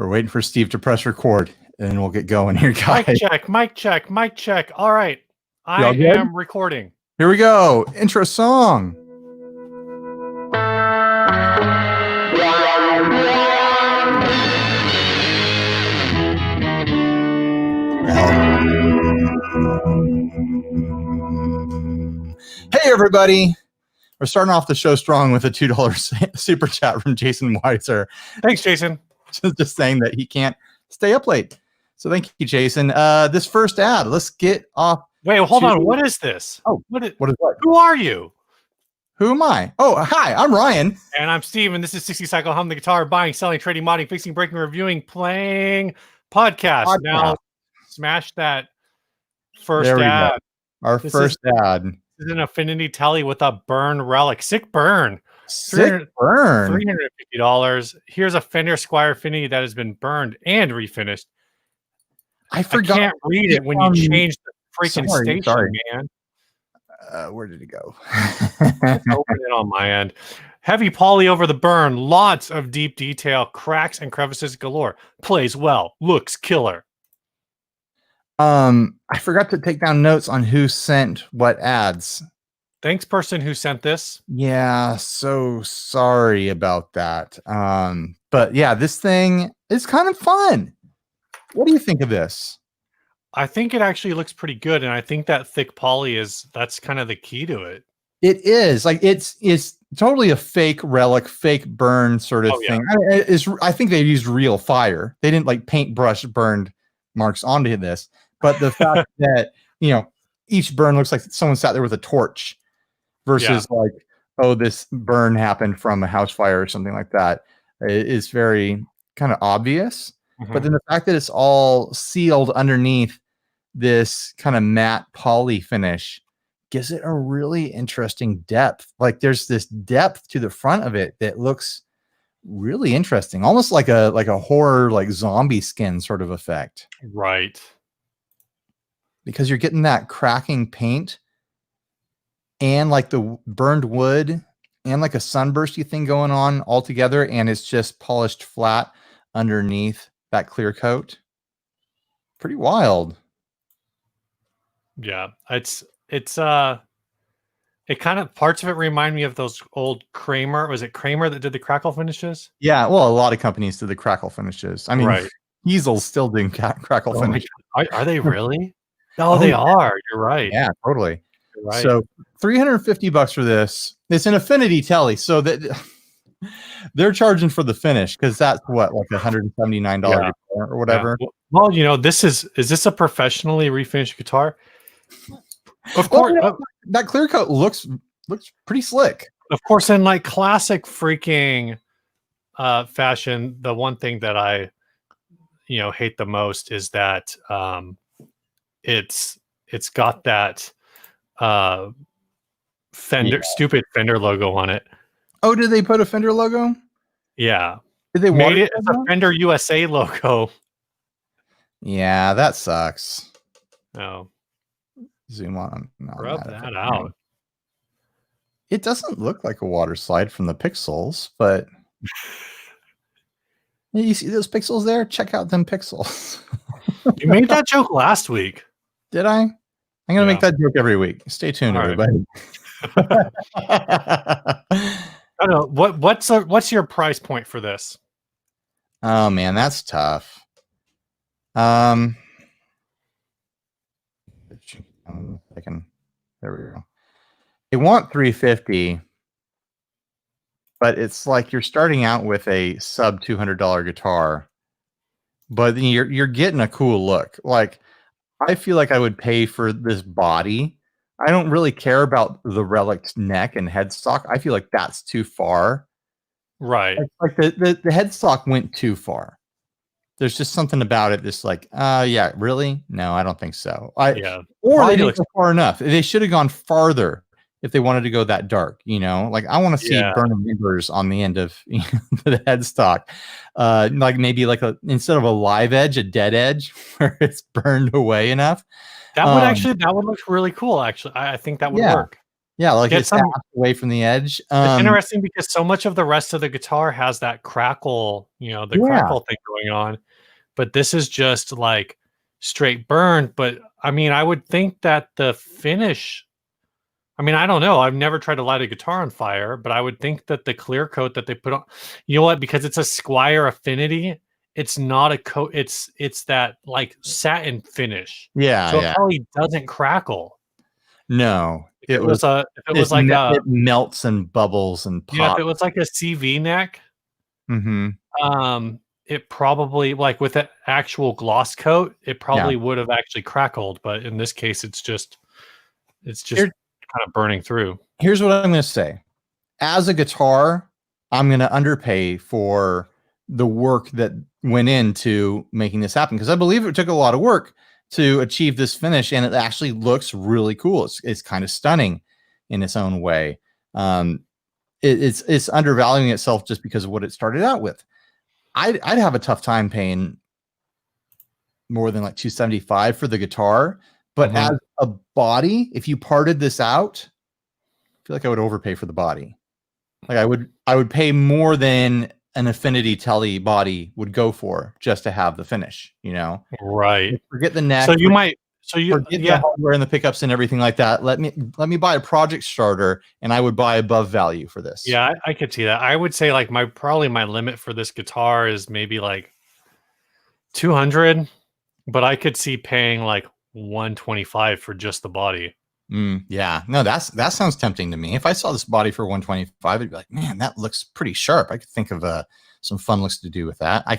We're waiting for Steve to press record, and we'll get going here, guys. Mic check, mic check, mic check. All right. I am recording. Here we go. Intro song. Hey, everybody. We're starting off the show strong with a $2 super chat from Jason Weiser. Thanks, Jason. Just saying that he can't stay up late. So thank you, Jason. This first ad, let's get off. Wait, hold on. What is this? Oh, what is what? Who are you? Who am I? Oh, hi, I'm Ryan. And I'm Steve, and this is 60 Cycle Hum, the guitar, buying, selling, trading, modding, fixing, breaking, reviewing, playing podcast. Now, smash that first ad. Our first ad. This is an Affinity Telly with a burn relic. Sick burn. Sick burn. $350. Here's a Fender Squier Affinity that has been burned and refinished. I forgot. I can't read it when you change the freaking station, man. Where did it go? Open it on my end. Heavy poly over the burn. Lots of deep detail. Cracks and crevices galore. Plays well. Looks killer. I forgot to take down notes on who sent what ads. Thanks, person who sent this. Yeah, so sorry about that. But yeah, this thing is kind of fun. What do you think of this? I think it actually looks pretty good, and I think that thick poly that's kind of the key to it. It is like it's totally a fake relic, fake burn sort of thing. I think they used real fire. They didn't like paintbrush burned marks onto this, but the fact that each burn looks like someone sat there with a torch versus like, oh, this burn happened from a house fire or something like that is very kind of obvious. But then the fact that it's all sealed underneath this kind of matte poly finish gives it a really interesting depth. Like there's this depth to the front of it that looks really interesting, almost like a horror, like zombie skin sort of effect. Right. Because you're getting that cracking paint and like the burned wood and like a sunbursty thing going on all together, and it's just polished flat underneath that clear coat. Pretty wild. Yeah, it kind of, parts of it remind me of those old Kramer. Was it Kramer that did the crackle finishes? Yeah, well, a lot of companies did the crackle finishes. I mean, right. Easel's still doing crackle finishes. Are they really? Oh, they are. You're right. Yeah, totally. You're right. So $350 for this. It's an Affinity Telly, so that they're charging for the finish because that's what, like $179 or whatever. Yeah. Well, is this a professionally refinished guitar? Of course, that clear coat looks pretty slick. Of course, in like classic freaking fashion, the one thing that I hate the most is that it's got that stupid Fender logo on it. Oh, did they put a Fender logo? Yeah. Did they made it as a Fender USA logo? Yeah, that sucks. Oh. Zoom on. Rub that out. It doesn't look like a water slide from the pixels, but you see those pixels there? Check out them pixels. You made that joke last week. Did I? I'm gonna make that joke every week. Stay tuned, everybody. I don't know. What's your price point for this? Oh man, that's tough. There we go. They want $350, but it's like you're starting out with a sub $200 guitar, but then you're getting a cool look. Like I feel like I would pay for this body. I don't really care about the relic neck and headstock. I feel like that's too far. Right. Like the headstock went too far. There's just something about it that's like, yeah, really? No, I don't think so. Or they didn't go far enough. They should have gone farther if they wanted to go that dark, Like I want to see burning embers on the end of the headstock. Like maybe like instead of a live edge, a dead edge where it's burned away enough. That would look really cool. Actually, I think that would work. Yeah, like it's away from the edge. It's interesting because so much of the rest of the guitar has that crackle, the crackle thing going on, but this is just like straight burned. But I mean, I would think that the finish, I mean, I don't know. I've never tried to light a guitar on fire, but I would think that the clear coat that they put on, you know what? Because it's a Squire Affinity, it's not a coat. It's that like satin finish. Yeah, so it probably doesn't crackle. No, it was like it melts and bubbles and pops. Yeah, if it was like a CV neck, it probably, like with an actual gloss coat, it probably would have actually crackled. But in this case, it's just kind of burning through. Here's what I'm going to say: as a guitar, I'm going to underpay for the work that went into making this happen, because I believe it took a lot of work to achieve this finish, and it actually looks really cool. It's kind of stunning in its own way. It's undervaluing itself just because of what it started out with. I'd have a tough time paying more than like $275 for the guitar, but as a body, if you parted this out, I feel like I would overpay for the body. Like I would pay more than an Affinity Telly body would go for just to have the finish, Right. Forget the neck. So you forget the hardware and the pickups and everything like that. Let me buy a project starter, and I would buy above value for this. Yeah, I could see that. I would say like probably my limit for this guitar is maybe like 200, but I could see paying like 125 for just the body. Yeah, no, that sounds tempting to me. If I saw this body for 125, I'd be like, man, that looks pretty sharp. I could think of some fun looks to do with that. I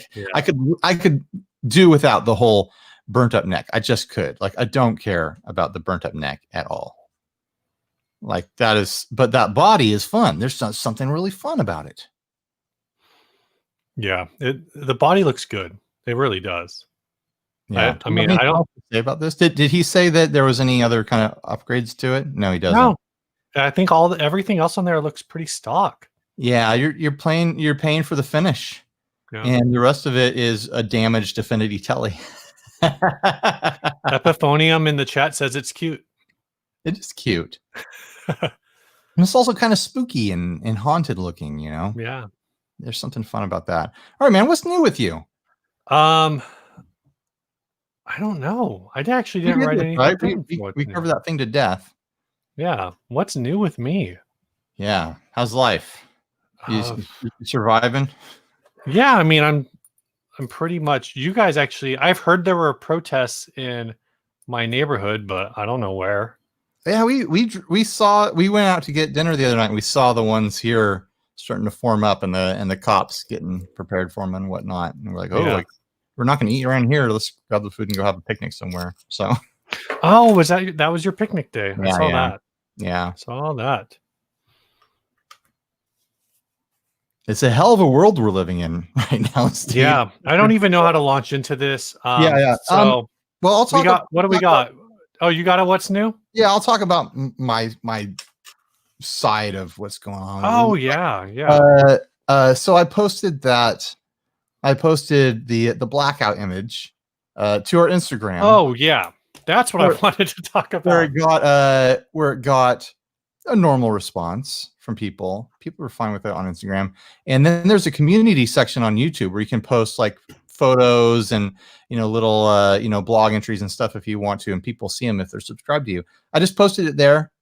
could do without the whole burnt up neck. I just could. Like, I don't care about the burnt up neck at all. Like but that body is fun. There's something really fun about it. Yeah, the body looks good. It really does. Yeah, I mean, I don't say about this. Did he say that there was any other kind of upgrades to it? No, he doesn't. No, I think everything else on there looks pretty stock. Yeah, you're paying for the finish, and the rest of it is a damaged Affinity Telly. Epiphonium in the chat says it's cute. It is cute. And it's also kind of spooky and haunted looking, Yeah, there's something fun about that. All right, man, what's new with you? I don't know. I actually didn't write anything. Right? We covered that thing to death. Yeah. What's new with me? Yeah. How's life? You surviving? Yeah. I mean, I'm pretty much. You guys actually. I've heard there were protests in my neighborhood, but I don't know where. Yeah, we went out to get dinner the other night, and we saw the ones here starting to form up, and the cops getting prepared for them and whatnot. And we're like, we're not going to eat around here. Let's grab the food and go have a picnic somewhere. So, was that was your picnic day? I saw that. Yeah, saw that. It's a hell of a world we're living in right now, Steve. Yeah, I don't even know how to launch into this. So, well, I'll talk. What do we got? Oh, you got what's new? Yeah, I'll talk about my side of what's going on. Oh yeah. So I posted that. I posted the blackout image to our Instagram. Oh yeah, that's what I wanted to talk about. Where it got a normal response from people. People were fine with it on Instagram, and then there's a community section on YouTube where you can post like photos and little blog entries and stuff if you want to, and people see them if they're subscribed to you. I just posted it there.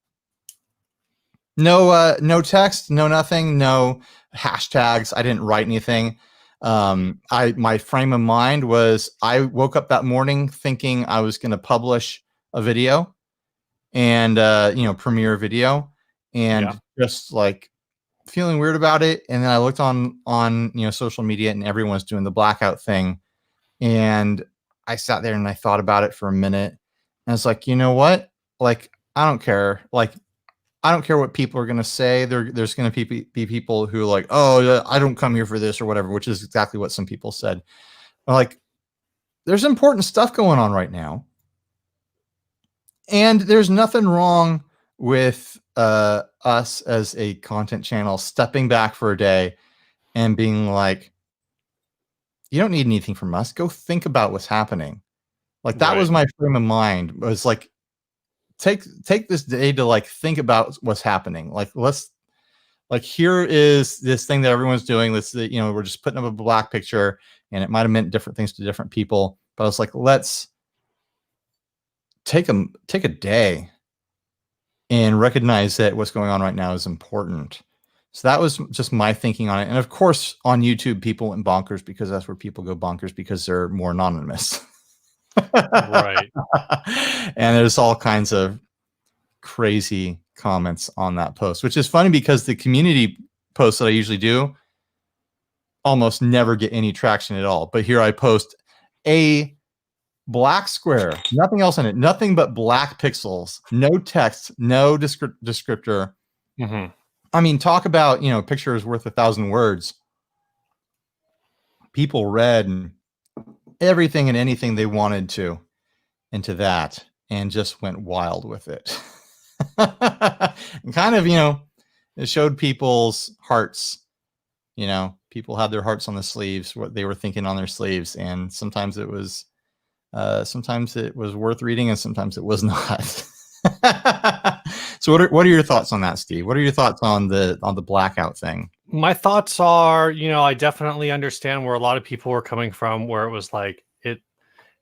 No text, no nothing, no hashtags. I didn't write anything. My frame of mind was I woke up that morning thinking I was going to publish a video and premiere a video, and just like feeling weird about it. And then I looked on social media, and everyone's doing the blackout thing, and I sat there and I thought about it for a minute, and I was like, you know what? Like, I don't care. Like, I don't care what people are going to say. There's going to be people who are like, oh, I don't come here for this or whatever, which is exactly what some people said. Like, there's important stuff going on right now. And there's nothing wrong with us as a content channel stepping back for a day and being like, you don't need anything from us. Go think about what's happening. Like, that was my frame of mind. It was like, take this day to like think about what's happening. Like here is this thing that everyone's doing. Let's, we're just putting up a black picture, and it might have meant different things to different people. But I was like, let's take a day and recognize that what's going on right now is important. So that was just my thinking on it. And of course, on YouTube, people went bonkers because that's where people go bonkers because they're more anonymous. Right. And there's all kinds of crazy comments on that post, which is funny because the community posts that I usually do almost never get any traction at all. But here I post a black square, nothing else in it, nothing but black pixels, no text, no descriptor. Mm-hmm. I mean, talk about, a picture is worth 1,000 words. People read and everything and anything they wanted to into that and just went wild with it. And kind of, it showed people's hearts. People had their hearts on the sleeves, what they were thinking on their sleeves. And sometimes it was worth reading and sometimes it was not. So what are your thoughts on that, Steve? What are your thoughts on the blackout thing? My thoughts are, I definitely understand where a lot of people were coming from, where it was like,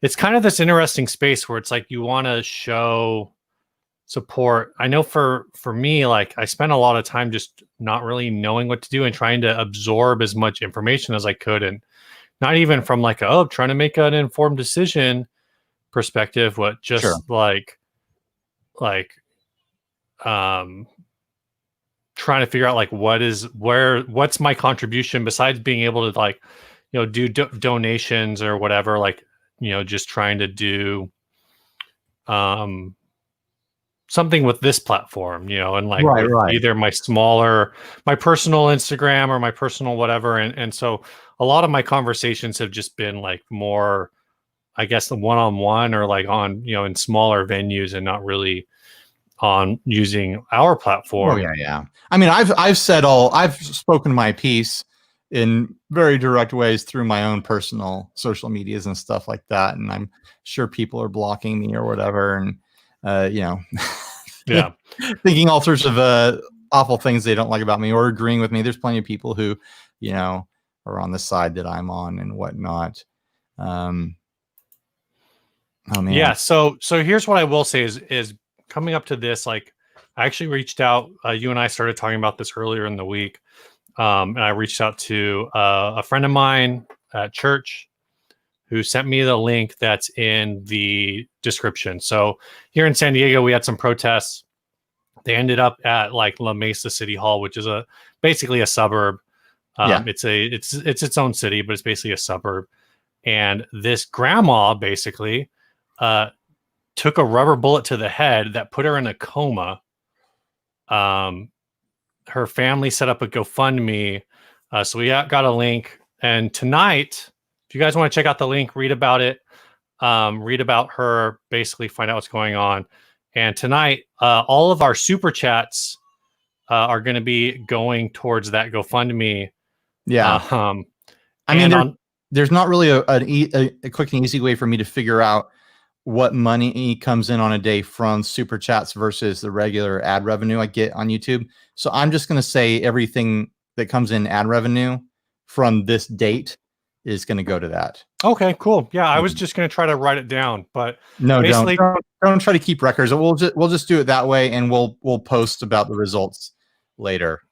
it's kind of this interesting space where it's like, you want to show support. I know for me, like I spent a lot of time just not really knowing what to do and trying to absorb as much information as I could. And not even from like, trying to make an informed decision perspective, but just Sure. Trying to figure out like what's my contribution besides being able to like, do donations or whatever, like, just trying to do something with this platform, and like right. Either my personal Instagram or my personal whatever. And so a lot of my conversations have just been like more, I guess, the one-on-one or like on, in smaller venues and not really on using our platform. Oh yeah. I mean, I've spoken my piece in very direct ways through my own personal social medias and stuff like that. And I'm sure people are blocking me or whatever. And, yeah, thinking all sorts of awful things they don't like about me or agreeing with me. There's plenty of people who, are on the side that I'm on and whatnot. Oh man. Yeah. So here's what I will say is coming up to this, like I actually reached out, you and I started talking about this earlier in the week. And I reached out to a friend of mine at church who sent me the link that's in the description. So here in San Diego, we had some protests. They ended up at like La Mesa City Hall, which is basically a suburb. It's its own city, but it's basically a suburb. And this grandma basically took a rubber bullet to the head that put her in a coma. Her family set up a GoFundMe. So we got a link. And tonight, if you guys want to check out the link, read about it, read about her, basically find out what's going on. And tonight, all of our super chats are going to be going towards that GoFundMe. Yeah. I mean, there's not really a quick and easy way for me to figure out what money comes in on a day from super chats versus the regular ad revenue I get on YouTube. So I'm just going to say everything that comes in ad revenue from this date is going to go to that. Okay, cool. Yeah, I was just going to try to write it down, but no, don't try to keep records. We'll just do it that way, and we'll post about the results later.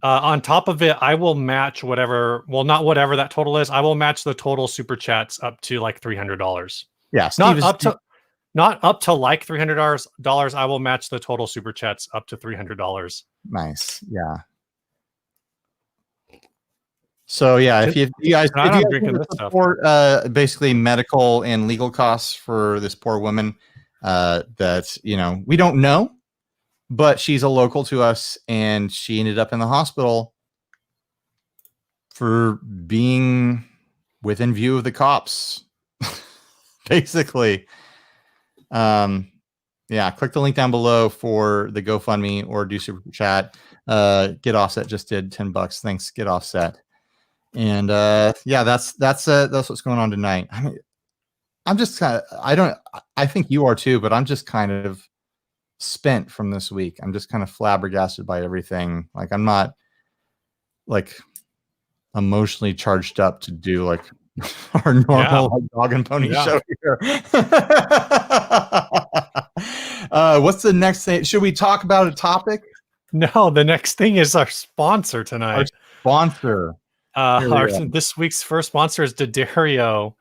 On top of it, I will match whatever. Well, not whatever that total is. I will match the total super chats up to like $300. Yeah, not up to like $300. I will match the total super chats up to $300. Nice. Yeah. So yeah, if you guys support basically medical and legal costs for this poor woman that we don't know, but she's a local to us and she ended up in the hospital for being within view of the cops. Basically. Click the link down below for the GoFundMe or do super chat. Get Offset just did $10. Thanks, Get Offset. And that's what's going on tonight. I mean, I'm just kind of, I think you are too, but I'm just kind of spent from this week. I'm just kind of flabbergasted by everything. Like I'm not like emotionally charged up to do like our normal like, dog and pony show here. What's the next thing? Should we talk about a topic? No, the next thing is our sponsor tonight. Our sponsor. This week's first sponsor is Daddario.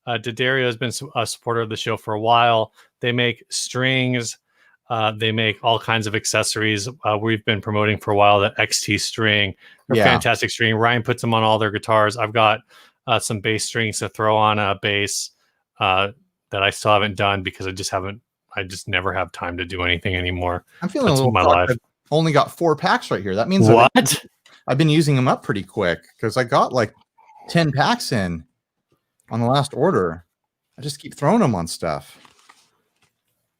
Daddario has been a supporter of the show for a while. They make strings. They make all kinds of accessories. We've been promoting for a while the XT string. They're fantastic string. Ryan puts them on all their guitars. I've got some bass strings to throw on a bass that I still haven't done because I just never have time to do anything anymore. I'm feeling a little my life. I've only got 4 packs right here. That means what? I've been using them up pretty quick because I got like 10 packs in on the last order. I just keep throwing them on stuff.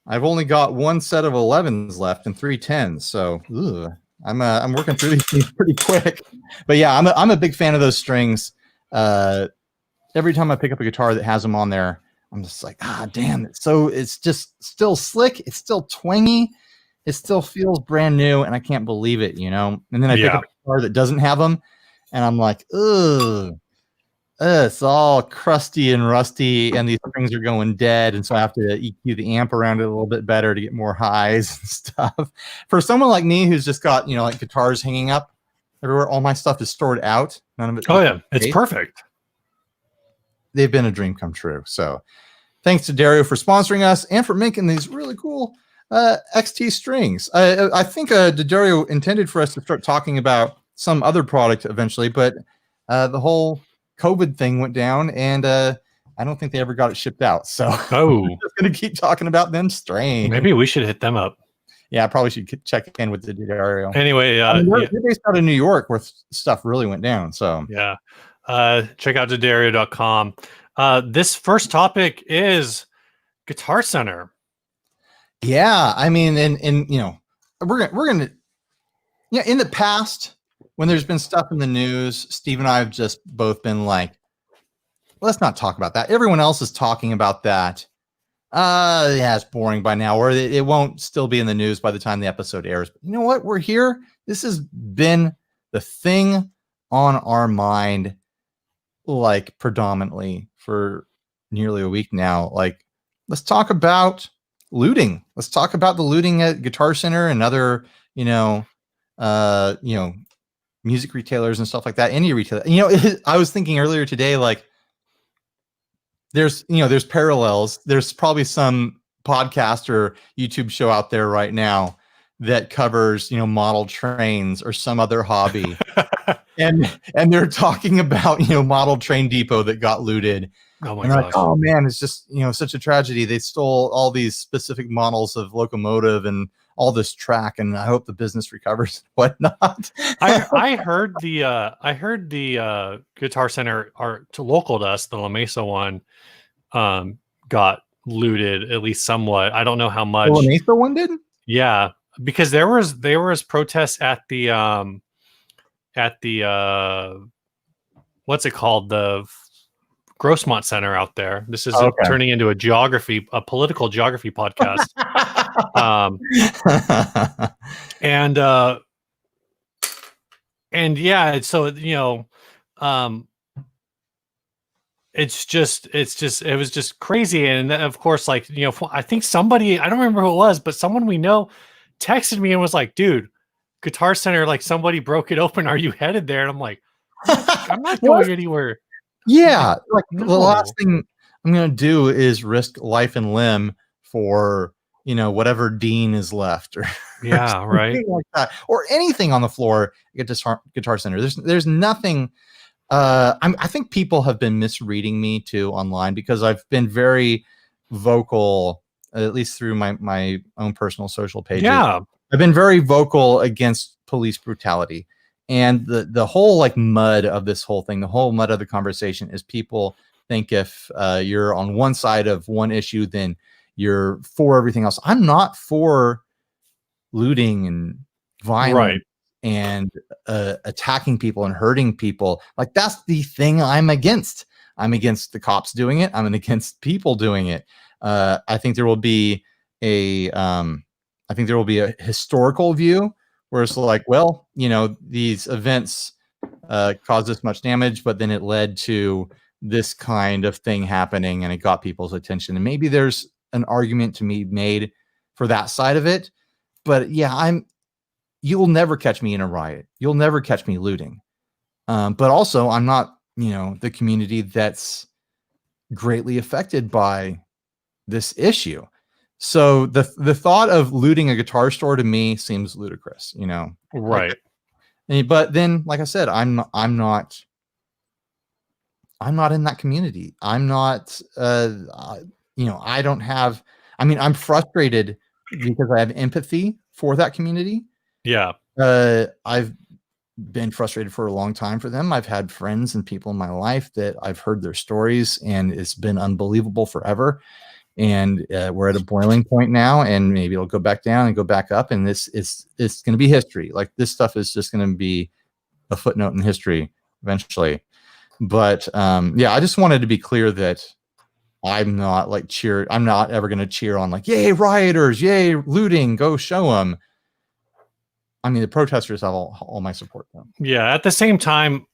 I've only got 1 set of 11s left and 3 10s, so I'm working through these things pretty quick. But yeah, I'm a big fan of those strings. Every time I pick up a guitar that has them on there, I'm just like, damn! It's just still slick. It's still twangy. It still feels brand new, and I can't believe it, you know. And then I pick up a guitar that doesn't have them, and I'm like, ugh. It's all crusty and rusty, and these strings are going dead, and so I have to EQ the amp around it a little bit better to get more highs and stuff. For someone like me who's just got, you know, like guitars hanging up everywhere, all my stuff is stored out. None of it. Oh yeah, it's perfect. They've been a dream come true. So, thanks to Dario for sponsoring us and for making these really cool XT strings. I think Dario intended for us to start talking about some other product eventually, but the whole COVID thing went down, and I don't think they ever got it shipped out. So we're just gonna keep talking about them strings. Maybe we should hit them up. Yeah, I probably should check in with the Daddario. Anyway, they're based out of New York, where stuff really went down. So yeah, check out Daddario.com. This first topic is Guitar Center. Yeah, I mean, and you know, we're gonna in the past, when there's been stuff in the news, Steve and I have just both been like, let's not talk about that. Everyone else is talking about that. Yeah, it's boring by now, or it won't still be in the news by the time the episode airs. But you know what? We're here. This has been the thing on our mind, like predominantly for nearly a week now. Like, let's talk about looting. Let's talk about the looting at Guitar Center and other, music retailers and stuff like that. Any retailer, I was thinking earlier today, like there's parallels. There's probably some podcast or YouTube show out there right now that covers, model trains or some other hobby. and they're talking about, model train depot that got looted. Oh my gosh. Like, oh man, it's just, such a tragedy. They stole all these specific models of locomotive and all this track, and I hope the business recovers and whatnot. I heard the Guitar Center local to us, the La Mesa one, got looted at least somewhat. I don't know how much. The La Mesa one did? Yeah, because there was protests at the what's it called, the Grossmont Center out there. This is turning into a political geography podcast. And yeah, so it was just crazy. And of course, like, I think somebody, I don't remember who it was, but someone we know texted me and was like, dude, Guitar Center, like somebody broke it open. Are you headed there? And I'm like, I'm not going anywhere. Yeah. Like the last thing I'm going to do is risk life and limb for, whatever Dean is left, or right, like that, or anything on the floor at Guitar Center. There's nothing. I think people have been misreading me too online, because I've been very vocal, at least through my own personal social pages. Yeah, I've been very vocal against police brutality, and the whole mud of this whole thing, the whole mud of the conversation is people think if you're on one side of one issue, then you're for everything else. I'm not for looting and violence and attacking people and hurting people. Like, that's the thing I'm against. I'm against the cops doing it. I'm against people doing it. I think there will be a I think there will be a historical view where it's like, well, these events caused this much damage, but then it led to this kind of thing happening and it got people's attention. And maybe there's an argument to be made for that side of it. But yeah, you'll never catch me in a riot. You'll never catch me looting. But also I'm not, the community that's greatly affected by this issue. So the thought of looting a guitar store to me seems ludicrous, Right. But then, like I said, I'm not in that community. I'm not, I don't have, I'm frustrated because I have empathy for that community. Yeah. I've been frustrated for a long time for them. I've had friends and people in my life that I've heard their stories and it's been unbelievable forever. And we're at a boiling point now, and maybe it'll go back down and go back up. And it's going to be history. Like this stuff is just going to be a footnote in history eventually. But yeah, I just wanted to be clear that I'm not I'm not ever going to cheer on like, yay, rioters, yay, looting, go show them. The protesters have all my support though. Yeah. At the same time,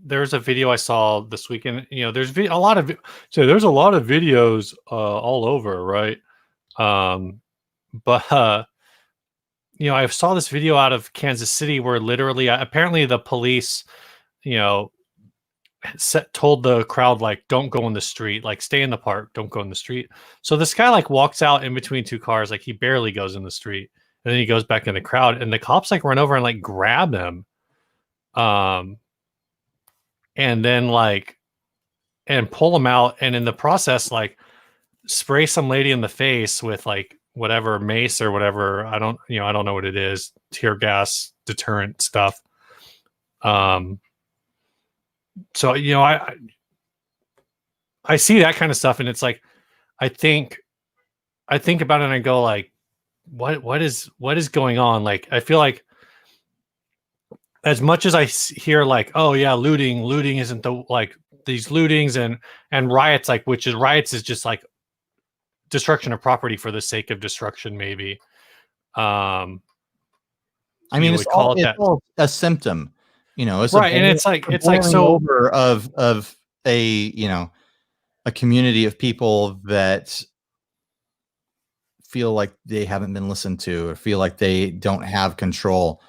there's a video I saw this weekend. There's a lot of videos all over, right? But I saw this video out of Kansas City where literally, apparently, the police, told the crowd like, don't go in the street, like stay in the park, don't go in the street. So this guy like walks out in between two cars, like he barely goes in the street. And then he goes back in the crowd, and the cops like run over and like grab him, and then like and pull him out, and in the process like spray some lady in the face with like whatever mace or whatever. I don't know what it is, tear gas deterrent stuff. So I see that kind of stuff, and it's like I think about it and I go like, what is going on? Like, I feel like as much as I hear like, oh yeah, looting isn't the like these lootings and riots, like riots is just like destruction of property for the sake of destruction, maybe. It's all a symptom, it's right, and it's like so over of a community of people that feel like they haven't been listened to or feel like they don't have control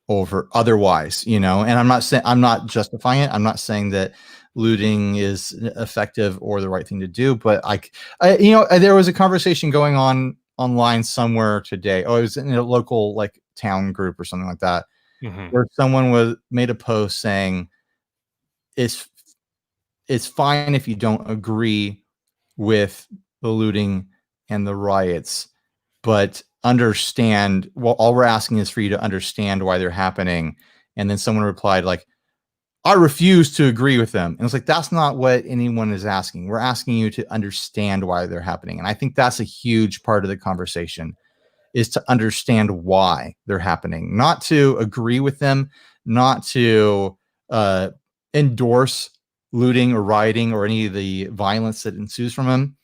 over otherwise, and I'm not justifying it. I'm not saying that looting is effective or the right thing to do, but there was a conversation going on online somewhere today. Oh, it was in a local like town group or something like that, where someone made a post saying it's fine if you don't agree with the looting and the riots, but understand, well, all we're asking is for you to understand why they're happening. And then someone replied like, I refuse to agree with them. And it's like, that's not what anyone is asking. We're asking you to understand why they're happening. And I think that's a huge part of the conversation, is to understand why they're happening, not to agree with them, not to endorse looting or rioting or any of the violence that ensues from them,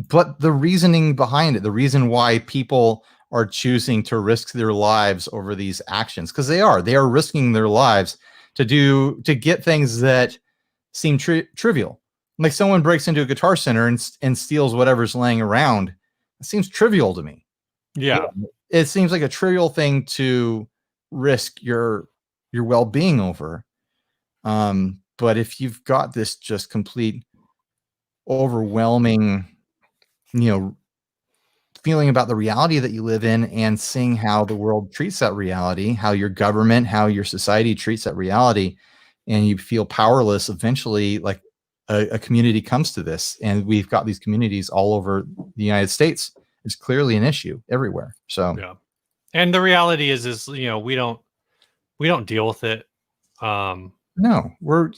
but the reasoning behind it, the reason why people are choosing to risk their lives over these actions, because they are risking their lives to get things that seem trivial. Like someone breaks into a Guitar Center and steals whatever's laying around. It seems trivial to me. Yeah. It seems like a trivial thing to risk your well-being over. But if you've got this just complete overwhelming, feeling about the reality that you live in and seeing how the world treats that reality, how your government, how your society treats that reality, and you feel powerless, eventually like a community comes to this. And we've got these communities all over the United States. It's clearly an issue everywhere. So yeah. And the reality is we don't deal with it. No,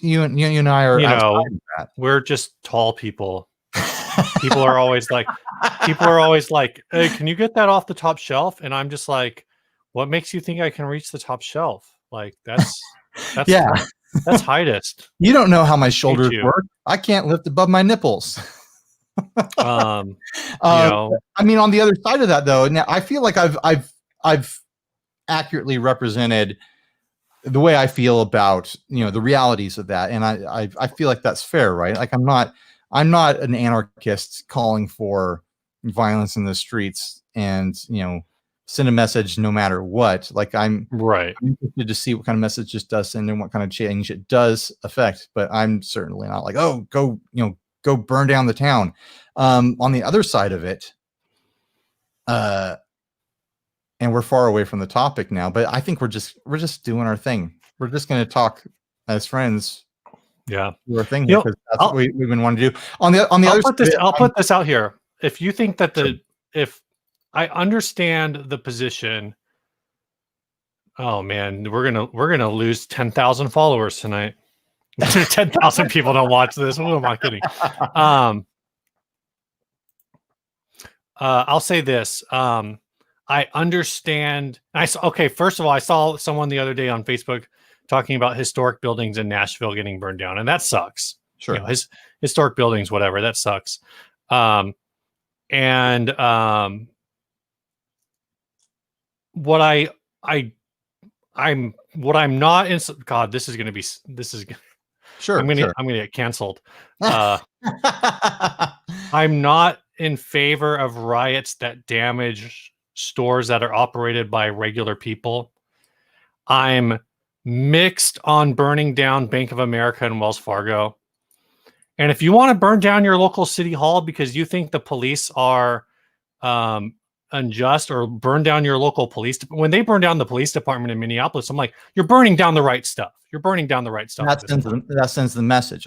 you and I are outside of that. We're just tall people. People are always like, hey, can you get that off the top shelf? And I'm just like, what makes you think I can reach the top shelf? Like that's yeah, that's heightest. You don't know how my shoulders work. I can't lift above my nipples. I mean, on the other side of that, though, now I feel like I've accurately represented the way I feel about the realities of that, and I feel like that's fair, right? Like I'm not an anarchist calling for violence in the streets and send a message no matter what. Like I'm interested to see what kind of message this does send and what kind of change it does affect, but I'm certainly not like, oh, go burn down the town. On the other side of it, and we're far away from the topic now, but I think we're just doing our thing. We're just going to talk as friends. Yeah, do our thing here because that's what we've been wanting to do. On the other side, I'll put this out here. If you think that if I understand the position, oh man, we're gonna lose 10,000 followers tonight. 10,000 people don't watch this. Who am I kidding? I'll say this. I understand. First of all, I saw someone the other day on Facebook talking about historic buildings in Nashville getting burned down, and that sucks. Sure. His historic buildings, whatever, that sucks. What I'm not in. God, this is sure. I'm gonna get canceled. I'm not in favor of riots that damage stores that are operated by regular people. I'm mixed on burning down Bank of America and Wells Fargo. And if you want to burn down your local city hall because you think the police are unjust, or burn down your local police, when they burn down the police department in Minneapolis, I'm like, you're burning down the right stuff. You're burning down the right stuff. That sends the message.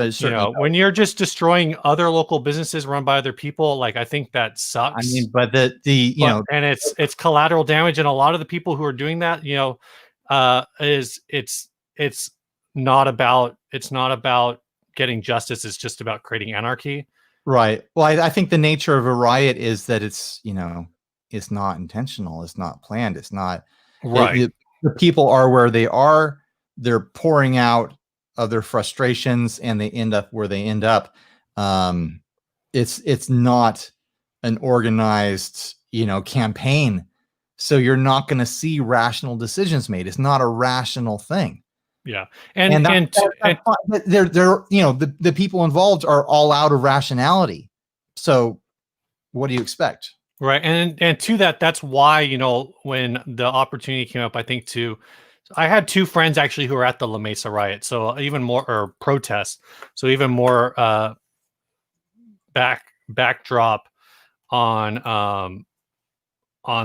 When you're just destroying other local businesses run by other people, like I think that sucks. I mean, but and it's collateral damage, and a lot of the people who are doing that, it's not about getting justice. It's just about creating anarchy. Right. Well, I think the nature of a riot is that it's it's not intentional. It's not planned. It's not right. The people are where they are. They're pouring out of their frustrations, and they end up where they end up. It's not an organized, campaign. So you're not going to see rational decisions made. It's not a rational thing. Yeah. They're the people involved are all out of rationality. So what do you expect? Right. And to that's why, when the opportunity came up, I had two friends actually who were at the La Mesa riot. So even more, or protest. So even more backdrop on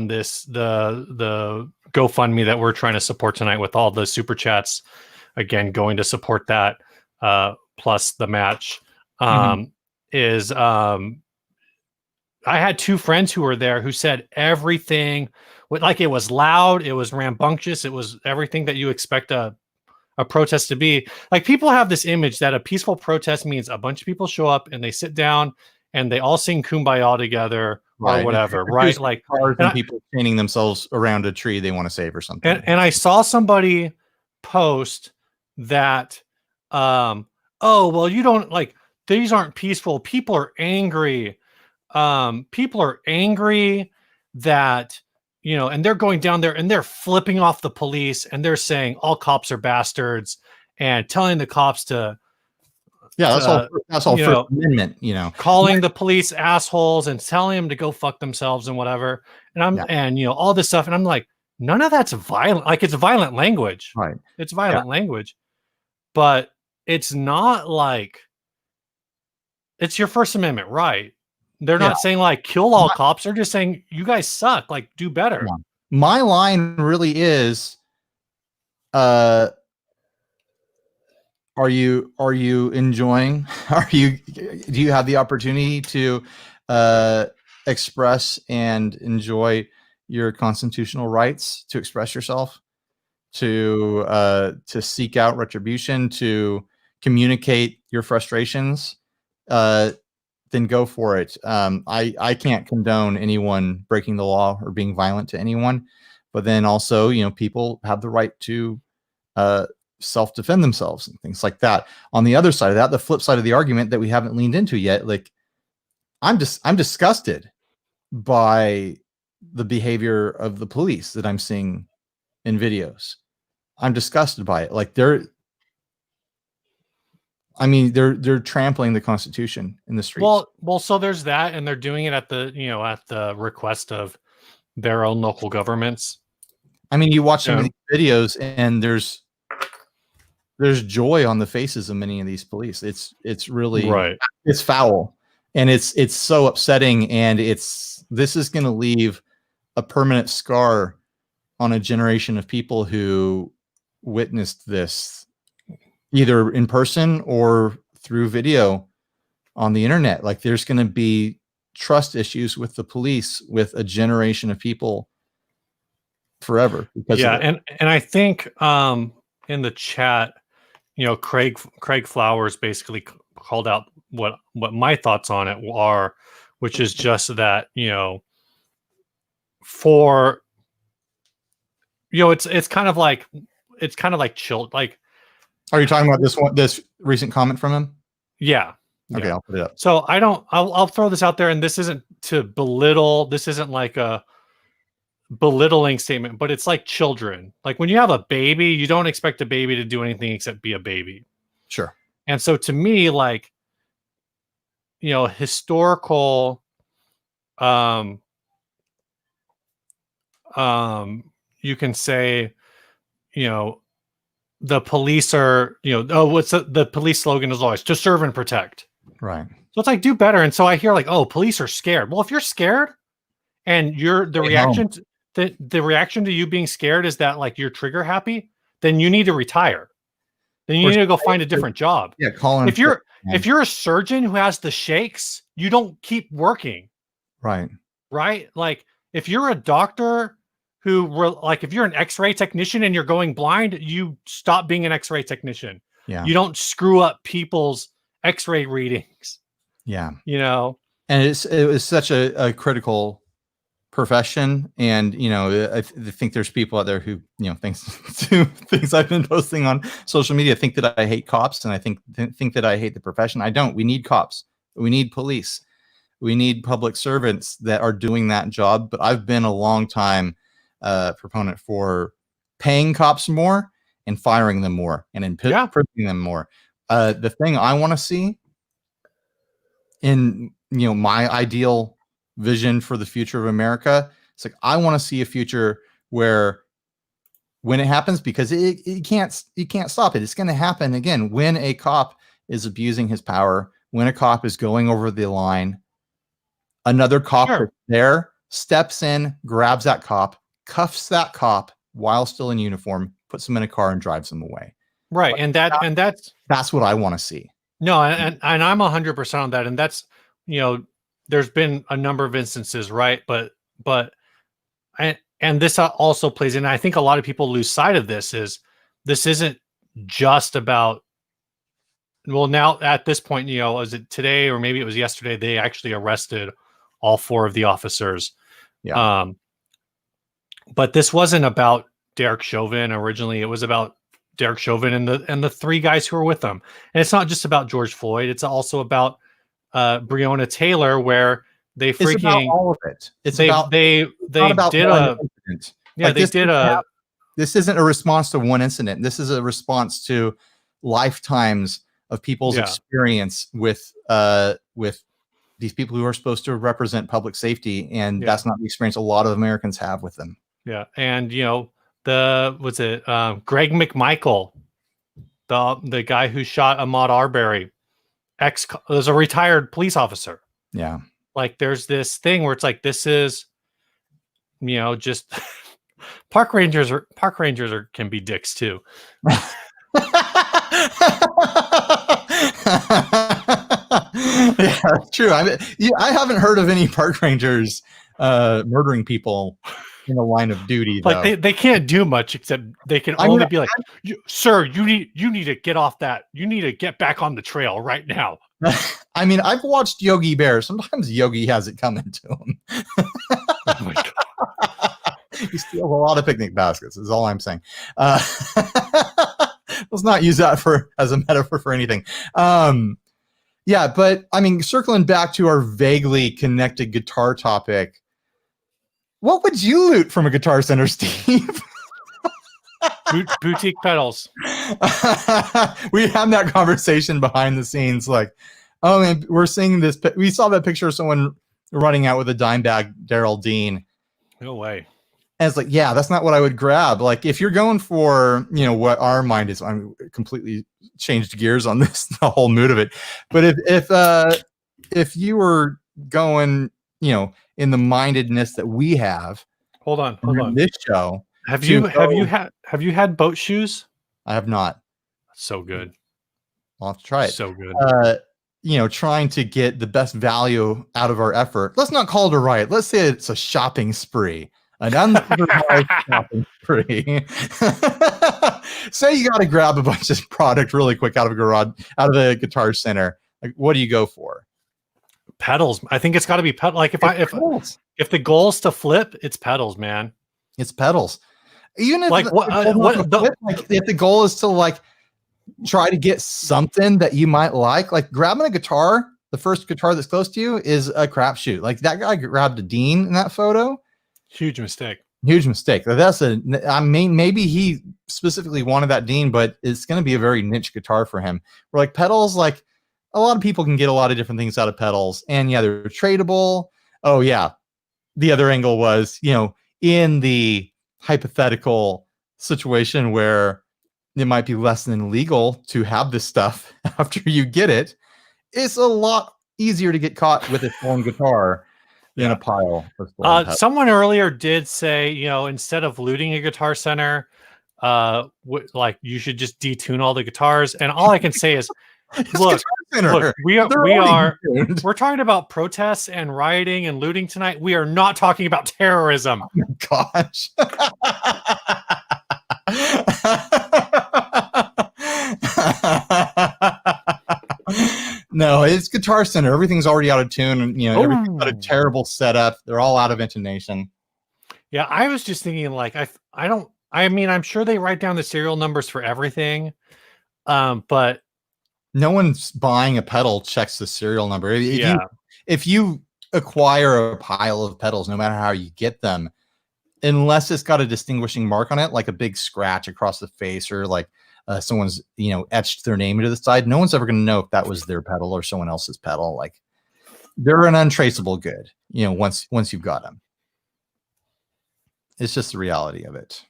this, the GoFundMe that we're trying to support tonight, with all the super chats, again, going to support that, plus the match, I had two friends who were there who said everything, like it was loud, it was rambunctious, it was everything that you expect a protest to be. Like, people have this image that a peaceful protest means a bunch of people show up and they sit down and they all sing Kumbaya together, or whatever, right? Like cars and people chaining themselves around a tree they want to save or something. And I saw somebody post that, oh, well, you don't, like, these aren't peaceful. People are angry. People are angry that, and they're going down there and they're flipping off the police, and they're saying all cops are bastards, and telling the cops to, that's all First Amendment, calling the police assholes and telling them to go fuck themselves and whatever. And all this stuff. And I'm like, none of that's violent. Like, it's violent language, right? It's violent language, but it's not like it's your First Amendment, right? They're not saying like kill all cops. They're just saying you guys suck. Like, do better. Yeah. My line really is, are you enjoying? Do you have the opportunity to express and enjoy your constitutional rights to express yourself, to seek out retribution, to communicate your frustrations? Then go for it. I can't condone anyone breaking the law or being violent to anyone, but then also, people have the right to self-defend themselves and things like that. On the other side of that, the flip side of the argument that we haven't leaned into yet, like, I'm disgusted by the behavior of the police that I'm seeing in videos. I'm disgusted by it. Like they're trampling the Constitution in the streets. Well, so there's that, and they're doing it at the request of their own local governments. I mean, you watch some of these videos, and there's joy on the faces of many of these police. It's really right. It's foul, and it's so upsetting, and this is going to leave a permanent scar on a generation of people who witnessed this either in person or through video on the internet. Like there's going to be trust issues with the police with a generation of people forever. And I think in the chat, Craig Flowers basically called out what my thoughts on it are, which is just that, for it's kind of like chill. Like, are you talking about this recent comment from him? Yeah. Okay, I'll put it up. So I'll throw this out there, and this isn't to belittle. This isn't like a belittling statement, but it's like children. Like when you have a baby, you don't expect a baby to do anything except be a baby. Sure. And so to me, like, historical, you can say, the police are, what's the police slogan is always to serve and protect. Right. So it's like, do better. And so I hear like, oh, police are scared. Well, if you're scared and the reaction to you being scared is that like you're trigger happy, then you need to retire. Then you need to go find a different job. Yeah. Colin. If you're a surgeon who has the shakes, you don't keep working. Right. Right. Like if you're a doctor if you're an X-ray technician and you're going blind, you stop being an X-ray technician. Yeah. You don't screw up people's X-ray readings. Yeah. And it was such a critical profession. And, I think there's people out there who, thanks to things I've been posting on social media, think that I hate cops. And I think that I hate the profession. I don't. We need cops. We need police. We need public servants that are doing that job. But I've been a long time proponent for paying cops more and firing them more and imprisoning them more. The thing I want to see in my ideal vision for the future of America, it's like I want to see a future where when it happens, because you can't stop it, it's going to happen again. When a cop is abusing his power, when a cop is going over the line, another cop that's there steps in, grabs that cop, cuffs that cop while still in uniform, puts him in a car and drives him away. Right. Like, that's what I want to see. No, and I'm 100% on that. And that's, there's been a number of instances, right? But this also plays in. I think a lot of people lose sight of this isn't just about, well, now at this point, was it today or maybe it was yesterday, they actually arrested all 4 of the officers. Yeah. But this wasn't about Derek Chauvin originally. It was about Derek Chauvin and the 3 guys who were with him. And it's not just about George Floyd. It's also about Breonna Taylor, where they freaking it's about all of it. It's they about they did a incident. Yeah, like they did this isn't a response to one incident. This is a response to lifetimes of people's experience with these people who are supposed to represent public safety, and that's not the experience a lot of Americans have with them. Yeah, and Greg McMichael, the guy who shot Ahmaud Arbery, was a retired police officer. Yeah, like there's this thing where it's like this is, just park rangers can be dicks too. Yeah, true. I haven't heard of any park rangers murdering people in the line of duty. Like they can't do much except they can only be like, sir, you need to get off that. You need to get back on the trail right now. I mean, I've watched Yogi Bear. Sometimes Yogi has it coming to him. Oh my God. He steals a lot of picnic baskets is all I'm saying. Let's not use that as a metaphor for anything. Yeah, but I mean, circling back to our vaguely connected guitar topic, what would you loot from a Guitar Center, Steve? Boutique pedals. We had that conversation behind the scenes, like, oh man, we're seeing this. We saw that picture of someone running out with a dime bag, Daryl Dean. No way. And it's like, yeah, that's not what I would grab. Like, if you're going for, you know, what our mind is, I'm completely changed gears on this, the whole mood of it. But if you were going, you know, in the mindedness that we have, hold on this show. Have you had boat shoes? I have not. So good. I'll have to try it. So good. You know, trying to get the best value out of our effort. Let's not call it a riot. Let's say it's a shopping spree. An unsupervised shopping spree. Say you got to grab a bunch of product really quick out of a Guitar Center. Like, what do you go for? Pedals. I think it's got to be pedal. Like if the goal is to flip, it's pedals, man. It's pedals. Even if like if the goal is to like try to get something that you might like grabbing a guitar, the first guitar that's close to you is a crapshoot. Like that guy grabbed a Dean in that photo. Huge mistake. Huge mistake. That's I mean, maybe he specifically wanted that Dean, but it's going to be a very niche guitar for him. Where like pedals, like a lot of people can get a lot of different things out of pedals, and yeah, they're tradable. Oh yeah. The other angle was, you know, in the hypothetical situation where it might be less than legal to have this stuff after you get it, it's a lot easier to get caught with a stolen guitar than a pile of stolen someone earlier did say, you know, instead of looting a Guitar Center, like you should just detune all the guitars. And all I can say is, look, we're talking about protests and rioting and looting tonight. We are not talking about terrorism. Oh my gosh. No, it's Guitar Center. Everything's already out of tune, and you know, everything's got a terrible setup. They're all out of intonation. Yeah, I was just thinking, like, I mean, I'm sure they write down the serial numbers for everything, but no one's buying a pedal checks the serial number. If you acquire a pile of pedals, no matter how you get them, unless it's got a distinguishing mark on it, like a big scratch across the face, or like someone's, you know, etched their name into the side, no one's ever going to know if that was their pedal or someone else's pedal. Like, they're an untraceable good, you know, once you've got them. It's just the reality of it.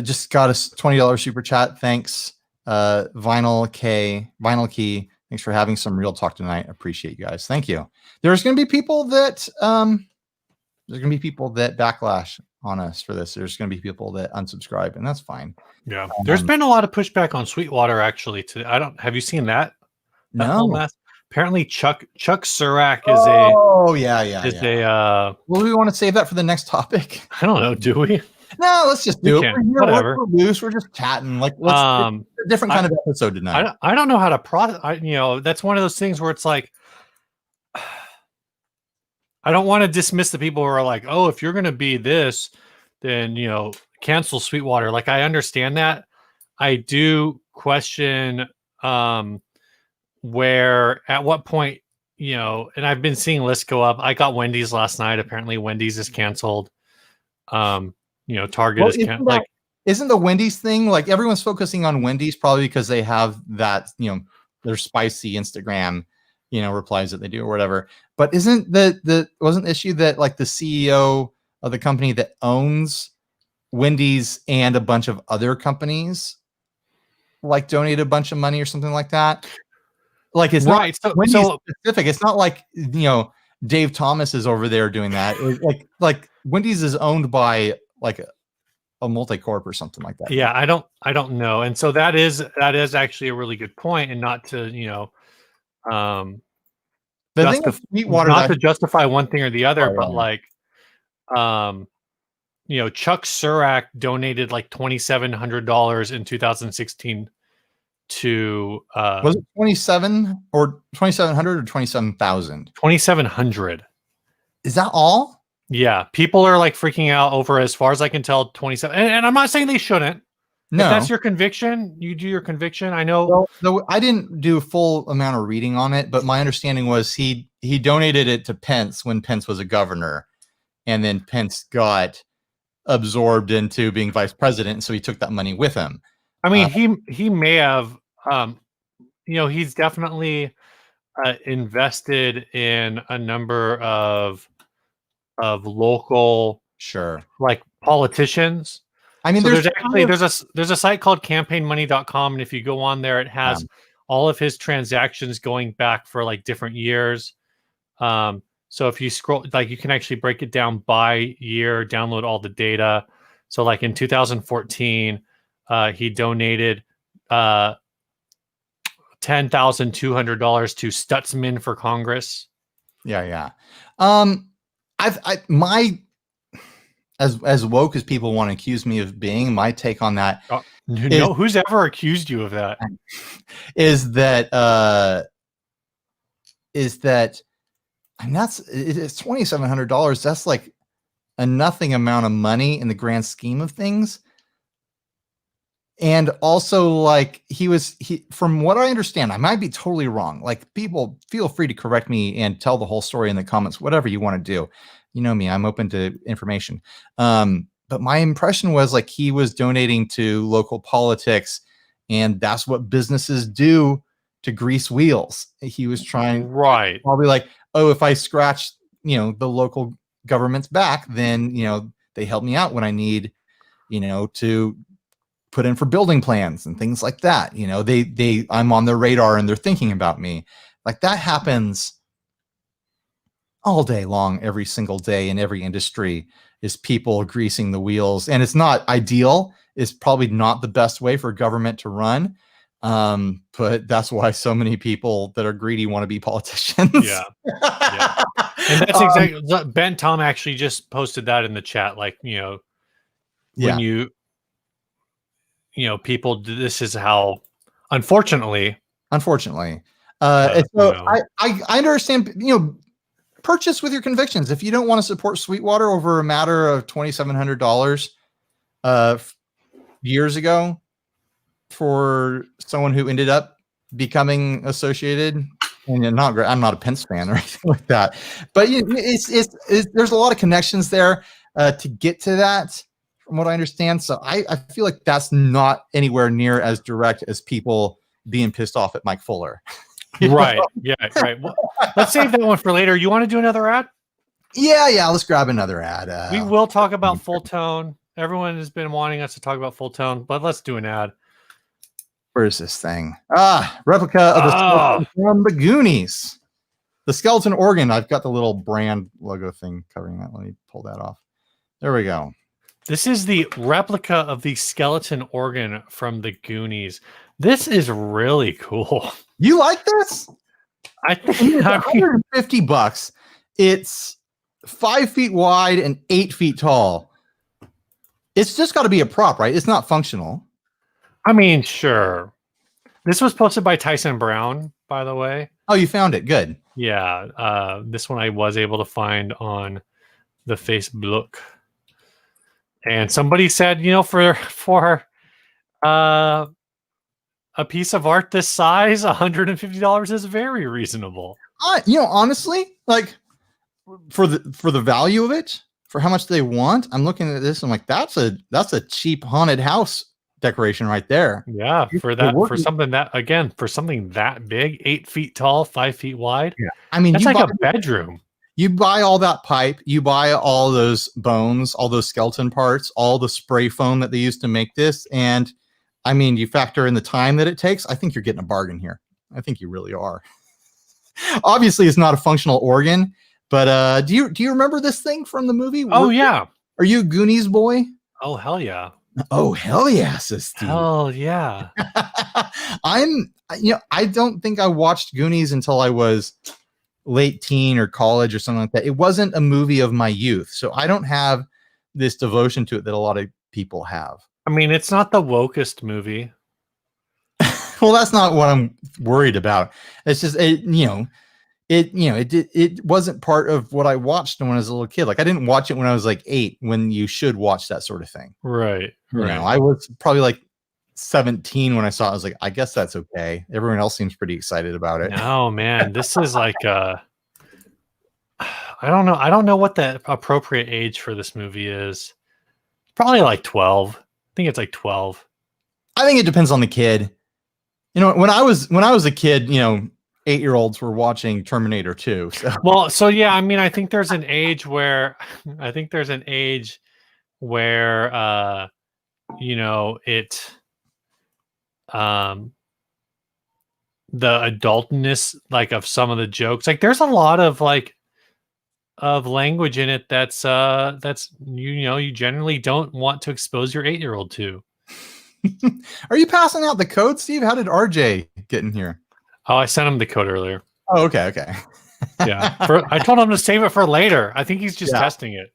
Just got a $20 super chat. Thanks. Vinyl Key. Thanks for having some real talk tonight. Appreciate you guys. Thank you. There's going to be people that backlash on us for this. There's going to be people that unsubscribe, and that's fine. Yeah. There's been a lot of pushback on Sweetwater actually. Have you seen that? No. Apparently Chuck Surak is well, we want to save that for the next topic. I don't know. Do we? No, let's just do it. Whatever. We're loose. We're just chatting. Like, let's a different kind of episode tonight. I don't know how to process. You know, that's one of those things where it's like, I don't want to dismiss the people who are like, oh, if you're going to be this, then, you know, cancel Sweetwater. Like, I understand that. I do question where, at what point, you know, and I've been seeing lists go up. I got Wendys last night. Apparently Wendys is canceled. You know, Target is canceled. Like, isn't the Wendys thing, like, everyone's focusing on Wendys probably because they have that, you know, their spicy Instagram, you know, replies that they do or whatever. But isn't wasn't the issue that like the CEO of the company that owns Wendys and a bunch of other companies like donated a bunch of money or something like that? Like, it's right. Not Wendys specific. It's not like, you know, Dave Thomas is over there doing that. Like Wendys is owned by like a multi-corp or something like that. Yeah, I don't know. And so that is actually a really good point, and not to, you know, the thing with Sweetwater, not to justify one thing or the other, but like, you know, Chuck Surak donated like $2,700 in 2016 to was it 27 or 2,700 or 27,000? 2,700. Is that all? Yeah, people are like freaking out over, as far as I can tell, 27. And I'm not saying they shouldn't. No. If that's your conviction, you do your conviction. I know. Well, no, I didn't do a full amount of reading on it, but my understanding was he donated it to Pence when Pence was a governor, and then Pence got absorbed into being vice president, and so he took that money with him. I mean, he may have, he's definitely invested in a number of local, sure, like politicians. I mean, so there's a site called campaignmoney.com, and if you go on there, it has all of his transactions going back for like different years. So if you scroll, like, you can actually break it down by year, download all the data. So like in 2014, he donated $10,200 to Stutzman for Congress. Yeah. As woke as people want to accuse me of being, my take on that, who's ever accused you of that, is that and it's $2,700. That's like a nothing amount of money in the grand scheme of things. And also, like, from what I understand, I might be totally wrong. Like, people feel free to correct me and tell the whole story in the comments, whatever you want to do. You know me, I'm open to information. But my impression was like he was donating to local politics, and that's what businesses do to grease wheels. He was trying, right? Probably like, oh, if I scratch, the local government's back, then, they help me out when I need, to put in for building plans and things like that. I'm on their radar and they're thinking about me. Like, that happens all day long, every single day in every industry, is people greasing the wheels. And it's not ideal. It's probably not the best way for government to run. But that's why so many people that are greedy want to be politicians. Yeah. And that's exactly, Ben Tom actually just posted that in the chat. Like, when people, this is how, unfortunately. So I understand, purchase with your convictions. If you don't want to support Sweetwater over a matter of $2,700 years ago for someone who ended up becoming associated, and I'm not a Pence fan or anything like that, but there's a lot of connections there to get to that, from what I understand. So I feel like that's not anywhere near as direct as people being pissed off at Mike Fuller. Right. Yeah. Right. Well, let's save that one for later. You want to do another ad? Yeah. Let's grab another ad. We will talk about Fulltone. Everyone has been wanting us to talk about Fulltone, but let's do an ad. Where is this thing? Replica of the skeleton from the Goonies. The skeleton organ. I've got the little brand logo thing covering that. Let me pull that off. There we go. This is the replica of the skeleton organ from the Goonies. This is really cool. You like this? I think it's $150. It's 5 feet wide and 8 feet tall. It's just got to be a prop, right? It's not functional. I mean, sure. This was posted by Tyson Brown, by the way. Oh, you found it. Good. Yeah. This one I was able to find on the Facebook. And somebody said, for a piece of art this size, $150 is very reasonable. Honestly, like, for the value of it, for how much they want, I'm looking at this. I'm like, that's a cheap haunted house decoration right there. Yeah, for something that big, 8 feet tall, 5 feet wide. Yeah, I mean, that's like a bedroom. You buy all that pipe, you buy all those bones, all those skeleton parts, all the spray foam that they used to make this, and I mean, you factor in the time that it takes. I think you're getting a bargain here. I think you really are. Obviously, it's not a functional organ, but do you remember this thing from the movie? Yeah. Are you a Goonies boy? Oh, hell yeah. Oh, hell yeah, says Steve. Hell yeah. I don't think I watched Goonies until I was late teen or college or something like that. It wasn't a movie of my youth, so I don't have this devotion to it that a lot of people have. I mean, it's not the wokest movie. Well, that's not what I'm worried about. It's just it wasn't part of what I watched when I was a little kid. Like, I didn't watch it when I was like 8, when you should watch that sort of thing. Right. I was probably like 17 when I saw it. I was like, I guess that's okay. Everyone else seems pretty excited about it. No, man, this is like I don't know. I don't know what the appropriate age for this movie is. Probably like 12. I think it's like 12. I think it depends on the kid. You know, when I was a kid, 8-year-olds were watching Terminator 2. So. Well, so yeah, I mean, I think there's an age where it the adultness like of some of the jokes. Like there's a lot of like of language in it that's you generally don't want to expose your 8-year-old to. Are you passing out the code, Steve? How did RJ get in here? Oh, I sent him the code earlier. Oh, okay. Yeah. I told him to save it for later. I think he's just testing it.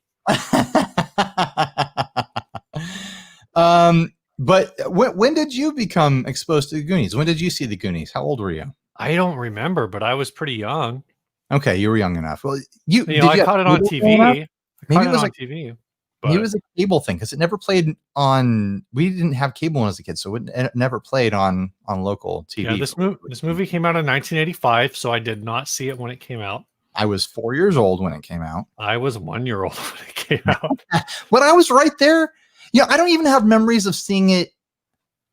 But when did you become exposed to the Goonies? When did you see the Goonies? How old were you? I don't remember, but I was pretty young. Okay, you were young enough. Well, I caught it on TV. Maybe it was on TV. Maybe it was a cable thing because it never played on. We didn't have cable when I was a kid, so it never played on local TV. Yeah, this movie came out in 1985, so I did not see it when it came out. I was 4 years old when it came out. I was 1 year old when it came out. But I was right there. I don't even have memories of seeing it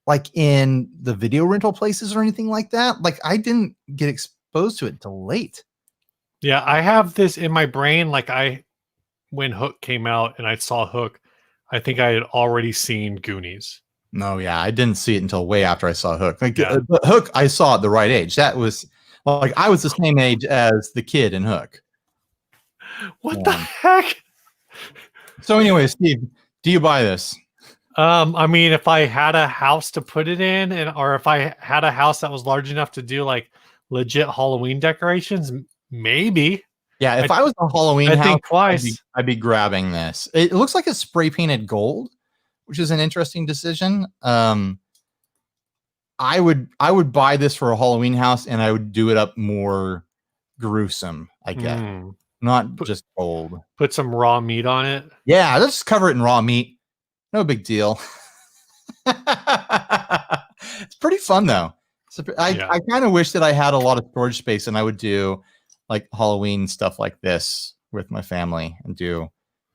like in the video rental places or anything like that. Like I didn't get exposed to it till late. Yeah, I have this in my brain. Like when Hook came out and I saw Hook, I think I had already seen Goonies. No, yeah, I didn't see it until way after I saw Hook. Hook, I saw at the right age. That was like I was the same age as the kid in Hook. What the heck? So anyway, Steve, do you buy this? I mean, if I had a house to put it in, or if I had a house that was large enough to do like legit Halloween decorations, maybe. Yeah, if I was a Halloween house, think twice. I'd be grabbing this. It looks like it's spray painted gold, which is an interesting decision. I would buy this for a Halloween house, and I would do it up more gruesome, I guess. Not just gold. Put some raw meat on it. Yeah, let's just cover it in raw meat. No big deal. It's pretty fun though. I kind of wish that I had a lot of storage space and I would do like Halloween stuff like this with my family and do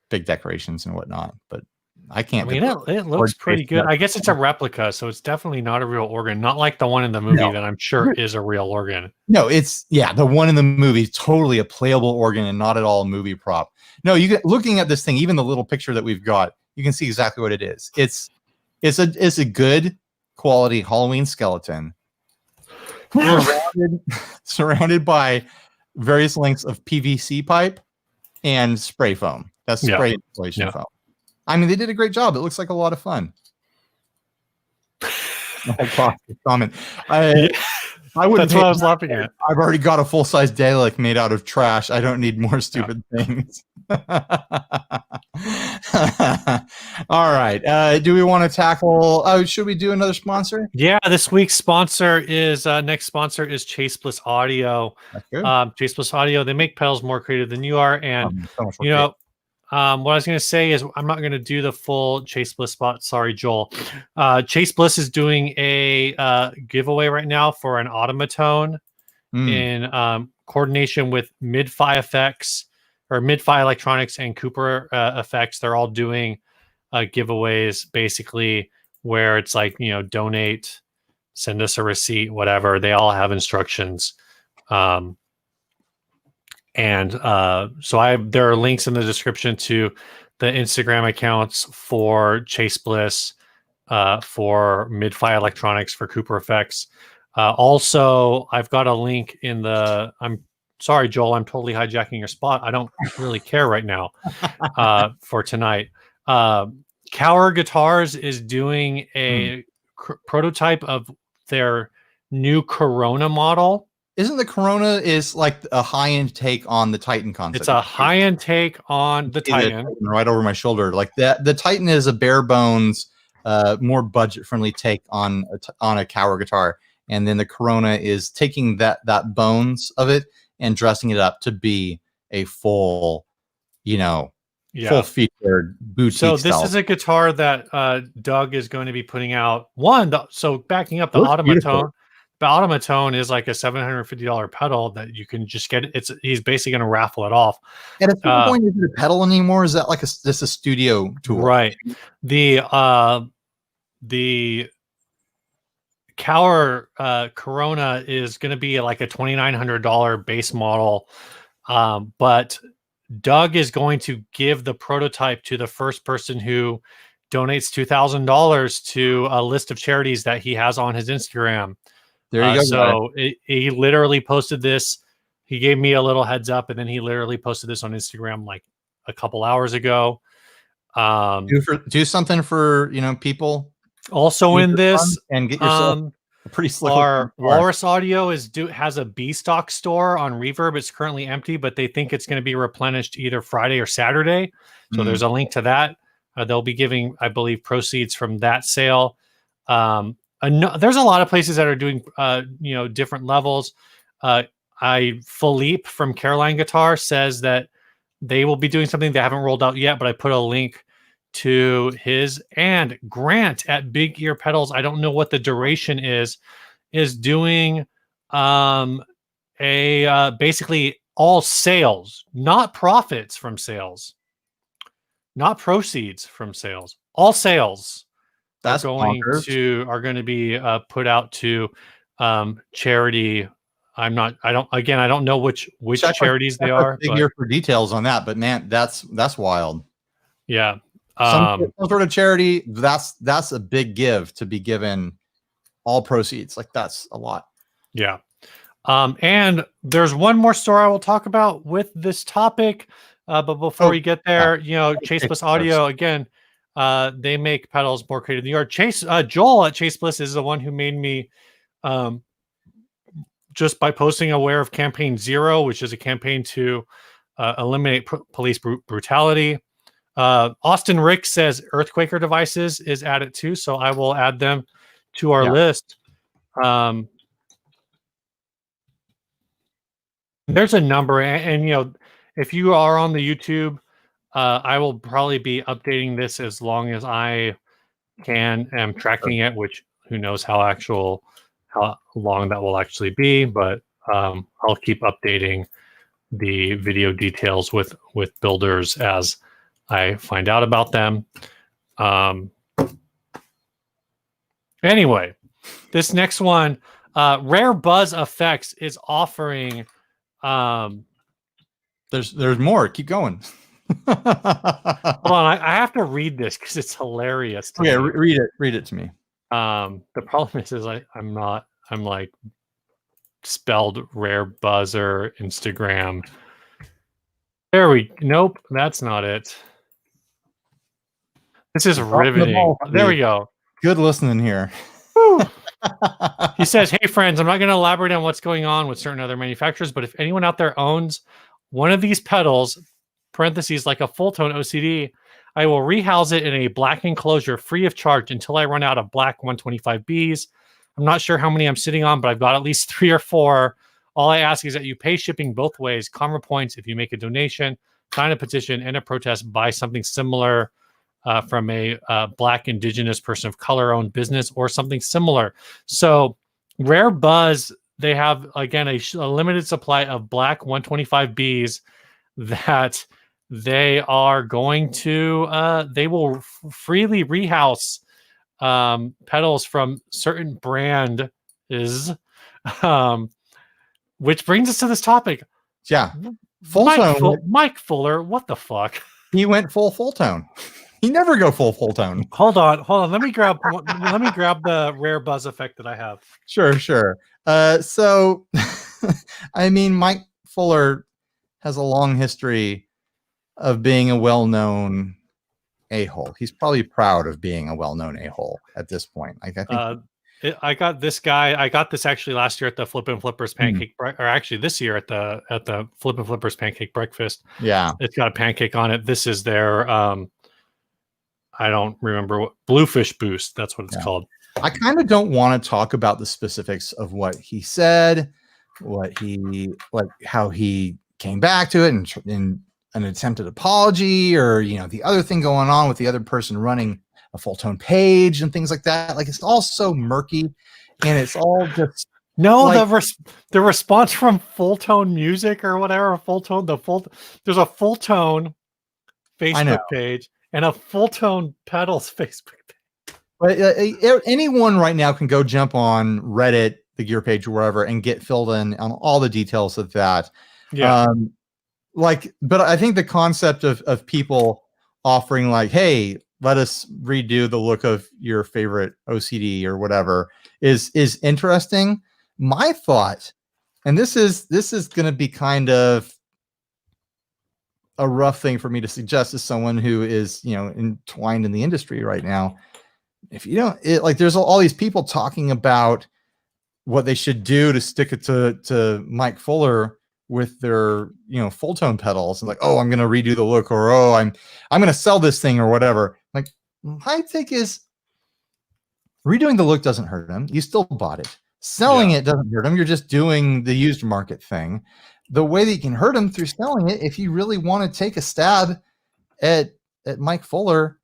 big decorations and whatnot. But I can't. I mean, it looks pretty good. I guess it's a replica, so it's definitely not a real organ. Not like the one in the movie that I'm sure is a real organ. No, the one in the movie is totally a playable organ and not at all a movie prop. No, looking at this thing, even the little picture that we've got, you can see exactly what it is. It's a good quality Halloween skeleton surrounded by various lengths of PVC pipe and spray foam. That's spray insulation foam. I mean, they did a great job. It looks like a lot of fun. Comment. That's what I was laughing at. I've already got a full-size Dalek made out of trash. I don't need more stupid things. All right. Do we want to tackle? Should we do another sponsor? Yeah, this week's sponsor is next sponsor is Chase Bliss Audio. That's good. Chase Bliss Audio. They make pedals more creative than you are, and what I was going to say is I'm not going to do the full Chase Bliss spot. Sorry, Joel. Chase Bliss is doing a giveaway right now for an automatone in coordination with Mid-Fi Effects or Mid-Fi Electronics and Cooper Effects. They're all doing giveaways basically where it's like, donate, send us a receipt, whatever. They all have instructions. So there are links in the description to the Instagram accounts for Chase Bliss, for Mid-Fi Electronics, for Cooper Effects. Also, I've got a link in the. I'm sorry, Joel. I'm totally hijacking your spot. I don't really care right now. For tonight, Cower Guitars is doing a prototype of their new Corona model. Isn't the Corona is like a high-end take on the Titan concept? It's a high-end take on the Titan. Right over my shoulder. Like that, the Titan is a bare bones, more budget-friendly take on a Cower guitar. And then the Corona is taking that bones of it and dressing it up to be a full, full featured boutique. So this is a guitar that Doug is going to be putting out. So backing up, the Automatone is like a $750 pedal that you can just get. He's basically going to raffle it off. And at some point, is it a pedal anymore? Is that like just a studio tool? Right. The Cower Corona is going to be like a $2,900 base model, but Doug is going to give the prototype to the first person who donates $2,000 to a list of charities that he has on his Instagram. There you go. So he literally posted this. He gave me a little heads up, and then he literally posted this on Instagram like a couple hours ago. Do something for people. Also in this, and get yourself a pretty slick. Our Walrus Audio has a B stock store on Reverb. It's currently empty, but they think it's going to be replenished either Friday or Saturday. So there's a link to that. They'll be giving, I believe, proceeds from that sale. There's a lot of places that are doing different levels. Philippe from Caroline Guitar says that they will be doing something they haven't rolled out yet, but I put a link to his, and Grant at Big Ear Pedals, I don't know what the duration is doing basically all sales, not profits from sales, not proceeds from sales, all sales are going to be put out to charity. I don't know which charities they are. Big Ear for details on that, but man, that's wild. Yeah. Some sort of charity, that's a big give to be given all proceeds. Like, that's a lot. Yeah. And there's one more store I will talk about with this topic. But before we get there, Chase Bliss Audio, again, they make pedals more creative than you are. Joel at Chase Bliss is the one who made me, just by posting aware of Campaign Zero, which is a campaign to eliminate police brutality. Austin Rick says Earthquaker Devices is added too, so I will add them to our list. There's a number, and if you are on the YouTube, I will probably be updating this as long as I am tracking it, which who knows how long that will actually be, but I'll keep updating the video details with builders as I find out about them. Anyway, this next one, Rare Buzz Effects is offering. There's more. Keep going. Hold on, I have to read this because it's hilarious. Okay, read it. Read it to me. The problem is I'm like spelled Rare Buzzer Instagram. Nope, that's not it. This is riveting. There we go. Good listening here. He says, "Hey friends, I'm not going to elaborate on what's going on with certain other manufacturers, but if anyone out there owns one of these pedals, parentheses like a Fulltone OCD, I will rehouse it in a black enclosure free of charge until I run out of black 125Bs. I'm not sure how many I'm sitting on, but I've got at least 3 or 4. All I ask is that you pay shipping both ways. Karma points if you make a donation, sign a petition, and a protest, buy something similar from a black indigenous person of color owned business or something similar." So Rare Buzz, they have, again, a limited supply of black 125Bs that they are going to, they will freely rehouse pedals from certain brand which brings us to this topic. Yeah. Mike Fuller, what the fuck? He went full Fulltone. He never go full Fulltone. Hold on. Let me grab the Rare Buzz effect that I have. Sure. So, I mean, Mike Fuller has a long history of being a well-known a-hole. He's probably proud of being a well-known a-hole at this point. Like, I think I got this guy. I got this actually last year at the Flippin' Flippers Pancake, or actually this year at the Flippin' Flippers Pancake Breakfast. Yeah, it's got a pancake on it. This is their I don't remember what, Bluefish Boost. That's what it's called. I kind of don't want to talk about the specifics of what he said, how he came back to it, and an attempted apology, or the other thing going on with the other person running a Fulltone page and things like that. Like, it's all so murky, and it's all just like, the response from Fulltone Music or whatever, there's a Fulltone Facebook page and a Fulltone Pedals Facebook page. But anyone right now can go jump on Reddit, the gear page, or wherever, and get filled in on all the details of that. Yeah. But I think the concept of people offering like, hey, let us redo the look of your favorite OCD or whatever is interesting. My thought, and this is going to be kind of a rough thing for me to suggest as someone who is, entwined in the industry right now. If you don't, there's all these people talking about what they should do to stick it to Mike Fuller with their, Fulltone pedals, and like, oh, I'm going to redo the look, or oh, I'm going to sell this thing or whatever. Like, my take is redoing the look doesn't hurt them. You still bought it. Selling it doesn't hurt them. You're just doing the used market thing. The way that you can hurt them through selling it, if you really want to take a stab at Mike Fuller,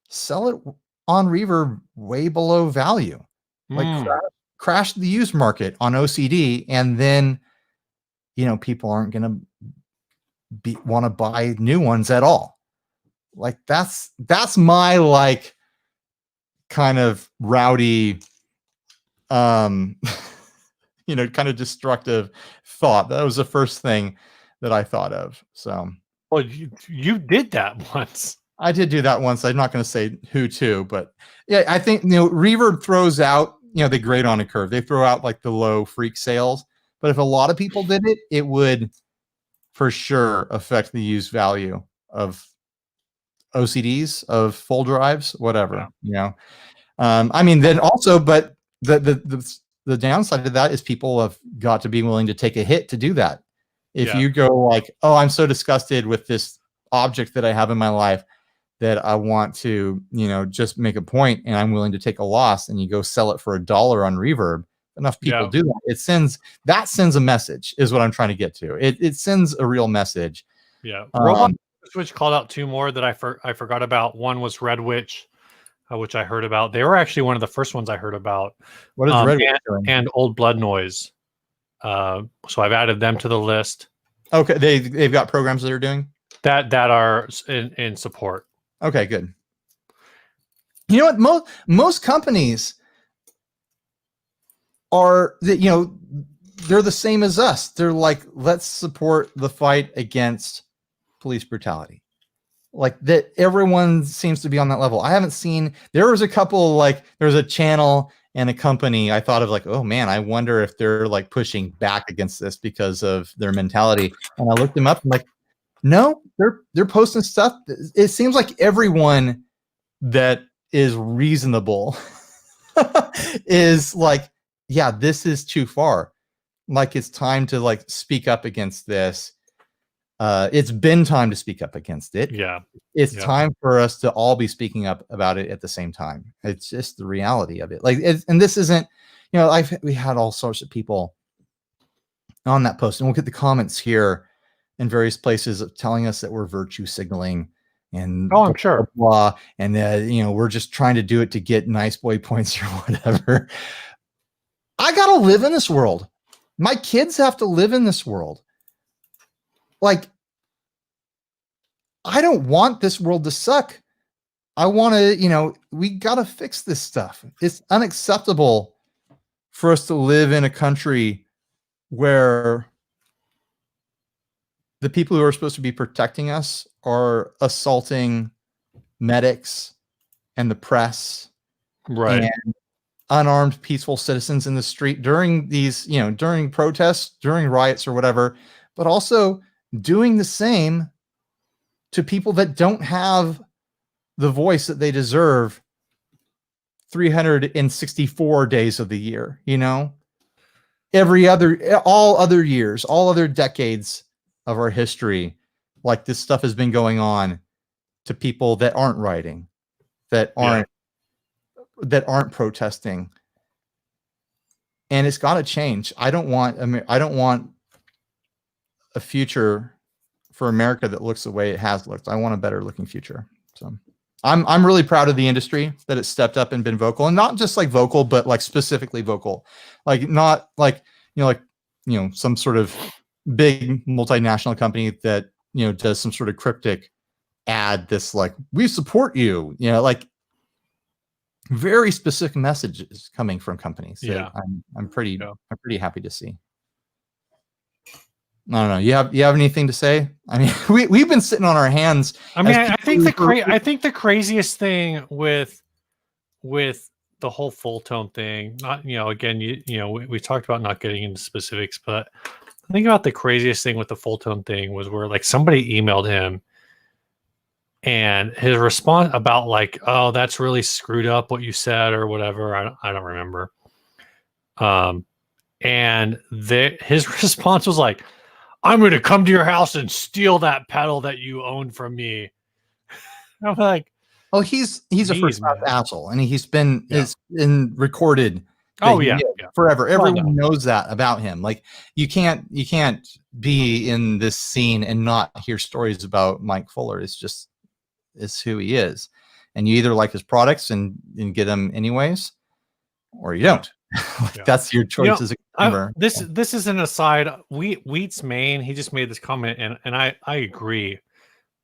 sell it on Reverb way below value. Like, crash the used market on OCD, and then people aren't going to want to buy new ones at all. Like, that's my like kind of rowdy kind of destructive thought. That was the first thing that I thought of. So, well, you did that once. I did do that once. I'm not going to say who to, but yeah, I think Reverb throws out they grade on a curve. They throw out like the low freak sales, but if a lot of people did it, it would for sure affect the used value of OCDs, of full drives, whatever. I mean, then also, but the downside of that is people have got to be willing to take a hit to do that. If you go like, oh, I'm so disgusted with this object that I have in my life that I want to, just make a point, and I'm willing to take a loss, and you go sell it for $1 on Reverb, enough people do that. It sends a message, is what I'm trying to get to. It sends a real message. Yeah. Robot Switch called out two more that I forgot about. One was Red Witch, which I heard about. They were actually one of the first ones I heard about. What is Red Witch doing? And Old Blood Noise. So I've added them to the list. Okay, they've got programs that are doing that are in support. Okay, good. You know what? Most companies are that they're the same as us. They're like, let's support the fight against police brutality. Like that, everyone seems to be on that level. I haven't seen. There was a couple, like there's a channel and a company I thought of like, oh man, I wonder if they're like pushing back against this because of their mentality. And I looked them up and like, no, they're posting stuff. It seems like everyone that is reasonable is like, yeah, this is too far. Like, it's time to like speak up against this. It's been time to speak up against it. Yeah. It's time for us to all be speaking up about it at the same time. It's just the reality of it. Like, and this isn't, we had all sorts of people on that post, and we'll get the comments here in various places of telling us that we're virtue signaling and I'm sure. Blah, and we're just trying to do it to get nice boy points or whatever. I gotta live in this world. My kids have to live in this world. Like, I don't want this world to suck. I want to, we gotta fix this stuff. It's unacceptable for us to live in a country where the people who are supposed to be protecting us are assaulting medics and the press, right, and unarmed peaceful citizens in the street during these, during protests, during riots or whatever, but also doing the same to people that don't have the voice that they deserve 364 days of the year, all other years, all other decades of our history, like this stuff has been going on to people that aren't rioting, that aren't protesting, and it's got to change. I don't want a future for America that looks the way it has looked. I want a better looking future. So I'm really proud of the industry that it's stepped up and been vocal, and not just like vocal, but like specifically vocal, like not like, some sort of big multinational company that, does some sort of cryptic ad that's like, we support you, like very specific messages coming from companies. Yeah. I'm pretty happy to see. I don't know. You have anything to say? I mean, we've been sitting on our hands. I mean, I think the craziest thing with the whole Fulltone thing, not, again, we talked about not getting into specifics, but I think about the craziest thing with the Fulltone thing was where like somebody emailed him and his response about like, oh, that's really screwed up what you said or whatever. I don't remember. And his response was like, I'm going to come to your house and steal that pedal that you own from me. I'm like, oh, he's a first class asshole, and he's been recorded. Oh yeah, forever. Everyone knows that about him. Like you can't be in this scene and not hear stories about Mike Fuller. It's who he is, and you either like his products and get them anyways, or you don't. That's your choice as a consumer. This is an aside. Wheat's Maine, he just made this comment, and I agree.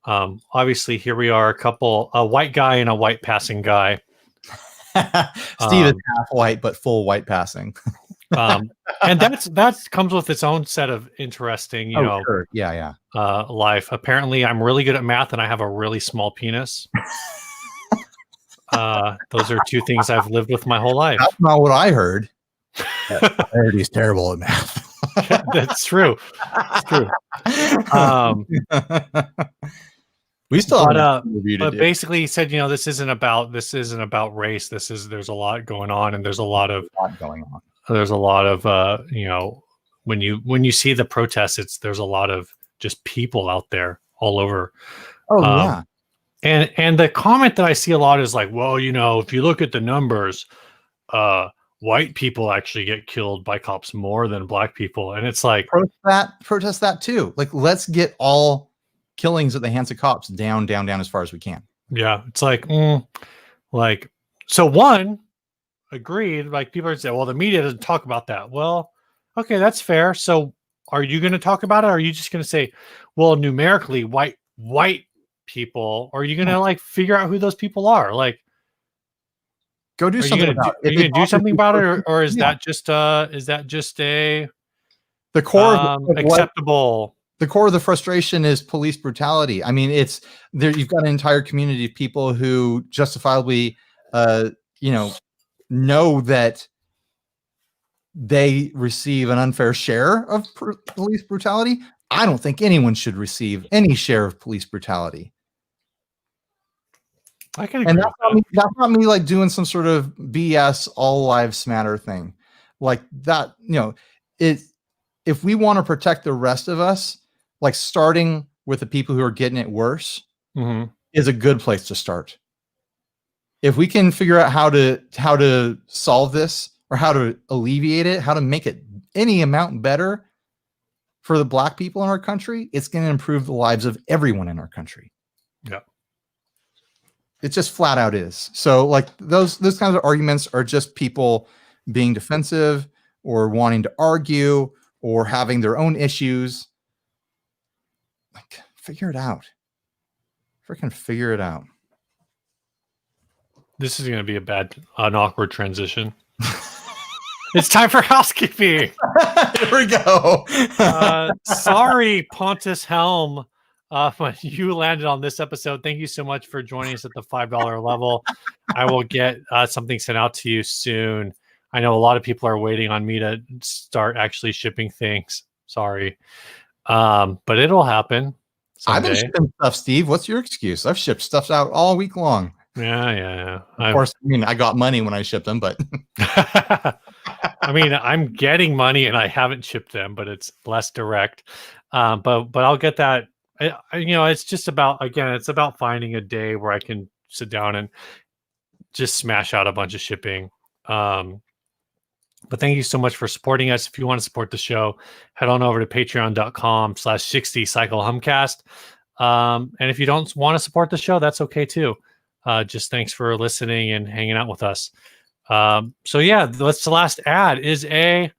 Obviously here we are, a white guy and a white passing guy. Steve is half white but full white passing. And that comes with its own set of interesting, sure. life. Apparently I'm really good at math and I have a really small penis. Those are two things I've lived with my whole life. That's not what I heard. I heard he's terrible at math. That's true. It's true. We still but basically he said, this isn't about race. There's a lot going on, and there's a lot of when you see the protests, there's a lot of just people out there all over. And the comment that I see a lot is like, well, if you look at the numbers, white people actually get killed by cops more than black people. And it's like, protest that too. Like, let's get all killings at the hands of cops down as far as we can. Yeah. It's like, so one, agreed. Like people are saying, well, the media doesn't talk about that. Well, okay, that's fair. So are you going to talk about it? Or are you just going to say, well, numerically white people, or are you going to like figure out who those people are? Like, go do something about it. Are you going to do something about it? Or is that just a the core of acceptable? The core of the frustration is police brutality. I mean, it's there. You've got an entire community of people who justifiably, know that they receive an unfair share of police brutality. I don't think anyone should receive any share of police brutality. I can agree. And that's not me like doing some sort of BS all lives matter thing like that. If we want to protect the rest of us, like starting with the people who are getting it worse is a good place to start. If we can figure out how to solve this, or how to alleviate it, how to make it any amount better for the black people in our country, it's going to improve the lives of everyone in our country. Yeah. It just flat out is. So like those kinds of arguments are just people being defensive or wanting to argue or having their own issues. Like, figure it out. Freaking figure it out. This is going to be an awkward transition. It's time for housekeeping. Here we go. Sorry, Pontus Helm. When you landed on this episode, thank you so much for joining us at the $5 level. I will get something sent out to you soon. I know a lot of people are waiting on me to start actually shipping things. Sorry. But it'll happen someday. I've been shipping stuff, Steve. What's your excuse? I've shipped stuff out all week long. Yeah. Of course, I got money when I shipped them, but I mean, I'm getting money and I haven't shipped them, but it's less direct. But I'll get that. It's just about, again, it's about finding a day where I can sit down and just smash out a bunch of shipping. But thank you so much for supporting us. If you want to support the show, head on over to patreon.com/60cyclehumcast. And if you don't want to support the show, that's okay too. Just thanks for listening and hanging out with us. So yeah, that's the last ad is a...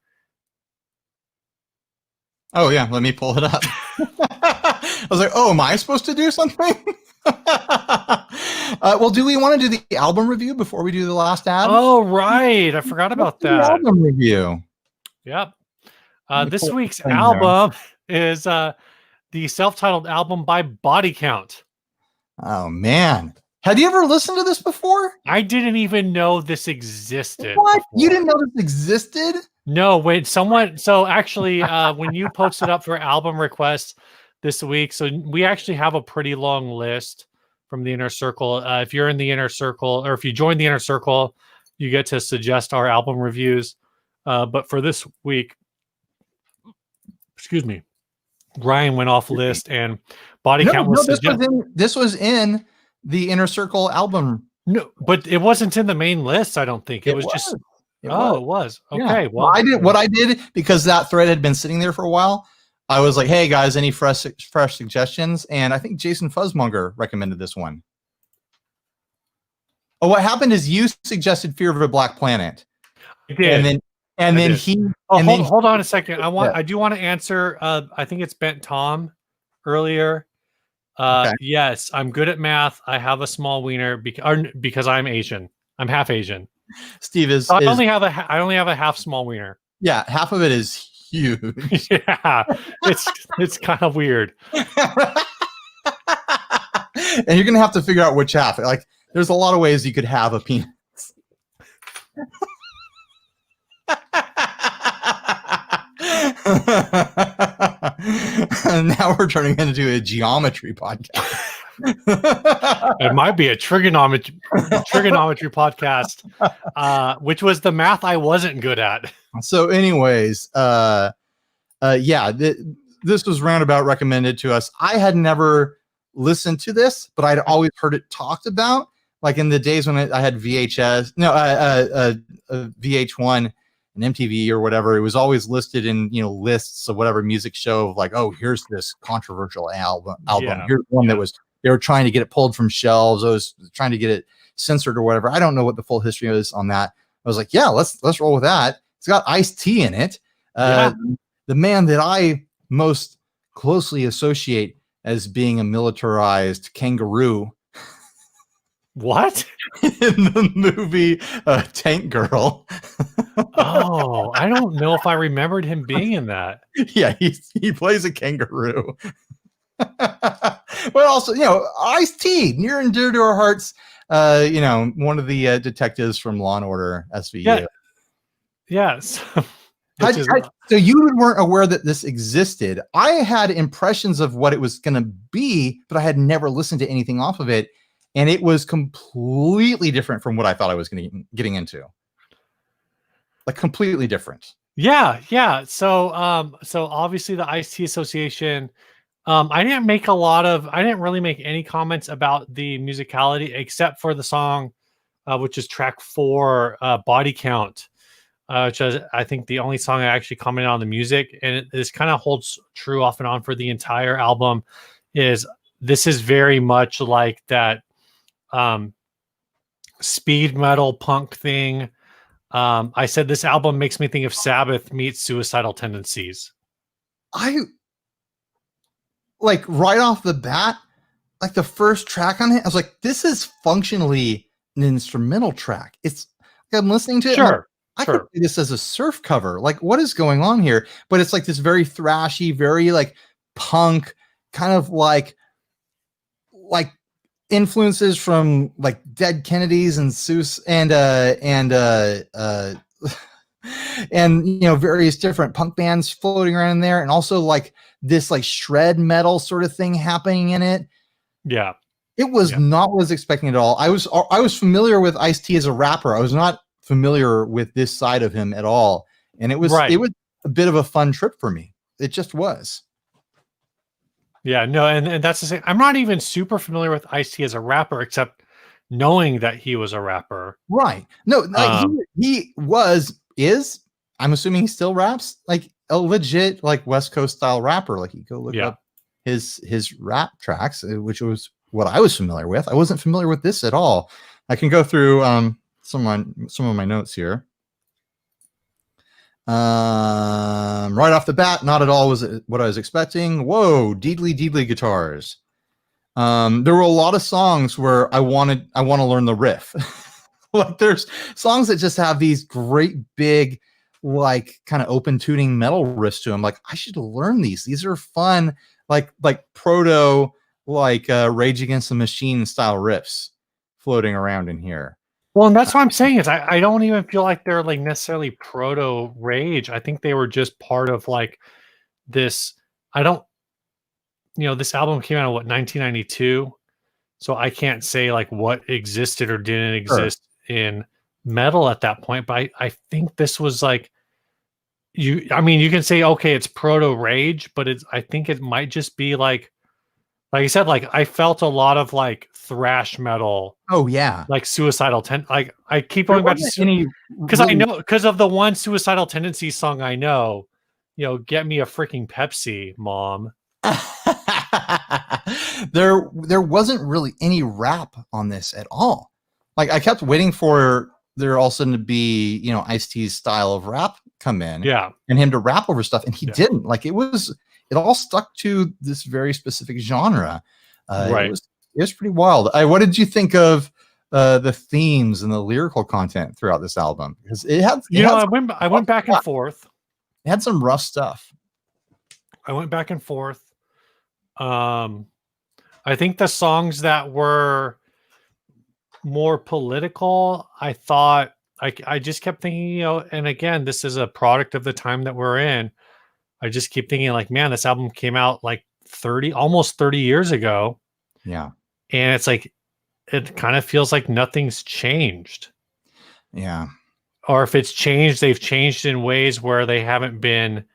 Oh yeah, let me pull it up. I was like, oh, am I supposed to do something? Well, do we want to do the album review before we do the last ad? Oh, right. I forgot about that. The album review. Yep. This week's album is the self-titled album by Body Count. Oh, man. Had you ever listened to this before? I didn't even know this existed. What? Before. You didn't know this existed? No, when someone... So actually, when you posted up for album requests this week, so we actually have a pretty long list from the Inner Circle. If you're in the Inner Circle, or if you join the Inner Circle, you get to suggest our album reviews. But for this week, excuse me, Ryan went off list and Body Count was... this was in the Inner Circle album. No, but it wasn't in the main list, I don't think. It was just... It was. Okay, yeah. well... I did what I did, because that thread had been sitting there for a while. I was like, hey, guys, any fresh suggestions? And I think Jason Fuzzmonger recommended this one. Oh, what happened is you suggested Fear of a Black Planet. I did. And then he... hold on a second. I do want to answer. I think it's Bent Tom earlier. Okay. Yes, I'm good at math. I have a small wiener because I'm Asian. I'm half Asian. Steve is... I only have a half small wiener. Yeah, half of it is huge. Yeah, it's kind of weird. And you're gonna have to figure out which half. Like, there's a lot of ways you could have a penis. And now we're turning into a geometry podcast. It might be a trigonometry podcast, which was the math I wasn't good at. So anyways, yeah, this was roundabout recommended to us. I had never listened to this, but I'd always heard it talked about, like in the days when I had VHS, VH1 and MTV or whatever. It was always listed in, lists of whatever music show of like, oh, here's this controversial album. Yeah. Here's one that was, they were trying to get it pulled from shelves. I was trying to get it censored or whatever. I don't know what the full history is on that. I was like, yeah, let's roll with that. It's got Ice-T in it. The man that I most closely associate as being a militarized kangaroo. What? In the movie Tank Girl. Oh, I don't know if I remembered him being in that. Yeah, he plays a kangaroo. But also, Ice-T, near and dear to our hearts. One of the detectives from Law and Order SVU. Yeah. Yes. So you weren't aware that this existed. I had impressions of what it was going to be, but I had never listened to anything off of it. And it was completely different from what I thought I was getting into. Like completely different. Yeah. So obviously the Ice-T Association, I didn't really make any comments about the musicality except for the song, which is track 4, Body Count, which is, I think, the only song I actually commented on the music. And this kind of holds true off and on for the entire album. This is very much like that speed metal punk thing. I said this album makes me think of Sabbath meets Suicidal Tendencies. I like right off the bat, like the first track on it, I was like, this is functionally an instrumental track. It's like I'm listening to it. Sure. I could see this as a surf cover. Like, what is going on here? But it's like this very thrashy, very like punk, kind of like influences from like Dead Kennedys and Seuss and various different punk bands floating around in there, and also like this like shred metal sort of thing happening in it. Yeah, it was not what I was expecting at all. I was familiar with Ice-T as a rapper. I was not familiar with this side of him at all, and it was a bit of a fun trip for me. It just was. Yeah, no, and that's the same. I'm not even super familiar with Ice-T as a rapper, except knowing that he was a rapper. Right. No, he is I'm assuming he still raps like a legit like West Coast style rapper. Like you go look up his rap tracks, which was what I was familiar with. I wasn't familiar with this at all. I can go through some of my notes here. Right off the bat, not at all was it what I was expecting. Whoa, deedly guitars. There were a lot of songs where I want to learn the riff. Like there's songs that just have these great big like kind of open tuning metal riffs to them. Like I should learn these. These are fun, like proto like Rage Against the Machine style riffs floating around in here. Well, and that's what I'm saying is I don't even feel like they're like necessarily proto Rage. I think they were just part of like this. This album came out in what 1992, so I can't say like what existed or didn't exist in metal at that point. But I think this was like you can say okay, it's proto Rage, but I think it might just be like you said, like I felt a lot of like thrash metal. Oh yeah, like Suicidal Like I keep going back to because I know because of the one Suicidal Tendencies song I know. Get me a freaking Pepsi, Mom. There wasn't really any rap on this at all. Like I kept waiting for there all of a sudden to be Ice-T's style of rap come in, and him to rap over stuff, and he didn't. Like it all stuck to this very specific genre. Right. It was pretty wild. What did you think of the themes and the lyrical content throughout this album? Because I went back and forth. It had some rough stuff. I went back and forth. I think the songs that were more political, I thought I just kept thinking, and again, this is a product of the time that we're in. I just keep thinking like, man, this album came out like almost 30 years ago. Yeah. And it's like, it kind of feels like nothing's changed. Yeah. Or if it's changed, they've changed in ways where they haven't been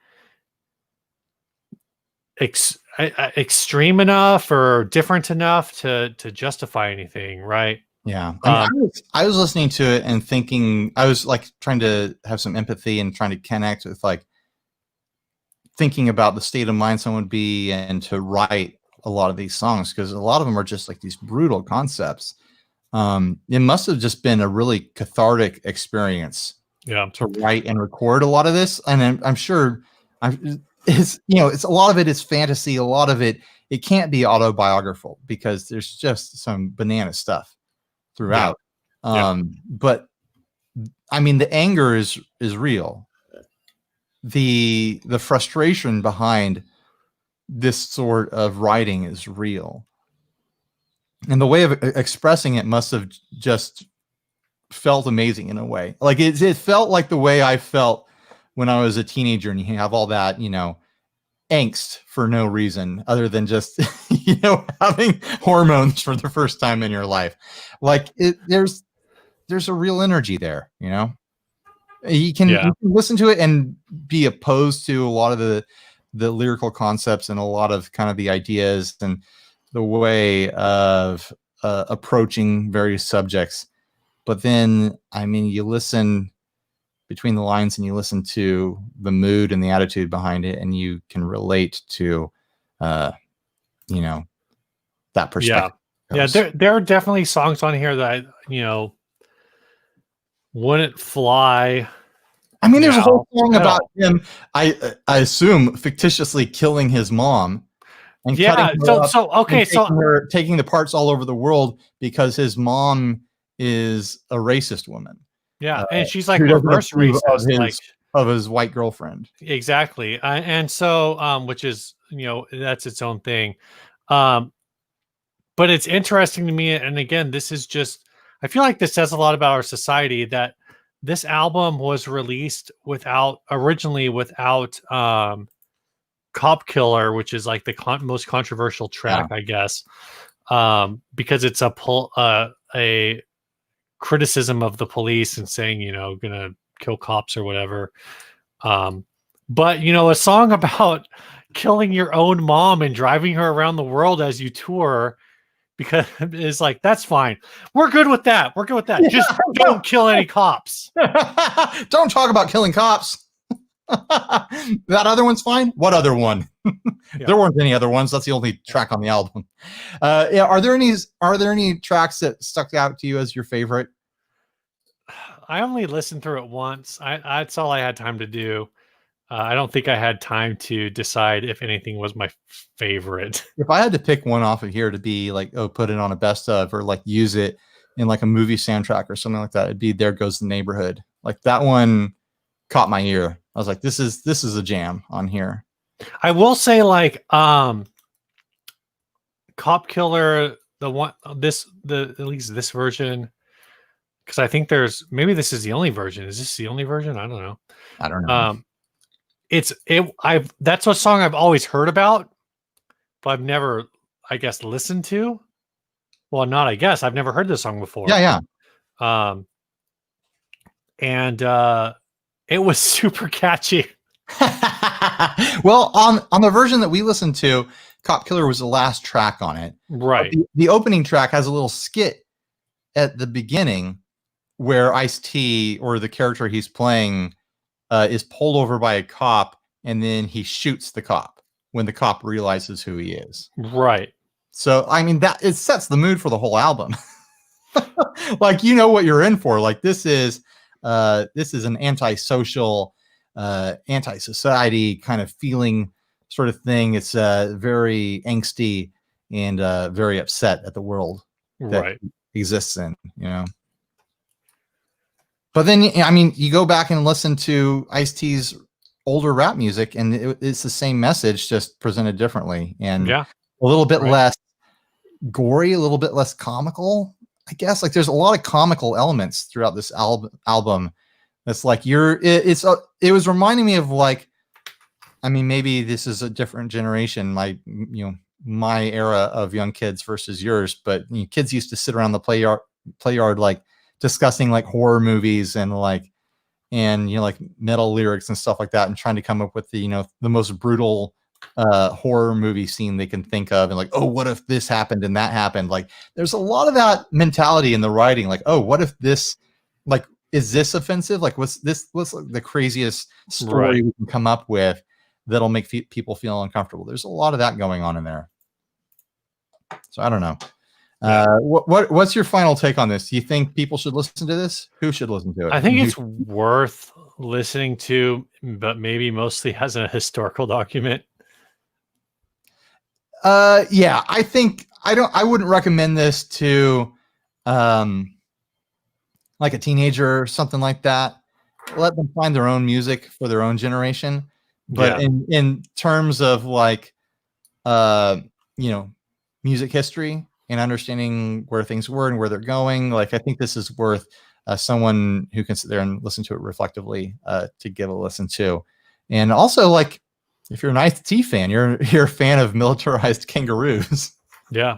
extreme enough or different enough to justify anything. Right. Yeah. I was listening to it and thinking, I was like trying to have some empathy and trying to connect with like thinking about the state of mind someone would be and to write a lot of these songs, because a lot of them are just like these brutal concepts. It must have just been a really cathartic experience to write and record a lot of this. And I'm sure it's a lot of it is fantasy. A lot of it can't be autobiographical because there's just some banana stuff throughout. But I mean, the anger is real. The frustration behind this sort of writing is real, and the way of expressing it must have just felt amazing in a way. Like it felt like the way I felt when I was a teenager, and you have all that angst for no reason other than just having hormones for the first time in your life. Like there's a real energy there. You can listen to it and be opposed to a lot of the lyrical concepts and a lot of kind of the ideas and the way of approaching various subjects. But then, I mean, you listen between the lines and you listen to the mood and the attitude behind it, and you can relate to, that perspective. Yeah. There are definitely songs on here that, wouldn't fly. I mean, there's a whole song about him, I assume, fictitiously killing his mom. And taking the parts all over the world because his mom is a racist woman. Yeah, and she's like reverse racist of his white girlfriend. Exactly. And so which is, that's its own thing. But it's interesting to me, and again, this is just, I feel like this says a lot about our society, that this album was released originally without Cop Killer, which is like the most controversial track, I guess, because it's a criticism of the police and saying, gonna kill cops or whatever. But a song about killing your own mom and driving her around the world as you tour, because it's like, that's fine. We're good with that. Just don't kill any cops. Don't talk about killing cops. That other one's fine. What other one? There weren't any other ones. That's the only track on the album. Yeah. Are there any tracks that stuck out to you as your favorite? I only listened through it once. That's all I had time to do. I don't think I had time to decide if anything was my favorite. If I had to pick one off of here to be like, oh, put it on a best of, or like use it in like a movie soundtrack or something like that, it'd be There Goes the Neighborhood. Like that one caught my ear. I was like, this is a jam on here. I will say, like, Cop Killer, at least this version, because I think maybe this is the only version. Is this the only version? I don't know. I don't know. That's a song I've always heard about, but I've never, I guess, listened to. Well, not I guess. I've never heard this song before. Yeah. And it was super catchy. Well, on the version that we listened to, Cop Killer was the last track on it. Right. The opening track has a little skit at the beginning where Ice-T, or the character he's playing, is pulled over by a cop, and then he shoots the cop when the cop realizes who he is. Right. So, I mean, that it sets the mood for the whole album. Like, you know what you're in for. Like, this is an antisocial, anti-society kind of feeling sort of thing. It's very angsty and very upset at the world that exists in, you know. But then, I mean, you go back and listen to Ice-T's older rap music, and it's the same message, just presented differently, and a little bit less gory, a little bit less comical, I guess. Like, there's a lot of comical elements throughout this album. That's like it was reminding me of, like, I mean, maybe this is a different generation, my era of young kids versus yours, but kids used to sit around the play yard like discussing like horror movies and like metal lyrics and stuff like that, and trying to come up with the most brutal horror movie scene they can think of, and like, oh, what if this happened and that happened? Like, there's a lot of that mentality in the writing. Like, oh, what if this, like, is this offensive? Like, what's the craziest story we can come up with that'll make people feel uncomfortable? There's a lot of that going on in there. So I don't know. What's your final take on this? Do you think people should listen to this? Who should listen to it? I think it's worth listening to, but maybe mostly as a historical document. Yeah, I think I wouldn't recommend this to like a teenager or something like that. Let them find their own music for their own generation. But in terms of like music history and understanding where things were and where they're going, like, I think this is worth someone who can sit there and listen to it reflectively to give a listen to. And also, like, if you're an Ice-T fan, you're a fan of militarized kangaroos. Yeah.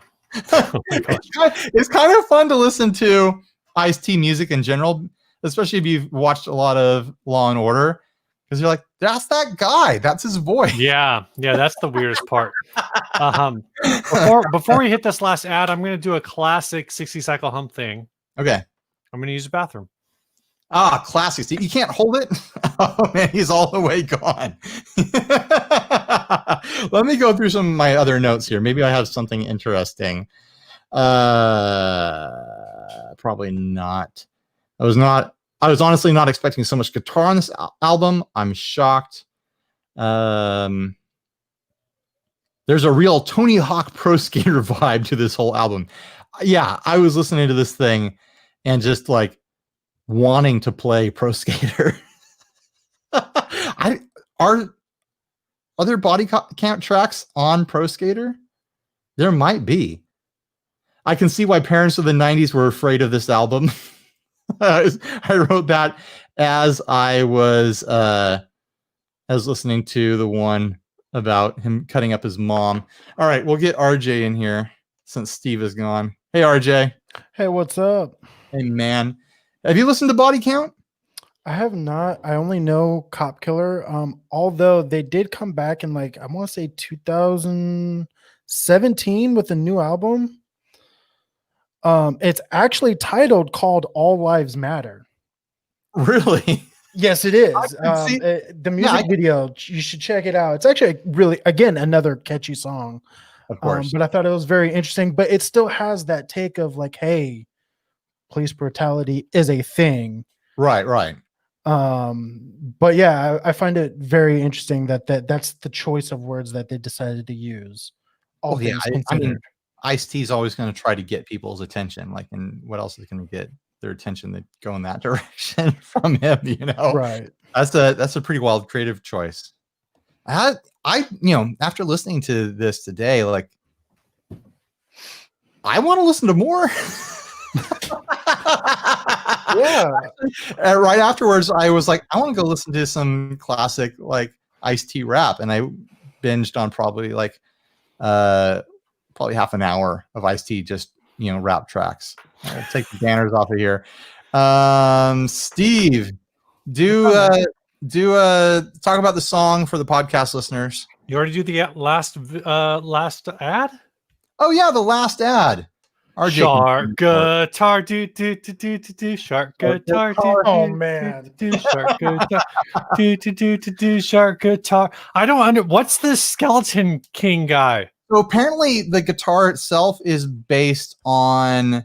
Oh my gosh. It's kind of fun to listen to Ice-T music in general, especially if you've watched a lot of Law and Order, because you're like, that's that guy, that's his voice. Yeah, that's the weirdest part. Before we hit this last ad, I'm going to do a classic 60 cycle hum thing. Okay. I'm going to use the bathroom. Ah, classics. You can't hold it? Oh, man, he's all the way gone. Let me go through some of my other notes here. Maybe I have something interesting. Probably not. I was honestly not expecting so much guitar on this album. I'm shocked. There's a real Tony Hawk Pro Skater vibe to this whole album. Yeah, I was listening to this thing and just like wanting to play Pro Skater. Are there body count tracks on Pro Skater? There might be. I can see why parents of the 90s were afraid of this album. I wrote that as I was listening to the one about him cutting up his mom. All right, we'll get RJ in here since Steve is gone. Hey, RJ. Hey, what's up? Hey, man. Have you listened to Body Count? I have not. I only know Cop Killer. Although they did come back in, like, I want to say 2017 with a new album. It's actually called All Lives Matter. Really? Yes, it is. see- The music video, you should check it out. It's actually really, again, another catchy song. Of course. But I thought it was very interesting. But it still has that take of like, hey, police brutality is a thing. Right. But yeah, I find it very interesting that's the choice of words that they decided to use. All things considered. I mean, Ice-T is always going to try to get people's attention. Like, and what else is going to get their attention that go in that direction from him? You know, right? That's a pretty wild creative choice. I after listening to this today, like, I want to listen to more. Yeah. Right afterwards, I was like, I want to go listen to some classic like Ice-T rap, and I binged on probably half an hour of Ice-T just rap tracks. I'll take the banners off of here. Steve, do talk about the song for the podcast listeners. You already do the last ad? Oh yeah, the last ad. Shark guitar, do shark guitar, oh man, shark guitar, do shark guitar. I don't what's this Skeleton King guy? So apparently the guitar itself is based on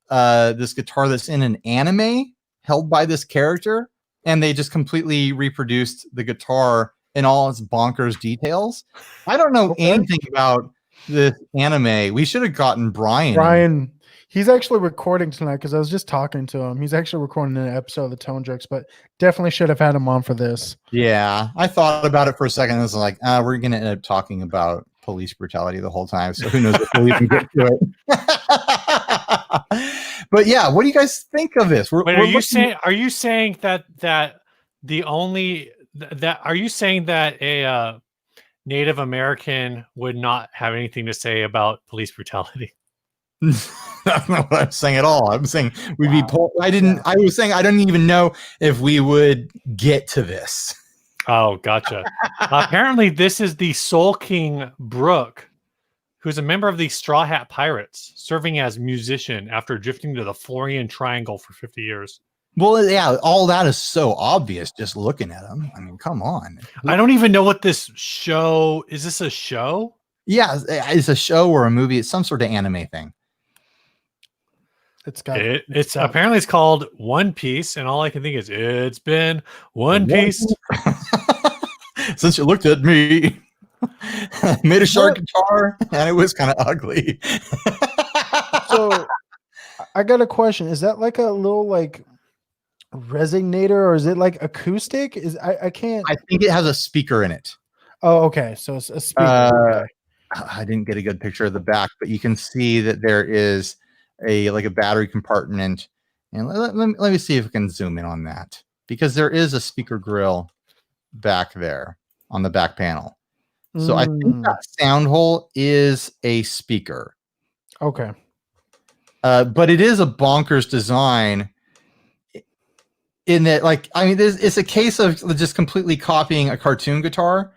this guitar that's in an anime held by this character, and they just completely reproduced the guitar in all its bonkers details. I don't know anything about this anime. We should have gotten Brian. He's actually recording tonight because I was just talking to him. He's actually recording an episode of the Tone Jokes, but definitely should have had him on for this. Yeah, I thought about it for a second. I was like, we're going to end up talking about police brutality the whole time, so who knows if we'll even get to it. But yeah, what do you guys think of this? Are you saying that a Native American would not have anything to say about police brutality? That's not what I'm saying at all. I'm saying we'd be. I was saying I don't even know if we would get to this. Oh, gotcha. Apparently, this is the Soul King Brooke, who's a member of the Straw Hat Pirates, serving as musician after drifting to the Florian Triangle for 50 years. Well, yeah, all that is so obvious just looking at him. I mean, come on. I don't even know what this show is. This a show? Yeah, it's a show or a movie. It's some sort of anime thing. It's apparently it's called One Piece, and all I can think is it's been One Piece since you looked at me. Made a shark guitar, and it was kind of ugly. So, I got a question. Is that like a little like resonator, or is it like acoustic? I can't. I think it has a speaker in it. Oh, okay. So it's a speaker. I didn't get a good picture of the back, but you can see that there is a battery compartment, and let me see if we can zoom in on that, because there is a speaker grill back there on the back panel. So I think that sound hole is a speaker. Okay. But it is a bonkers design in that, like, I mean, it's a case of just completely copying a cartoon guitar.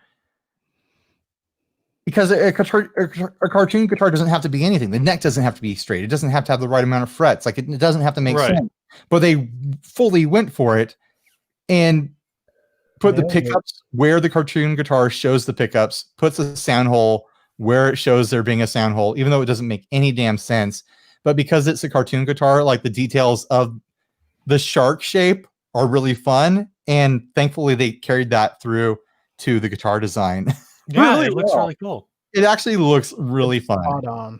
Because a cartoon guitar doesn't have to be anything. The neck doesn't have to be straight. It doesn't have to have the right amount of frets. Like, it doesn't have to make sense. But they fully went for it and put the pickups where the cartoon guitar shows the pickups, puts a sound hole where it shows there being a sound hole, even though it doesn't make any damn sense. But because it's a cartoon guitar, like, the details of the shark shape are really fun. And thankfully they carried that through to the guitar design. Yeah, really, it looks really cool. It actually looks really fun. Spot on.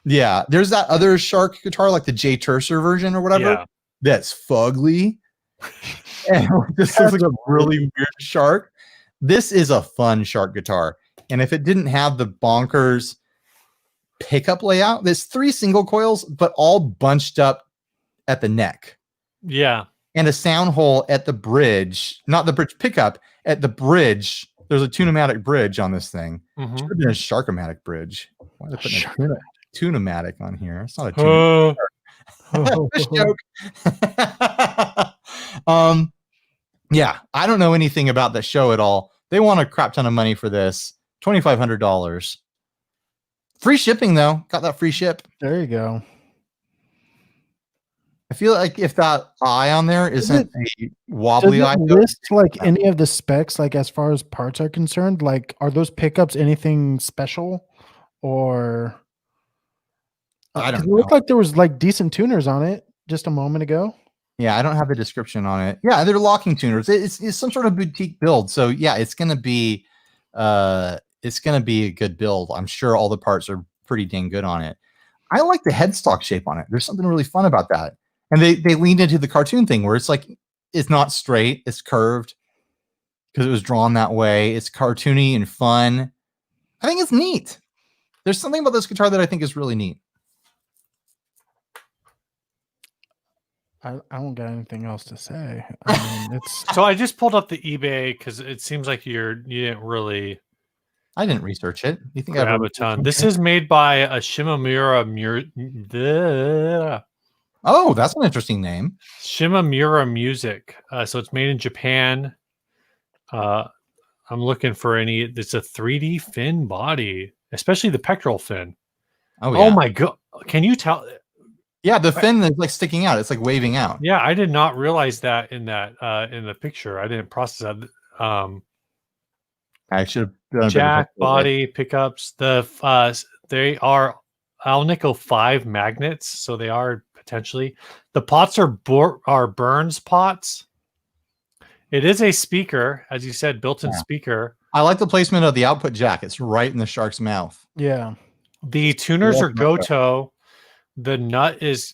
Yeah, there's that other shark guitar, like the Jay Tercer version or whatever. Yeah. That's fugly. And this looks like a really weird shark. This is a fun shark guitar. And if it didn't have the bonkers pickup layout, there's 3 single coils, but all bunched up at the neck. Yeah. And a sound hole at the bridge, not the bridge pickup, at the bridge. There's a tune-o-matic bridge on this thing. Should have been a shark-o-matic bridge. Why are they putting a tune-o-matic on here? It's not a fish joke. Yeah, I don't know anything about the show at all. They want a crap ton of money for this. $2,500. Free shipping though. Got that free ship. There you go. I feel like if that eye on there isn't a Does wobbly it eye, list like any of the specs, like as far as parts are concerned? Like, are those pickups anything special, or I because don't it know. looked like there was like decent tuners on it just a moment ago? Yeah, I don't have the description on it. Yeah, they're locking tuners. It's some sort of boutique build. So yeah, it's gonna be a good build. I'm sure all the parts are pretty dang good on it. I like the headstock shape on it. There's something really fun about that. And they leaned into the cartoon thing where it's like it's not straight, it's curved because it was drawn that way. It's cartoony and fun. I think it's neat. There's something about this guitar that I think is really neat. I don't got anything else to say. I mean, it's So I just pulled up the eBay because it seems like you didn't really I didn't research it. You think grab a ton. This is made by a Shimamura Oh, that's an interesting name. Shimamura Music. So it's made in Japan. I'm looking for any. It's a 3D fin body, especially the pectoral fin. Oh, yeah. Oh my god! Can you tell? Yeah, the fin is like sticking out. It's like waving out. Yeah, I did not realize that in the picture. I didn't process that. I should have Jack body pickups. They are Alnico 5 magnets, so they are potentially. The pots are Burns pots. It is a speaker, as you said, built-in speaker. I like the placement of the output jack. It's right in the shark's mouth. yeah. The tuners are Goto. The nut is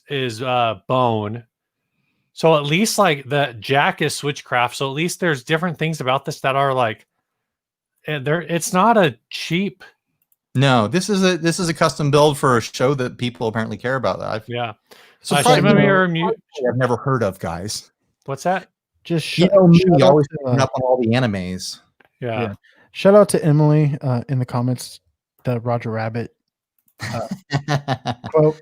bone. So at least like the jack is switchcraft. So at least there's different things about this that are like, it's not a cheap. No, this is a custom build for a show that people apparently care about. Yeah. So I've never heard of, guys. What's that? Just me, always picking up on all the animes. Yeah. Shout out to Emily in the comments. The Roger Rabbit quote.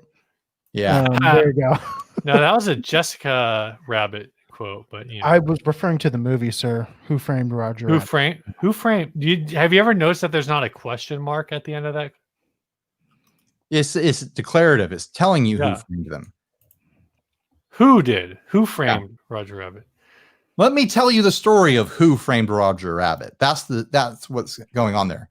Yeah. There you go. No, that was a Jessica Rabbit quote, but you know. I was referring to the movie, sir. Who Framed Roger Rabbit? Who framed? Have you ever noticed that there's not a question mark at the end of that? It's declarative. It's telling you who framed them. Who did? Who framed Roger Rabbit? Let me tell you the story of who framed Roger Rabbit. That's what's going on there.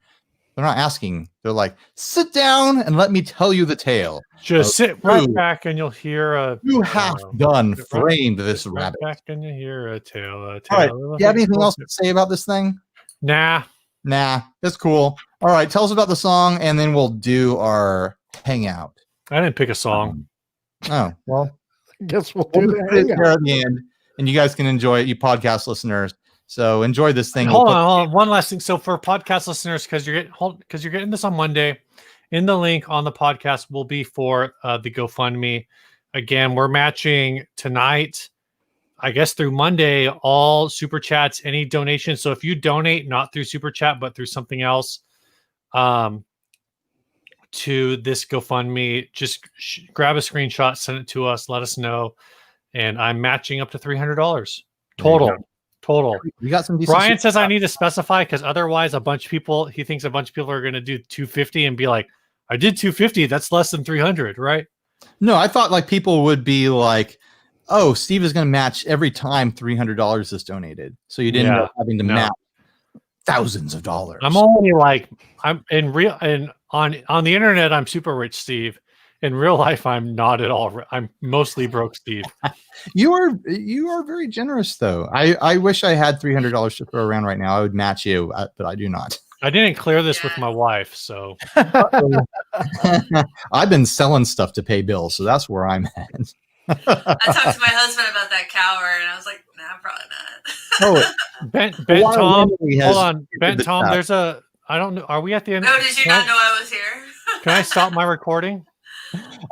They're not asking. They're like, sit down and let me tell you the tale. Just sit right back and you'll hear who hath done framed this rabbit. Back and you hear a tale. All right. Do you have anything else to say about this thing? Nah. It's cool. All right. Tell us about the song and then we'll do our hangout. I didn't pick a song. Oh, well. I guess we'll do it there at the end and you guys can enjoy it, you podcast listeners. So enjoy this thing. Hold on. One last thing. So for podcast listeners, because you're getting this on Monday, in the link on the podcast will be for the GoFundMe. Again, we're matching tonight, I guess through Monday, all super chats, any donations. So if you donate not through super chat but through something else, to this GoFundMe, just grab a screenshot, send it to us, let us know, and I'm matching up to $300 total. You got some. Brian says I need to specify because otherwise, he thinks a bunch of people are going to do 250 and be like, "I did 250. That's less than 300, right?" No, I thought like people would be like, "Oh, Steve is going to match every time $300 is donated," so you didn't end up having to match thousands of dollars. I'm only like I'm in real and on the internet. I'm super rich, Steve. In real life, I'm not at all. I'm mostly broke, Steve. You are very generous, though. I wish I had $300 to throw around right now. I would match you, but I do not. I didn't clear this with my wife, so I've been selling stuff to pay bills, so that's where I'm at. I talked to my husband about that cower, and I was like, "Nah, probably not." Ben Tom, hold on, Ben Tom. There's a. I don't know. Are we at the end? No, did you not know I was here? Can I stop my recording?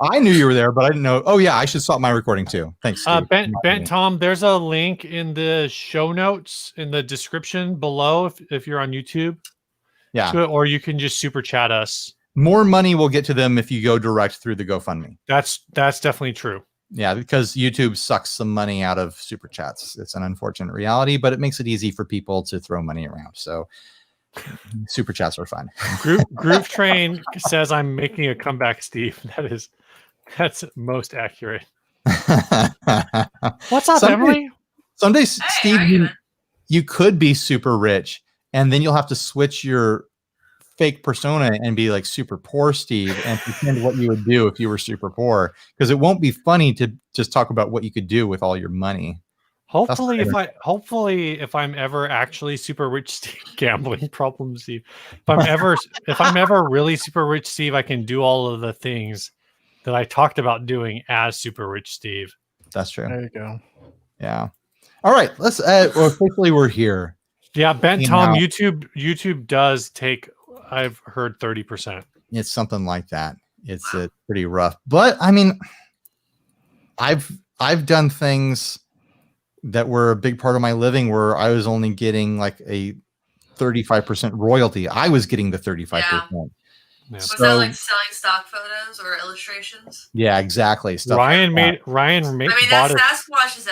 I knew you were there, but I didn't know. Oh yeah, I should stop my recording too. Thanks, Steve. Ben Tom, there's a link in the show notes in the description below if you're on YouTube. Yeah. Or you can just super chat us. More money will get to them if you go direct through the GoFundMe. That's definitely true. Yeah, because YouTube sucks some money out of super chats. It's an unfortunate reality, but it makes it easy for people to throw money around. So super chats are fun. Groove Train says I'm making a comeback, Steve. That's most accurate. What's up, Emily? Someday, Hey, Steve, how you doing? you could be super rich, and then you'll have to switch your fake persona and be like super poor Steve and pretend what you would do if you were super poor, because it won't be funny to just talk about what you could do with all your money. Hopefully, if I'm ever actually super rich, Steve, gambling problem, Steve. If I'm ever really super rich, Steve, I can do all of the things that I talked about doing as super rich, Steve. That's true. There you go. Yeah. All right. Let's. Well, officially, we're here. Yeah, Ben, You Tom, know. YouTube does take. I've heard 30%. It's something like that. It's pretty rough, but I mean, I've done things that were a big part of my living where I was only getting like a 35% royalty. I was getting the 35%. Yeah. Was that like selling stock photos or illustrations? Yeah, exactly. Stuff Ryan like that. Ryan I mean, bought that it. Sasquatch is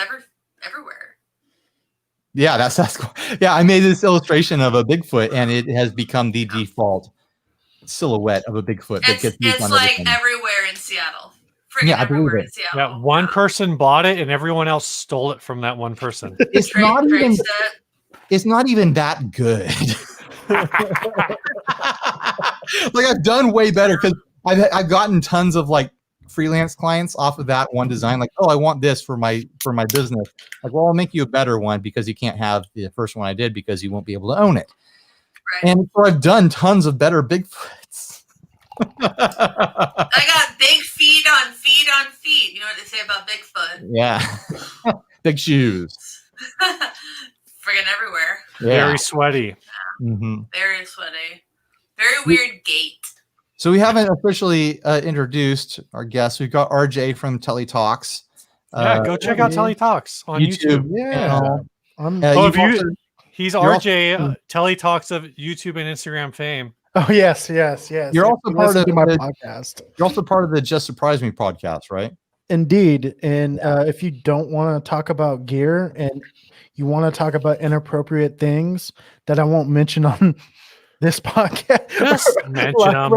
everywhere. Yeah, that's yeah. I made this illustration of a Bigfoot, and it has become the default silhouette of a Bigfoot. That gets used It's on like everything. everywhere in Seattle. Freaking Yeah, I believe everywhere it. in Seattle. Yeah, one person bought it, and everyone else stole it from that one person. It's not even. Trade set. It's not even that good. Like I've done way better because I've gotten tons of like freelance clients off of that one design. Like, oh, I want this for my business. Like, well, I'll make you a better one because you can't have the first one I did because you won't be able to own it. Right. And so I've done tons of better Bigfoots. I got big feet on feet on feet. You know what they say about Bigfoot? Yeah. Big shoes. Friggin' everywhere. Yeah. Very sweaty. Mm-hmm. Very sweaty. Very weird gait. So we haven't officially introduced our guests. We've got RJ from Telly Talks. Yeah, go check out Telly Talks on YouTube. Yeah. He's RJ Telly Talks of YouTube and Instagram fame. Oh yes. You're also part of my podcast. You're also part of the Just Surprise Me podcast, right? Indeed. And if you don't want to talk about gear and you want to talk about inappropriate things that I won't mention on this podcast, just mention them.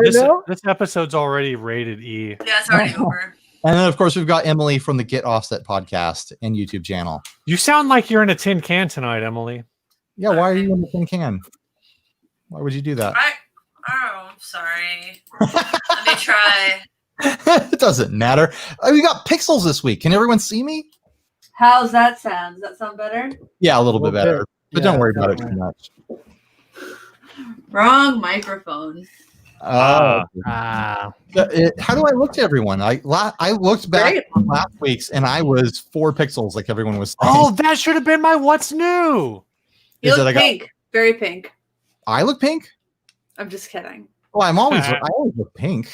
This episode's already rated E. Yeah, it's already over. And then, of course, we've got Emily from the Get Offset podcast and YouTube channel. You sound like you're in a tin can tonight, Emily. Yeah, why are you in the tin can? Why would you do that? I'm sorry. Let me try. It doesn't matter. We got pixels this week. Can everyone see me? How's that sound? Does that sound better? Yeah, a little bit better. But don't worry about it too much. Wrong microphone. How do I look to everyone? I looked back on last week's and I was 4 pixels like everyone was saying. Oh, that should have been my what's new. You look pink. Very pink. I look pink? I'm just kidding. Well, I always look pink.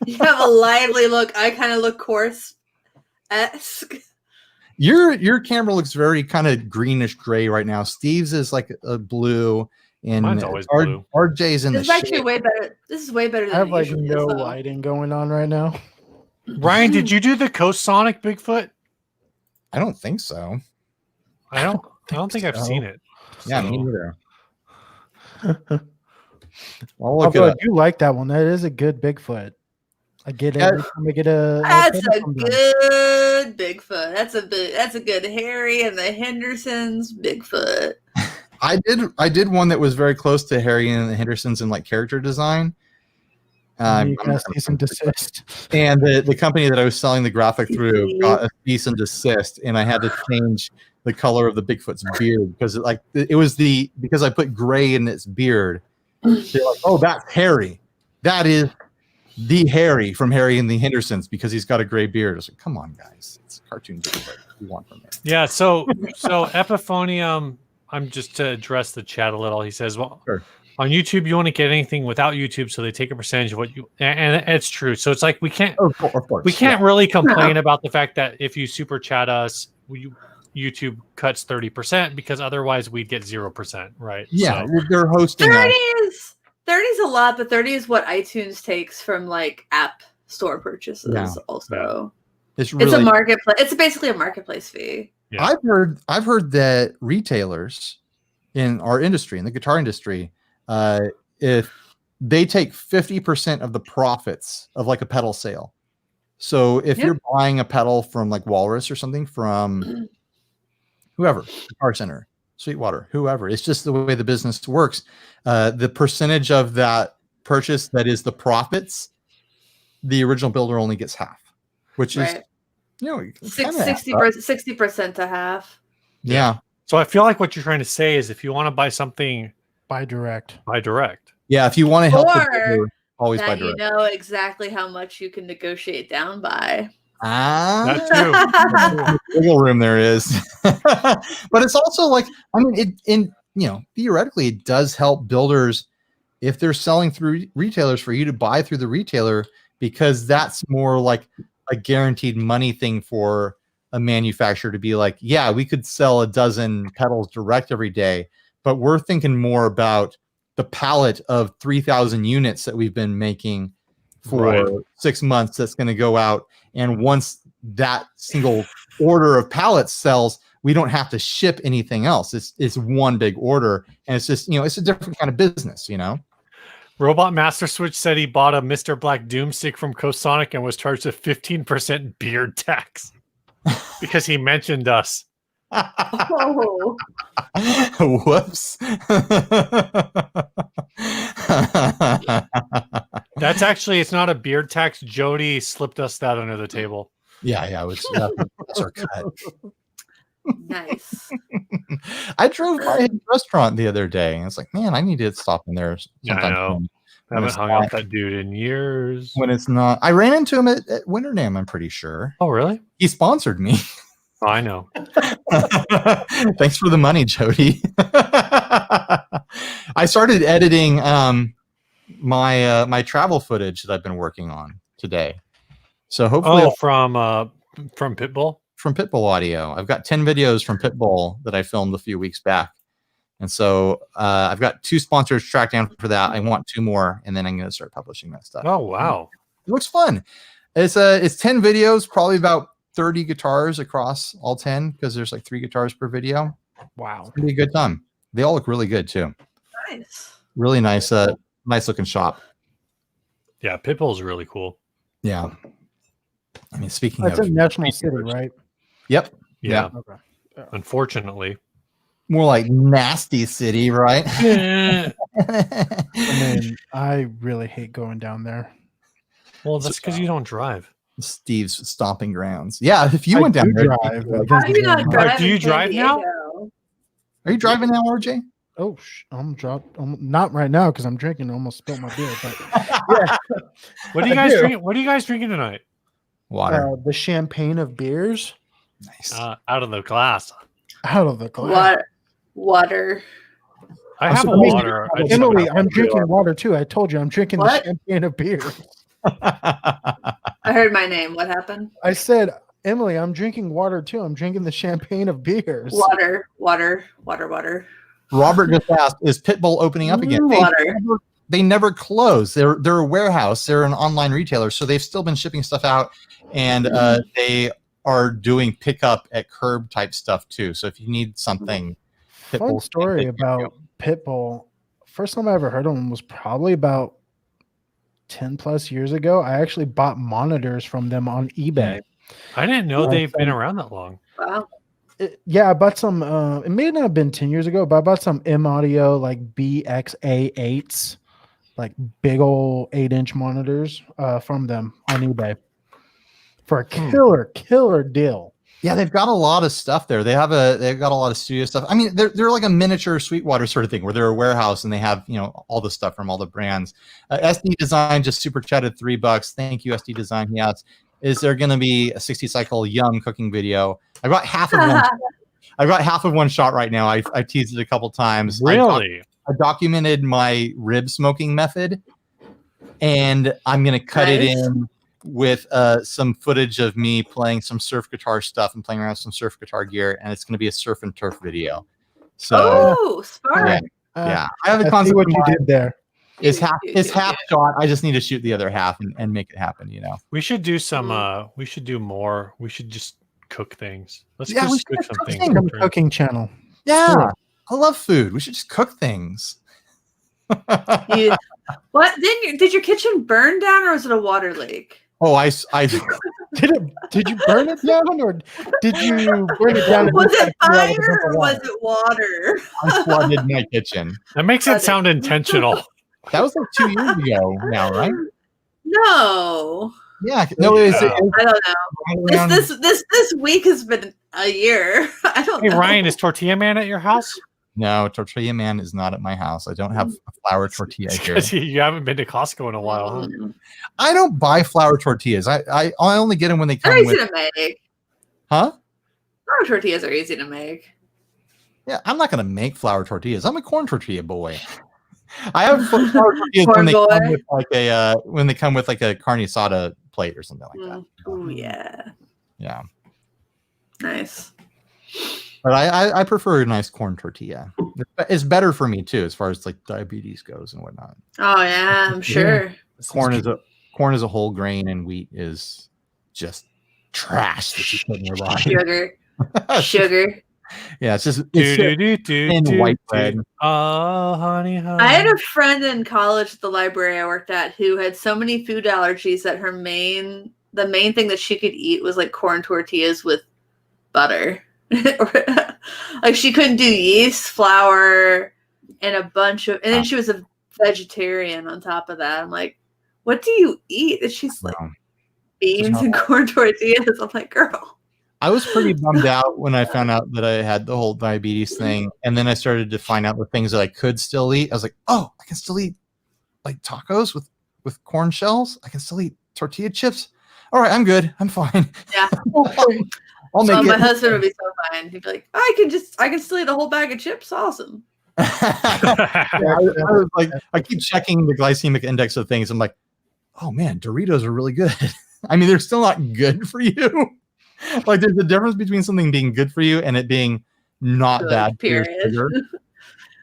You have a lively look. I kind of look coarse-esque. Your camera looks very kind of greenish gray right now. Steve's is like a blue, and mine's always blue. RJ's in this the is actually shade. way better. This is way better than I have like usually no is, though. lighting going on right now. Ryan, did you do the Coast Sonic Bigfoot? I don't think so. I don't think I've seen it. Yeah, so. me neither. I do like that one. That is a good Bigfoot. I get it. Yeah. That's a good Bigfoot. That's a good Harry and the Hendersons Bigfoot. I did one that was very close to Harry and the Hendersons in like character design. You got a cease and desist. And the company that I was selling the graphic through got a cease and desist, and I had to change the color of the Bigfoot's beard because because I put gray in its beard. They're like, oh, that's Harry. That is the Harry from Harry and the Hendersons because he's got a gray beard. I was like, come on, guys, it's a cartoon Bigfoot. What do you want from it? Yeah. So Epiphonium. I'm just to address the chat a little. He says, well. Sure. On YouTube, you want to get anything without YouTube, so they take a percentage of what you, and it's true. So it's like we can't, of course, we can't really complain about the fact that if you super chat us, YouTube cuts 30% because otherwise we'd get 0%, right? Yeah, so. They're hosting. 30 is a lot, but 30 is what iTunes takes from like app store purchases. Yeah. Also, it's a marketplace. It's basically a marketplace fee. Yeah. I've heard that retailers in our industry, in the guitar industry, if they take 50% of the profits of like a pedal sale. So if you're buying a pedal from like Walrus or something from whoever, Guitar Center, Sweetwater, whoever, it's just the way the business works. The percentage of that purchase that is the profits, the original builder only gets half, which is, 60% to half. Yeah. So I feel like what you're trying to say is if you want to buy something, buy direct. Yeah, if you want to help the builder, always that buy direct. you know exactly how much you can negotiate down by. That too. Wiggle room there is. But it's also like, I mean, theoretically, it does help builders if they're selling through retailers for you to buy through the retailer, because that's more like a guaranteed money thing for a manufacturer to be like, yeah, we could sell a dozen pedals direct every day, but we're thinking more about the pallet of 3,000 units that we've been making for 6 months that's going to go out. And once that single order of pallets sells, we don't have to ship anything else. It's one big order. And it's just, it's a different kind of business, Robot Master Switch said he bought a Mr. Black Doomstick from Cosonic and was charged a 15% beard tax because he mentioned us. Oh. Whoops. That's actually, it's not a beard tax. Jody slipped us that under the table. Yeah, that's our cut. Nice. I drove by his restaurant the other day and it's like, man, I need to stop in there sometime. I know. I haven't hung out with that dude in years. When it's not, I ran into him at Winterdam, I'm pretty sure. Oh, really? He sponsored me. Oh, I know. Thanks for the money, Jody. I started editing my travel footage that I've been working on today. So hopefully, from Pitbull. From Pitbull Audio, I've got 10 videos from Pitbull that I filmed a few weeks back, and so I've got 2 sponsors tracked down for that. I want 2 more, and then I'm going to start publishing that stuff. Oh wow, it looks fun. It's 10 videos, probably about 30 guitars across all 10 because there's like 3 guitars per video. Wow, it's gonna be a good time. They all look really good too. Nice, really nice, nice looking shop. Yeah, Pitbull's really cool. Yeah, I mean, speaking of, it's a national city, right? Yep. Yeah. Okay. Yeah. Unfortunately, more like nasty city, right? I mean, I really hate going down there. Well, that's because you don't drive. Steve's stomping grounds. Yeah, if you went down there, drive. How do you not drive? Do you drive now? Are you driving now, RJ? Oh, I'm not right now because I'm drinking. I almost spilled my beer. But yeah. What are you guys drinking? What are you guys drinking tonight? Water. The champagne of beers. Nice. Out of the glass. Out of the glass. Water. I have water. Emily, I'm drinking water too. I told you I'm drinking the champagne of beers. I heard my name. What happened? I said, Emily, I'm drinking water too. I'm drinking the champagne of beers. Water. Robert just asked, is Pitbull opening up again? Water. They never close. They're a warehouse. They're an online retailer, so they've still been shipping stuff out, and they are doing pickup at curb type stuff too. So if you need something, fun story about Pitbull. First time I ever heard of them was probably about 10 plus years ago. I actually bought monitors from them on eBay. I didn't know they've been around that long. Wow. Yeah, I bought some. It may not have been 10 years ago, but I bought some M Audio like BXA8s, like big old 8-inch monitors from them on eBay for a killer deal. Yeah, they've got a lot of stuff there. They've got a lot of studio stuff. I mean, they're like a miniature Sweetwater sort of thing where they're a warehouse and they have, all the stuff from all the brands. SD Design just super chatted $3. Thank you, SD Design. He asked, is there going to be a 60 cycle yum cooking video? I've got half of one. I've got half of one shot right now. I've teased it a couple times. Really? I documented my rib smoking method, and I'm going to cut it in with some footage of me playing some surf guitar stuff and playing around with some surf guitar gear, and it's going to be a surf and turf video. So, smart. Yeah. I have a concept. What you did there. It's half shot. I just need to shoot the other half and make it happen. We should do some. We should do more. We should just cook things. Let's just cook some things. Cooking channel. Yeah, cool. I love food. We should just cook things. What? Did your kitchen burn down, or was it a water leak? Oh, I Did you burn it down, or did you burn it down? Was it fire or was it water? I flooded my kitchen. That makes it sound intentional. That was like 2 years ago now, right? No. Yeah, no, I don't know. This week has been a year. I don't know. Hey, Ryan, is Tortilla Man at your house? No, Tortilla Man is not at my house. I don't have a flour tortilla here. You haven't been to Costco in a while, huh? I don't buy flour tortillas. I only get them when they come. They're easy to make. Huh? Flour tortillas are easy to make. Yeah, I'm not gonna make flour tortillas. I'm a corn tortilla boy. I have flour tortillas when they come with like a carne asada plate or something like that. Oh yeah. Yeah. Nice. But I prefer a nice corn tortilla. It's better for me too, as far as like diabetes goes and whatnot. Oh yeah, I'm sure. Corn is a whole grain, and wheat is just trash that you put in your body. Sugar. Yeah, it's just in white bread. Oh, honey. I had a friend in college at the library I worked at who had so many food allergies that the main thing that she could eat was like corn tortillas with butter. Like she couldn't do yeast, flour, and then she was a vegetarian on top of that. I'm like, what do you eat? And she's like, beans and corn tortillas. I'm like, girl. I was pretty bummed out when I found out that I had the whole diabetes thing. And then I started to find out the things that I could still eat. I was like, oh, I can still eat like tacos with corn shells. I can still eat tortilla chips. All right, I'm good. I'm fine. Yeah. I'll make it. My husband would be so fine. He'd be like, I can still eat a whole bag of chips. Awesome. I keep checking the glycemic index of things. I'm like, oh man, Doritos are really good. I mean, they're still not good for you. Like there's a difference between something being good for you and it being not good, bad. Period.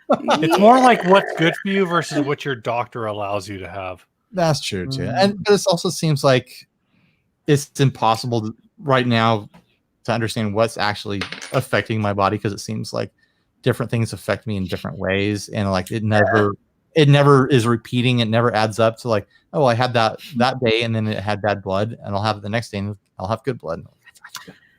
It's more like what's good for you versus what your doctor allows you to have. That's true too. But it also seems like it's impossible right now to understand what's actually affecting my body, because it seems like different things affect me in different ways, and like it never is repeating. It never adds up to like, oh, I had that day and then it had bad blood, and I'll have it the next day and I'll have good blood.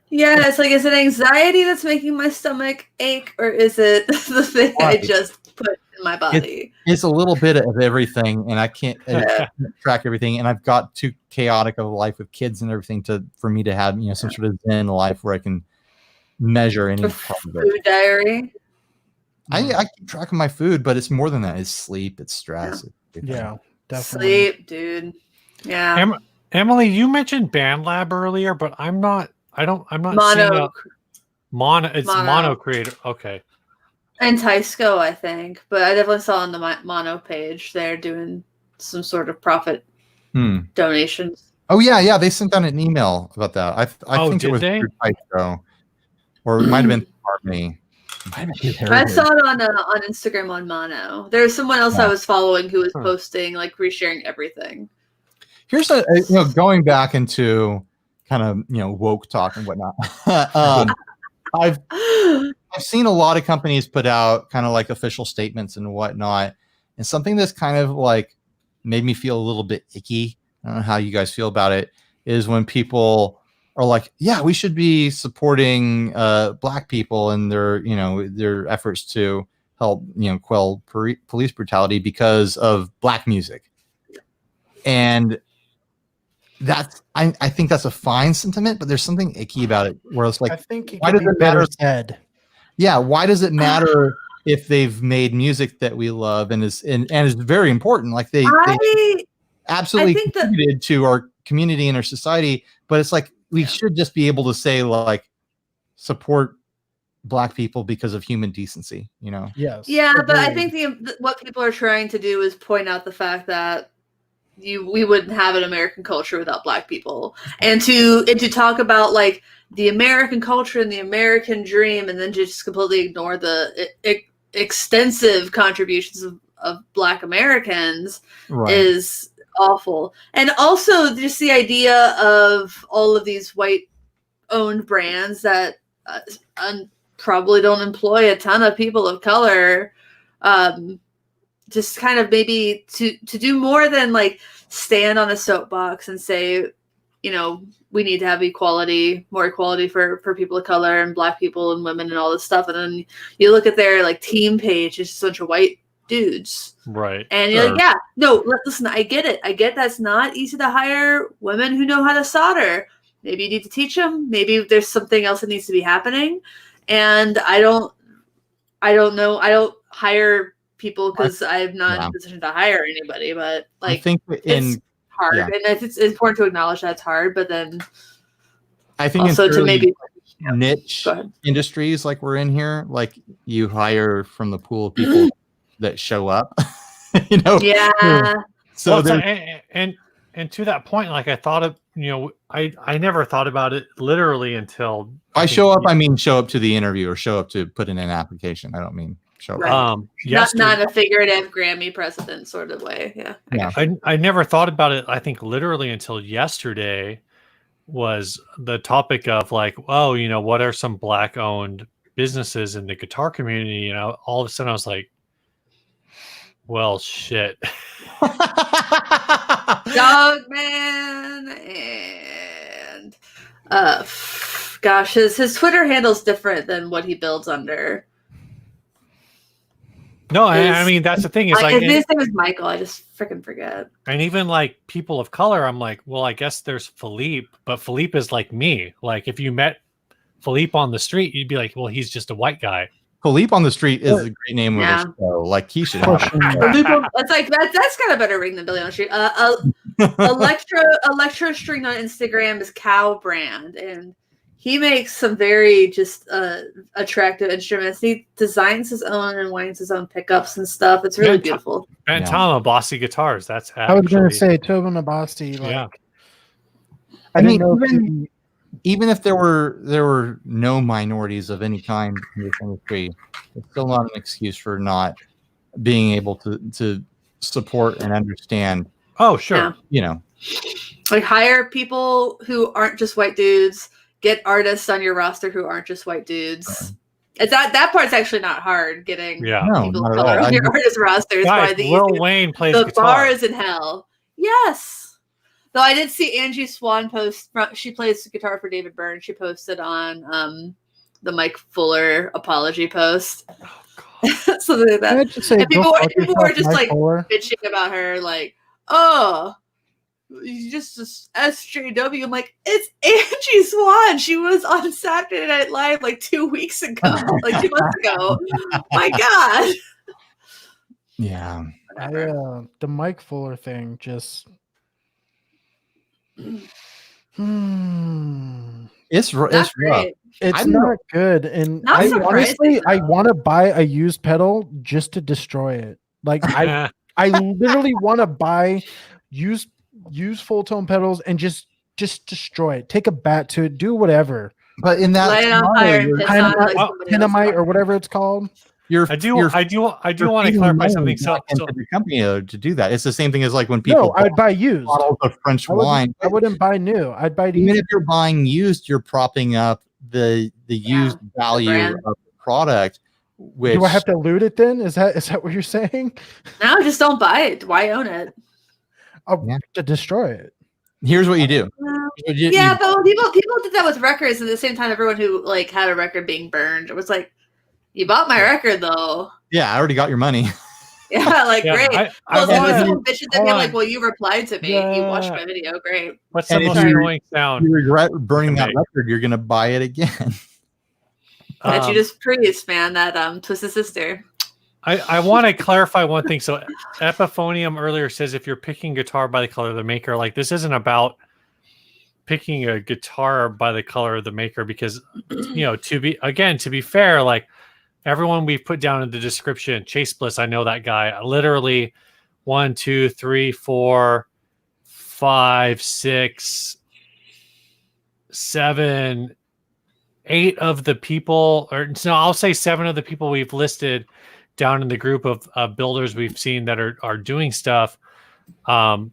Yeah, it's like, is it anxiety that's making my stomach ache, or is it the thing I just put in my body? It's a little bit of everything, and I can't track everything. And I've got too chaotic of a life with kids and everything for me to have some sort of zen life where I can measure any part of it. Food diary. I keep track of my food, but it's more than that. It's sleep, it's stress. Yeah, definitely. Sleep, dude. Yeah. Emily, you mentioned BandLab earlier, but I'm not Mono. It's Mono Creator. Okay. And Tysco, I think, but I definitely saw on the Mono page they're doing some sort of profit donations. Oh yeah, they sent out an email about that. I think it was through Tysco, or it might have been me. I saw it on Instagram on Mono. There's someone else I was following who was posting, like resharing everything. Here's going back into kind of woke talk and whatnot. I've seen a lot of companies put out kind of like official statements and whatnot, and something that's kind of like made me feel a little bit icky. I don't know how you guys feel about it. Is when people are like, yeah, we should be supporting Black people and their efforts to help quell police brutality because of Black music, and that's I think that's a fine sentiment, but there's something icky about it where it's like, I think why does it matter? Said. Yeah, why does it matter if they've made music that we love and is very important? Like they absolutely contributed to our community and our society, but it's like we should just be able to say like support Black people because of human decency, Yes. Yeah, but I think what people are trying to do is point out the fact that we wouldn't have an American culture without Black people, and to talk about like the American culture and the American dream, and then just completely ignore the extensive contributions of Black Americans is awful. And also just the idea of all of these white owned brands that probably don't employ a ton of people of color, just kind of maybe to do more than like stand on a soapbox and say we need to have equality, more equality for people of color and Black people and women and all this stuff. And then you look at their like team page, it's just a bunch of white dudes. Right. And you're like, yeah, no, listen, I get it. I get that's not easy to hire women who know how to solder. Maybe you need to teach them. Maybe there's something else that needs to be happening. And I don't know. I don't hire people because I'm not in a position to hire anybody. But like, I think it's hard, and it's important to acknowledge that's hard. But then, I think also to maybe niche industries like we're in here, like you hire from the pool of people that show up. Yeah. So and to that point, like I thought of, I never thought about it literally until I show up. I mean, show up to the interview or show up to put in an application. I don't mean show up. Right. Not a figurative Grammy president sort of way. Yeah. I never thought about it. I think literally until yesterday was the topic of like, oh, what are some Black owned businesses in the guitar community? All of a sudden I was like, well, shit. Dogman and gosh, his Twitter handle's different than what he builds under. No, I mean that's the thing is like his name is Michael. I just freaking forget. And even like people of color, I'm like, well, I guess there's Philippe, but Philippe is like me. Like if you met Philippe on the street, you'd be like, well, he's just a white guy. Philippe on the Street is a great name of a show. Like he should have. That's like that's got a better ring than Billy on the Street. Electro String on Instagram is Cow Brand, and he makes some very just attractive instruments. He designs his own and winds his own pickups and stuff. It's really beautiful. And Tom Bossy guitars. That's actually, I was going to say Tobin Abasi. Like, I didn't know. Even if there were no minorities of any kind in this industry, it's still not an excuse for not being able to support and understand. Oh, sure. Like hire people who aren't just white dudes. Get artists on your roster who aren't just white dudes. It's that part's actually not hard. Getting people of color on your artist roster is probably the Lil Wayne plays the guitar. bar is in hell. Yes. Though I did see Angie Swan post. She plays guitar for David Byrne. She posted on the Mike Fuller apology post. Oh, God. Something like that. And people were just like bitching about her, like, oh, you just SJW. I'm like, it's Angie Swan. She was on Saturday Night Live like 2 weeks ago, like 2 months ago. My God. Yeah. The Mike Fuller thing just. It's rough. It's not good, and I want to buy a used pedal just to destroy it. Like I literally want to buy used Fulltone pedals and just destroy it. Take a bat to it, do whatever. But in that Dynamite or whatever it's called. I do want to clarify something. So the company to do that. It's the same thing as like when people. No, I'd buy used bottles of French wine. I wouldn't buy new. I'd buy even if you're buying used, you're propping up the used value of the product. Which do I have to loot it then? Is that what you're saying? No, just don't buy it. Why own it? To destroy it. Here's what you do. But when people did that with records, at the same time, everyone who like had a record being burned, it was like. You bought my record, though. Yeah, I already got your money. Yeah, like, great. Someone bitches at me, like, well, you replied to me. You watched my video. Great. What's the most annoying sound? You regret burning that record, you're going to buy it again. That you just praised, man, that Twisted Sister. I want to clarify one thing. So Epiphonium earlier says if you're picking guitar by the color of the maker, like this isn't about picking a guitar by the color of the maker because, to be fair, like, everyone we've put down in the description, Chase Bliss, I know that guy. Literally 1, 2, 3, 4, 5, 6, 7, 8 of the people, I'll say 7 of the people we've listed down in the group of builders we've seen that are doing stuff. And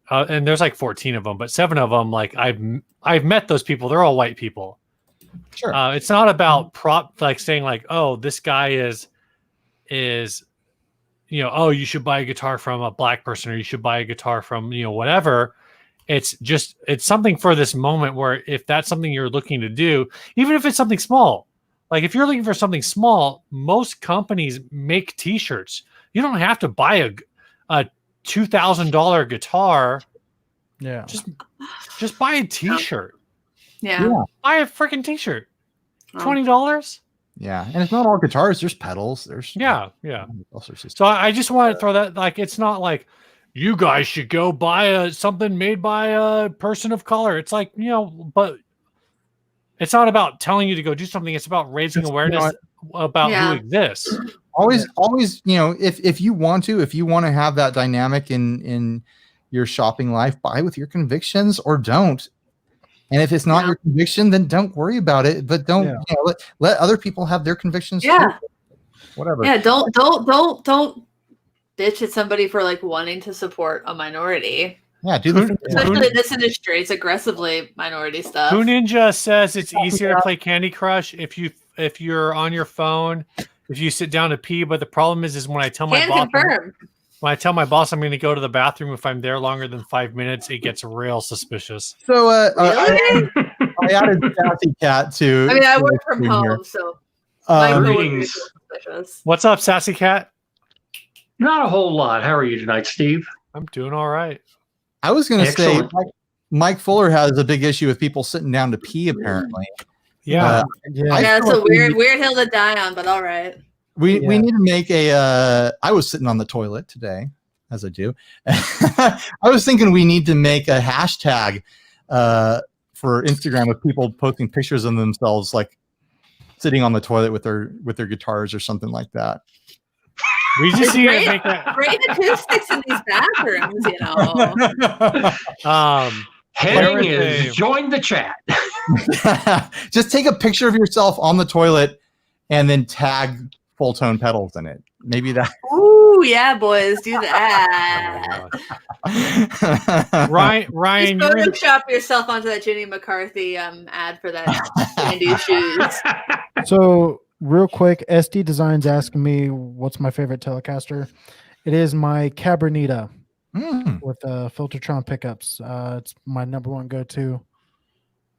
there's like 14 of them, but 7 of them, like I've met those people. They're all white people. Sure. It's not about saying like, oh, this guy is, oh, you should buy a guitar from a black person or you should buy a guitar from, whatever. It's something for this moment where if that's something you're looking to do, even if it's something small, like if you're looking for something small, most companies make t-shirts. You don't have to buy a $2,000 guitar. Yeah. Just buy a t-shirt. Yeah. Buy a freaking t-shirt. $20. Yeah. And it's not all guitars. There's pedals. There's yeah. all sorts of stuff. So I just want to throw that, like, it's not like you guys should go buy something made by a person of color. It's like, but it's not about telling you to go do something. It's about raising awareness about who exists. Always, if you want to have that dynamic in your shopping life, buy with your convictions or don't. And if it's not your conviction, then don't worry about it. But don't let other people have their convictions. Yeah. Too. Whatever. Yeah. Don't bitch at somebody for like wanting to support a minority. Yeah, especially in this industry, it's aggressively minority stuff. Who Ninja says it's easier to play Candy Crush if you're on your phone, if you sit down to pee. But the problem is when I tell my boss I'm going to go to the bathroom, if I'm there longer than 5 minutes, it gets real suspicious. So really? I added Sassy Cat to. I mean, I work from home, so what's up, Sassy Cat? Not a whole lot. How are you tonight, Steve? I'm doing all right. I was going to say Mike Fuller has a big issue with people sitting down to pee, apparently. Yeah. It's a weird hill to die on, but all right. We need to make I was sitting on the toilet today, as I do. I was thinking we need to make a hashtag for Instagram with people posting pictures of themselves like sitting on the toilet with their guitars or something like that. We just need to make that great acoustics in these bathrooms, Heading is join the chat. Just take a picture of yourself on the toilet and then tag Fulltone pedals in it. Maybe that. Ooh, yeah, boys, do that. Ryan, just Photoshop yourself onto that Jenny McCarthy ad for that candy shoes. So real quick, SD Design's asking me what's my favorite Telecaster. It is my Cabernita with Filtertron pickups. It's my number one go-to.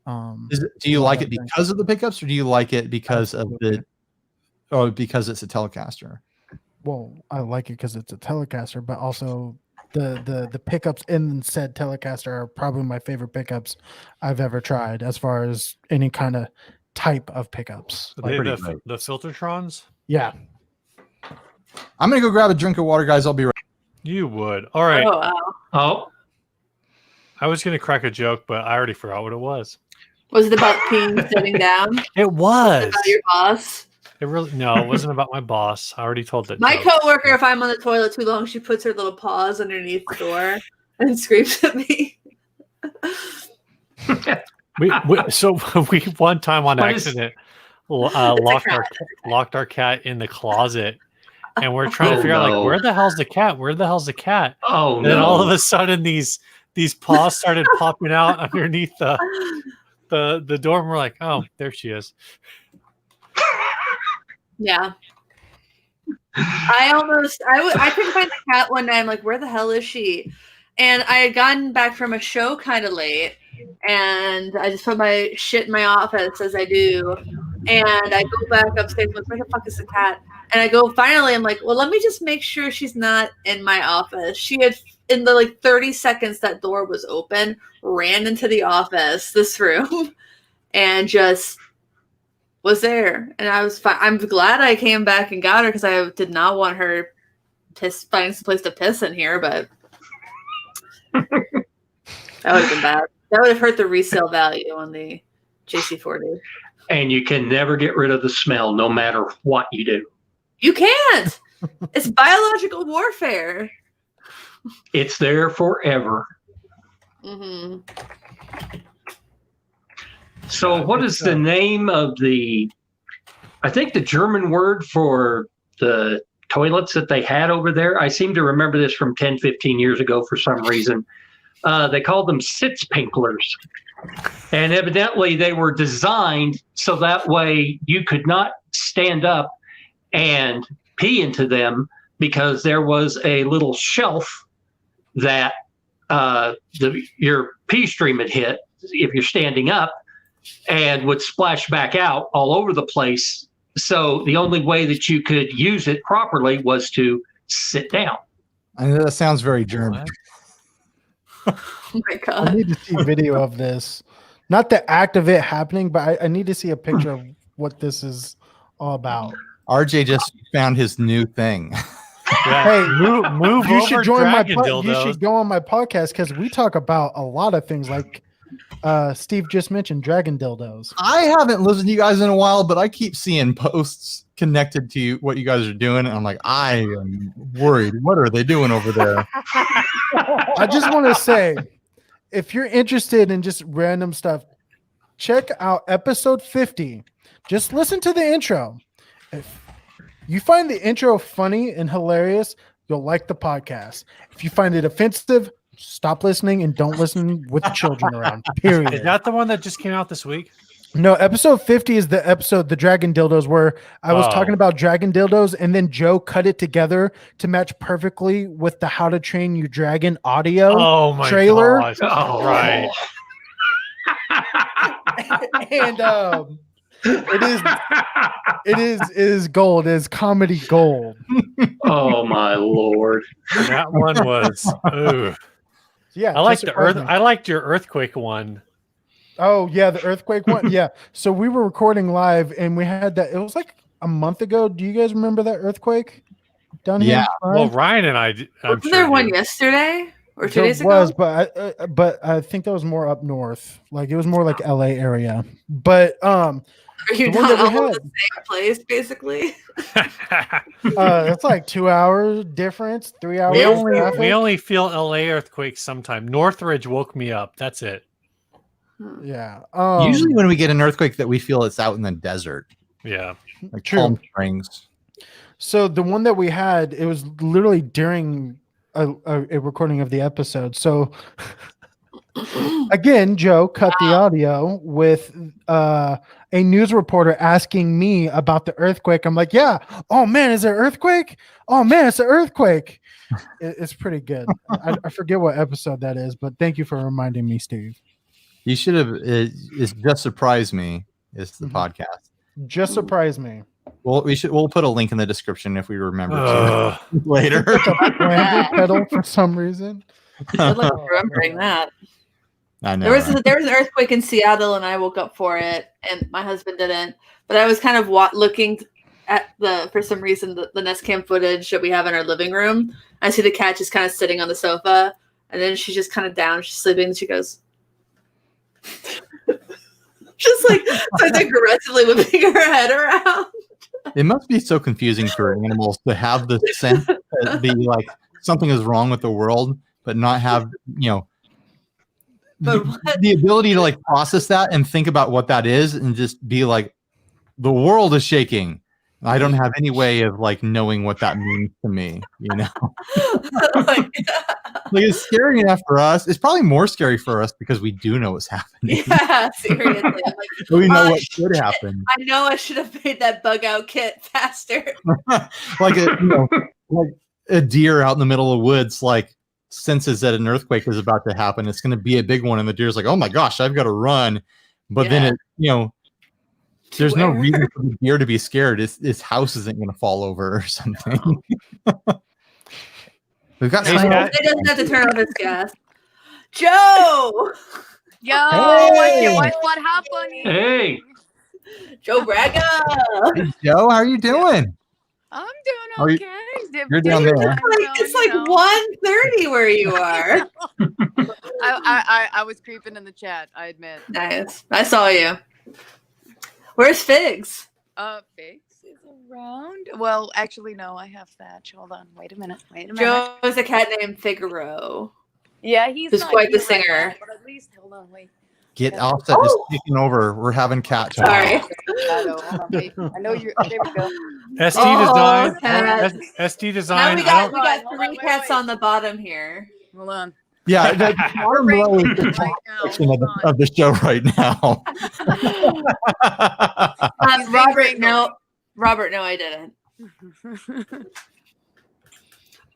Do you like it because of the pickups, or do you like it because of because it's a Telecaster? Well, I like it because it's a Telecaster, but also the pickups in said Telecaster are probably my favorite pickups I've ever tried as far as any kind of type of pickups. The Filtertrons? Yeah. I'm going to go grab a drink of water, guys. I'll be right. You would. All right. Oh, wow. Oh. I was going to crack a joke, but I already forgot what it was. Was it about peeing sitting down? It was. About your boss? It wasn't about my boss. I already told that. My coworker, if I'm on the toilet too long, she puts her little paws underneath the door and screams at me. we one time on accident locked our cat in the closet, and we're trying to figure out like where the hell's the cat? Where the hell's the cat? Oh, and then all of a sudden these paws started popping out underneath the door, and we're like, oh, there she is. Yeah. I couldn't find the cat one night. I'm like, where the hell is she? And I had gotten back from a show kind of late, and I just put my shit in my office as I do. And I go back upstairs, like, where the fuck is the cat? And I go, finally, I'm like, well, let me just make sure she's not in my office. She had, in the 30 seconds that door was open, ran into the office, this room, and just was there. And I was fine. I'm glad I came back and got her because I did not want her finding some place to piss in here, but that would have been bad. That would have hurt the resale value on the JC40. And you can never get rid of the smell no matter what you do. You can't. It's biological warfare. It's there forever. Mm-hmm. So what is the name of I think the German word for the toilets that they had over there? I seem to remember this from 10, 15 years ago for some reason. They called them Sitzpinklers. And evidently they were designed so that way you could not stand up and pee into them because there was a little shelf that your pee stream had hit if you're standing up, and would splash back out all over the place. So the only way that you could use it properly was to sit down. I know that sounds very German. Oh my god! I need to see video of this. Not the act of it happening, but I need to see a picture of what this is all about. RJ just found his new thing. Yeah. Hey, move you over, should join my dragon dildos. you should go on my podcast because we talk about a lot of things like Steve just mentioned dragon dildos. I haven't listened to you guys in a while, but I keep seeing posts connected to what you guys are doing, and I'm like, I am worried. What are they doing over there? I just want to say, if you're interested in just random stuff, check out episode 50. Just listen to the intro. If you find the intro funny and hilarious, you'll like the podcast. If you find it offensive, stop listening and don't listen with children around. Period. Is that the one that just came out this week? No, episode 50 is the episode, the dragon dildos, where I was talking about dragon dildos, and then Joe cut it together to match perfectly with the How to Train Your Dragon audio trailer. Gosh. Oh, right. And it is gold. It is comedy gold. Oh my Lord. That one was yeah. I like I liked your earthquake one. Oh yeah, the earthquake one. Yeah. So we were recording live and we had that. It was like a month ago. Do you guys remember that earthquake down here? Yeah. Well, Ryan and I. Wasn't there one yesterday or 2 days ago? But I think that was more up north. Like it was more like LA area. But are you not all in the same place basically? It's like 2 hours difference, 3 hours. We only feel LA earthquakes sometime. Northridge woke me up. That's it. Yeah. Usually when we get an earthquake that we feel it's out in the desert. Yeah. Like Palm Springs. So the one that we had, it was literally during a recording of the episode. So again, Joe cut the audio with a news reporter asking me about the earthquake. I'm like, yeah. Oh man, is there an earthquake? Oh man, it's an earthquake. It's pretty good. I forget what episode that is, but thank you for reminding me, Steve. You should have. It's Just Surprise Me is the podcast. Just Surprise Me. Well, we'll put a link in the description if we remember to later. Pedal for some reason. Good luck remembering that. I know. There was an earthquake in Seattle, and I woke up for it, and my husband didn't. But I was kind of looking at for some reason the Nest Cam footage that we have in our living room. I see the cat just kind of sitting on the sofa, and then she's just kind of down, she's sleeping, and she goes. Just like aggressively whipping her head around. It must be so confusing for animals to have the sense that be like something is wrong with the world, but not have the ability to like process that and think about what that is and just be like, the world is shaking. I don't have any way of like knowing what that means to me, Like it's scary enough for us. It's probably more scary for us because we do know what's happening. Yeah, seriously. I'm like, we know what should happen. I know I should have made that bug out kit faster. like a deer out in the middle of the woods, like senses that an earthquake is about to happen. It's going to be a big one, and the deer's like, "Oh my gosh, I've got to run!" But then there's no reason for the deer to be scared. His house isn't going to fall over or something. We've got. It doesn't have to turn off its gas. Joe. Yo, what happened? Hey, Joe Braga. Hey, Joe, how are you doing? I'm doing okay. You're down there. It's like 1:30 where you are. I was creeping in the chat, I admit. Nice. I saw you. Where's Figs? Figs is around. Well, actually, no, I have Thatch. Hold on. Wait a minute. Joe is a cat named Figaro. Yeah, he's quite the singer. Right now, but at least, hold on, wait. Get off that. Just taking over. We're having cat chat. Sorry. I know you're. There we go. ST design. ST design. Now we got 3 cats on the bottom here. Hold on. Yeah, the bottom row is the section of the show right now. Robert, no, I didn't.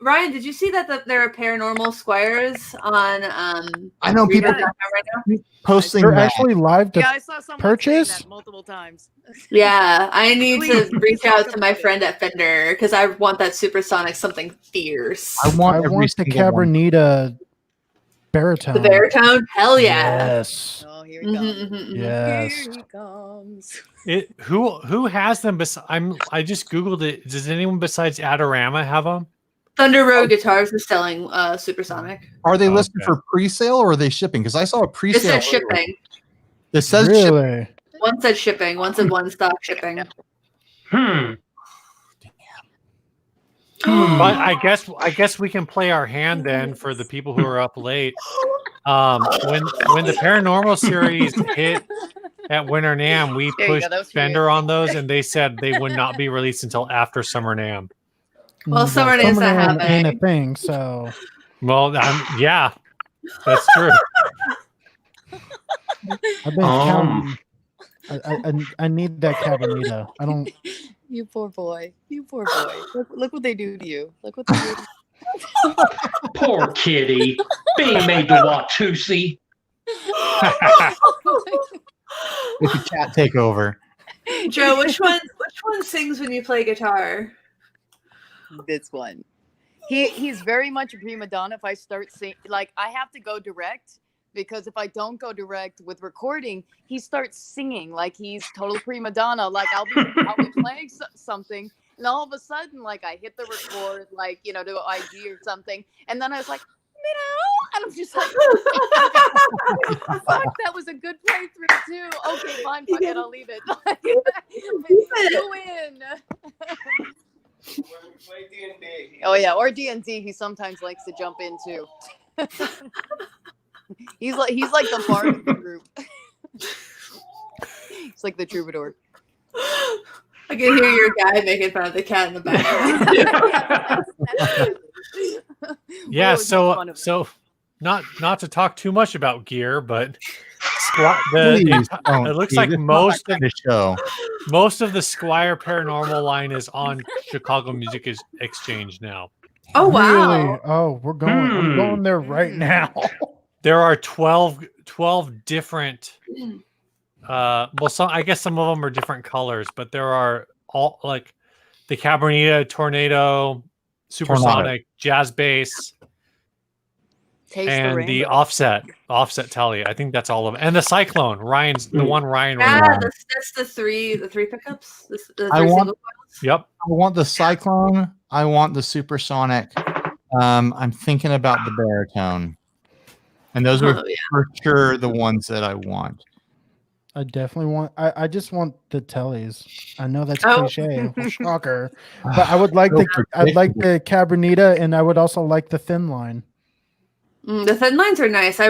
Ryan, did you see that there are paranormal squires on? I know people right now? posting They're that. actually live to I saw someone purchase? saying that multiple times. Yeah, I need Please to reach talk out to my about it. friend at Fender because I want that supersonic something fierce. I want the single one. Cabernita baritone. The baritone, hell yeah! Yes. Oh, here he comes. Yes. Here he comes. Who has them? I just googled it. Does anyone besides Adorama have them? Thunder Road Guitars is selling supersonic. Are they listed Okay. for pre-sale or are they shipping? Because I saw a It pre-sale. says shipping. It says shipping. Really? One said shipping. One said one stock shipping. Hmm. But I guess we can play our hand then for the people who are up late. When the paranormal series hit at Winter NAMM, we There you pushed go, that was for Fender you. on those, and they said they would not be released until after Summer NAMM. Well, Summer NAMM's not NAMM ain't a happening. thing, so Well, yeah, that's true. I've been counting. I need that Cabernita. I don't. You poor boy. You poor boy. Look what they do to you. Look what they do to you. Poor kitty. Being made to Watusi. If the cat take over. Joe, which one sings when you play guitar? This one. He's very much a prima donna. If I start singing, like I have to go direct because if I don't go direct with recording, he starts singing like he's total prima donna. Like I'll be playing something, and all of a sudden, like I hit the record, like to IG or something, and then I was like, and I'm just like, fuck, that was a good playthrough too. Okay, fine, fuck it, I'll leave it. You win. Oh yeah, or D&D. He sometimes likes to jump into. He's like the bard of the group. He's like the troubadour. I can hear your guy making fun of the cat in the background. Yeah, so not to talk too much about gear, but it looks like most of the Squire Paranormal line is on Chicago Music Exchange now. Oh wow! Really? Oh, we're going. I'm going there right now. There are 12 different. I guess some of them are different colors, but there are all like the Cabernita, Tornado, Supersonic, Jazz Bass, and the offset Telly. I think that's all of them. And the Cyclone, the one Ryan. Yeah, that's the three pickups. I want. Yep. I want the Cyclone. I want the Supersonic. I'm thinking about the baritone, and those are for sure the ones that I want. I definitely want. I just want the Tellys. I know that's cliche, shocker, but I would like I'd like the Cabernita, and I would also like the thin line. The thin lines are nice. I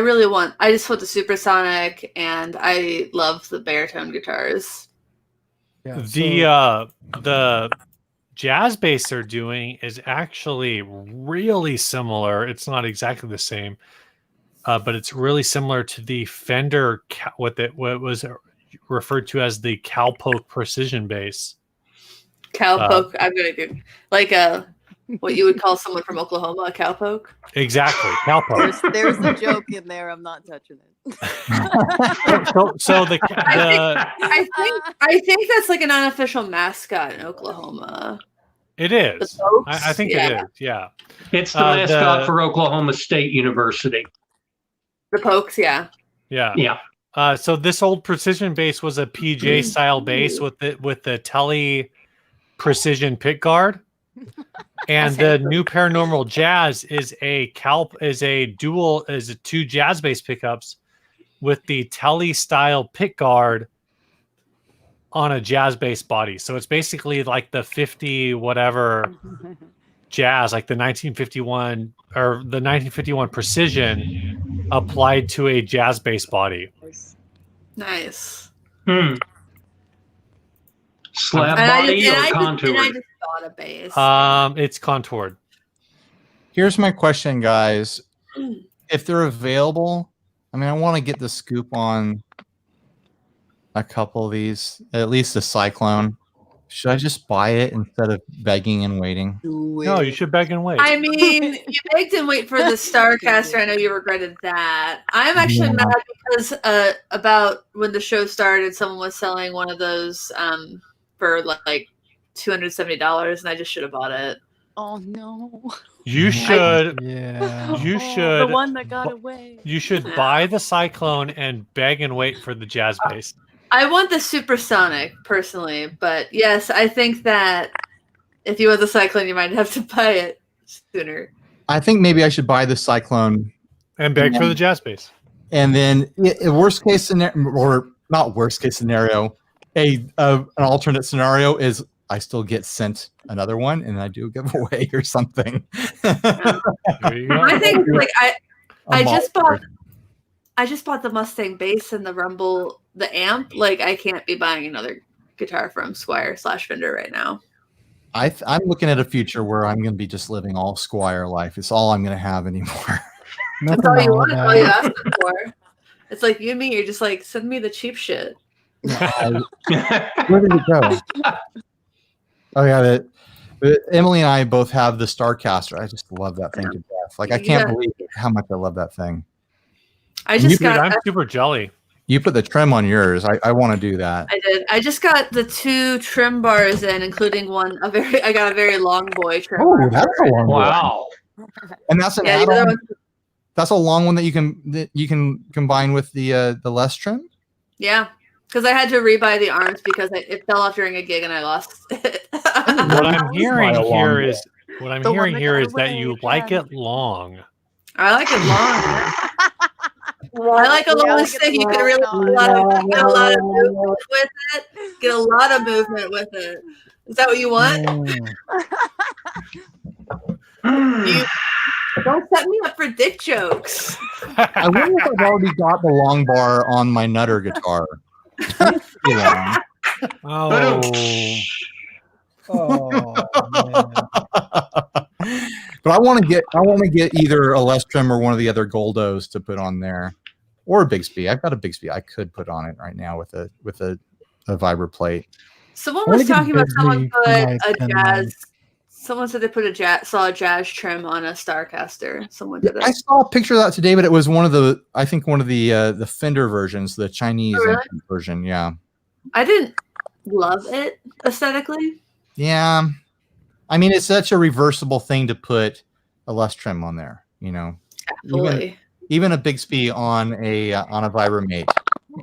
just want the Supersonic, and I love the baritone guitars. Yeah, the jazz bass they're doing is actually really similar. It's not exactly the same, but it's really similar to the Fender, what was referred to as the cowpoke precision bass. Cowpoke. I'm gonna do like what you would call someone from Oklahoma, a cowpoke. Exactly, cowpoke. There's a joke in there. I'm not touching it. I think that's like an unofficial mascot in Oklahoma. It is. I think it is. Yeah. It's the mascot for Oklahoma State University. The Pokes, yeah. Yeah. Yeah. So this old precision bass was a PJ style bass with the Telly precision pick guard. And the new Paranormal Jazz is two jazz bass pickups with the Telly style pick guard on a jazz bass body. So it's basically like the 50 whatever jazz, like the 1951 or the 1951 precision applied to a jazz bass body. Nice. Slab body or contoured? I just thought a bass. It's contoured. Here's my question, guys. If they're available, I mean, I want to get the scoop on a couple of these, at least the Cyclone. Should I just buy it instead of begging and waiting? No, you should beg and wait. I mean, you begged and wait for the Starcaster. I know you regretted that. I'm actually mad because about when the show started, someone was selling one of those for like $270, and I just should have bought it. Oh no! You should. Yeah. You should. The one that got away. You should buy the Cyclone and beg and wait for the Jazz Bass. I want the Supersonic personally, but yes, I think that if you want the Cyclone, you might have to buy it sooner. I think maybe I should buy the Cyclone And beg for the Jazz Bass. and then worst case scenario, or not worst case scenario, an alternate scenario is I still get sent another one and I do a giveaway or something. There you go. I think like I just bought the Mustang bass and the Rumble, the amp. Like I can't be buying another guitar from Squire/Fender right now. I'm looking at a future where I'm going to be just living all Squire life. It's all I'm going to have anymore. That's all you want. That's all you asked for. It's like you and me. You're just like, send me the cheap shit. Where did it go? Oh yeah, Emily and I both have the Starcaster. I just love that thing to death. Like I can't believe how much I love that thing. I just Dude, I'm super jelly. You put the trim on yours. I want to do that. I did. I just got the 2 trim bars in, including I got a very long boy trim. Oh, that's a long one. Wow. And that's an add-on. That's a long one that you can combine with the less trim. Yeah, because I had to rebuy the arms because it fell off during a gig and I lost it. What I'm hearing here is that you like it long. I like it long. I like a long stick. You can really get a lot of movement with it. Get a lot of movement with it. Is that what you want? You don't set me up for dick jokes. I wonder if I've already got the long bar on my Nutter guitar. Yeah. Oh. Man. But I want to get either a less trim or one of the other Goldos to put on there, or a Bigsby. I've got a Bigsby I could put on it right now with a vibra plate. Someone was talking about someone put a jazz. Someone said they put a jazz trim on a Starcaster. Someone did it. I saw a picture of that today, but it was one of the Fender versions, the Chinese version. Yeah. I didn't love it aesthetically. Yeah. I mean, it's such a reversible thing to put a less trim on there, you know. Absolutely. Even a Bigsby on a Vibramate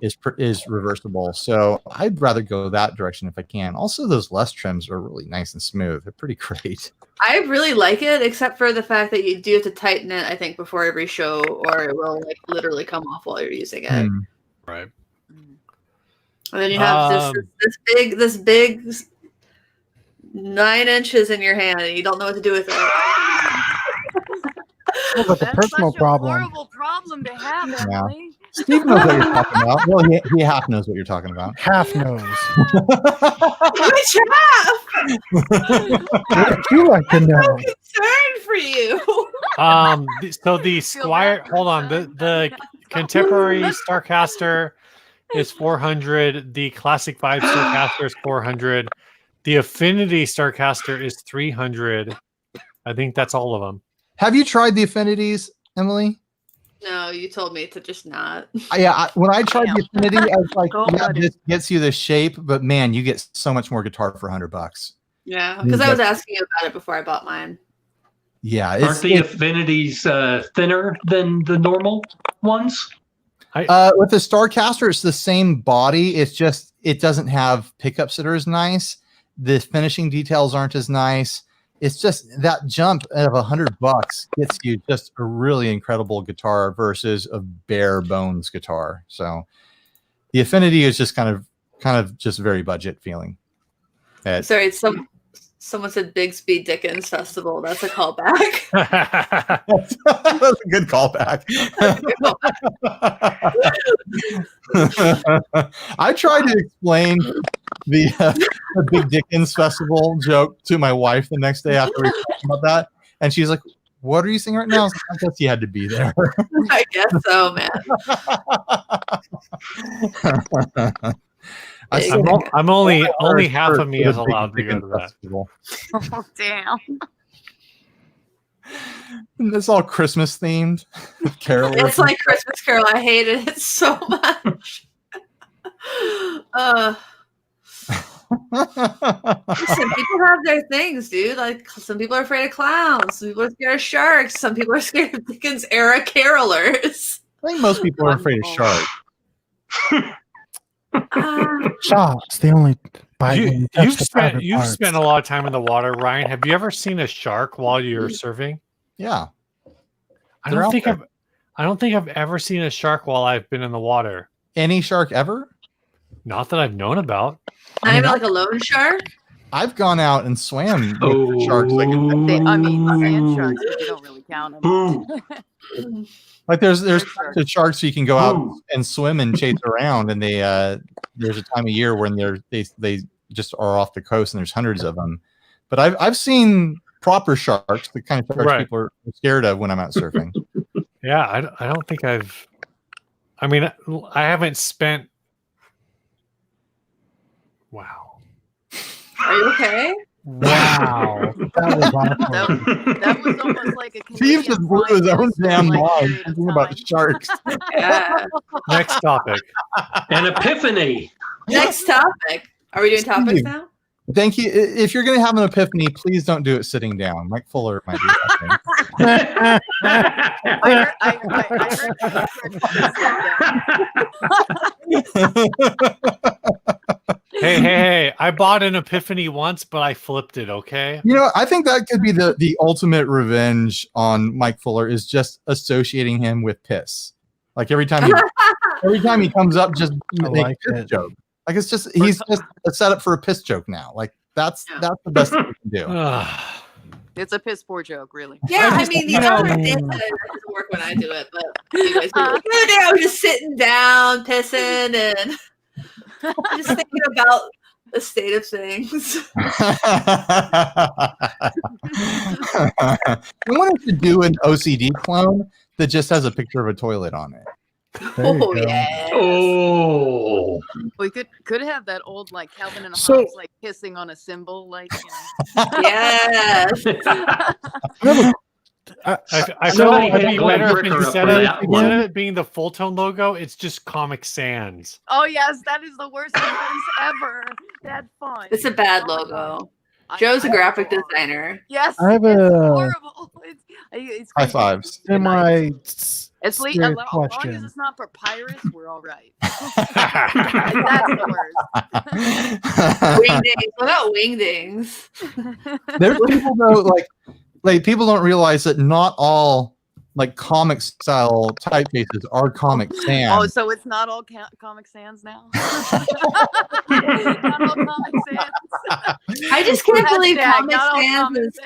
is reversible. So I'd rather go that direction if I can. Also, those less trims are really nice and smooth. They're pretty great. I really like it, except for the fact that you do have to tighten it, I think, before every show, or it will like literally come off while you're using it. Right. And then you have this big 9 inches in your hand, and you don't know what to do with it. Like a personal problem. Horrible problem to have, Emily. Steve knows what you're talking about. Well, he half knows what you're talking about. Half knows. Which half? What would you like to know? I'm concerned for you. So the Squire, hold on, the contemporary Starcaster is 400. The Classic 5 Starcaster is 400. The Affinity Starcaster is 300. I think that's all of them. Have you tried the Affinities, Emily? No, you told me to just not. When I tried the Affinity, I was like, this gets you the shape, but man, you get so much more guitar for $100. Yeah, because I was asking you about it before I bought mine. Yeah. Aren't the Affinities thinner than the normal ones? With the Starcaster, it's the same body. It's just, it doesn't have pickups that are as nice. The finishing details aren't as nice. It's just that jump of $100 gets you just a really incredible guitar versus a bare bones guitar. So the Affinity is just kind of just very budget feeling. Sorry, someone said Bigsby Dickens Festival. That's a callback. That's a good callback. I tried to explain the Big Dickens Festival joke to my wife the next day after we talked about that, and she's like, "What are you saying right now?" I guess you had to be there. I guess so, man. I'm only half of me is allowed to go to that. Oh, damn. And it's all Christmas themed. Carol. It's like Christmas Carol. I hated it so much. Listen, people have their things, dude. Like some people are afraid of clowns, some people are scared of sharks, some people are scared of Dickens era carolers. I think most people are afraid of sharks. Sharks, they only bite. You've spent a lot of time in the water, Ryan. Have you ever seen a shark while you're surfing? Yeah. I don't think I've ever seen a shark while I've been in the water. Any shark ever? Not that I've known about. Not even like a loan shark? I've gone out and swam with sharks. Like, sand sharks, but they don't really count them. Like there's sharks you can go out and swim and chase around, and they there's a time of year when they just are off the coast and there's hundreds of them. But I've seen proper sharks, the kind of sharks people are scared of when I'm out surfing. Yeah, I don't think I've. I mean, I haven't spent. Wow. Are you okay? Wow. That was awesome. That was almost like a Steve just blew his own damn mind thinking about sharks. Yeah. Next topic. An epiphany. Next topic. Are we doing topics now? Thank you. If you're going to have an epiphany, please don't do it sitting down. Mike Fuller might do that Hey, I bought an epiphany once, but I flipped it, okay? You know, I think that could be the ultimate revenge on Mike Fuller is just associating him with piss. Like every time he comes up, just make a piss joke. Like he's just a setup for a piss joke now. Like that's the best thing you can do. It's a piss poor joke, really. Yeah, I mean, you know, it doesn't work when I do it, but anyways, the other day I was just sitting down, pissing, and just thinking about the state of things. I wanted to do an OCD clone that just has a picture of a toilet on it. Oh yeah. Oh. We could have that old like Calvin and Hobbes like kissing on a cymbal, like Yes. I feel like it'd be better if instead of it being the Fulltone logo, it's just Comic Sans. Oh yes, that is the worst thing ever. That's fun. It's a bad logo. Joe's a graphic designer. Yes, I have it's horrible. It's high fives. In my as long as it's not for pirates, we're all right. That's the worst. Wingdings. What about wingdings? There's people though, like people don't realize that not all like comic style typefaces are Comic Sans. Oh, so it's not all Comic Sans now? Not all Comic Sans. I just can't believe Comic Sans is.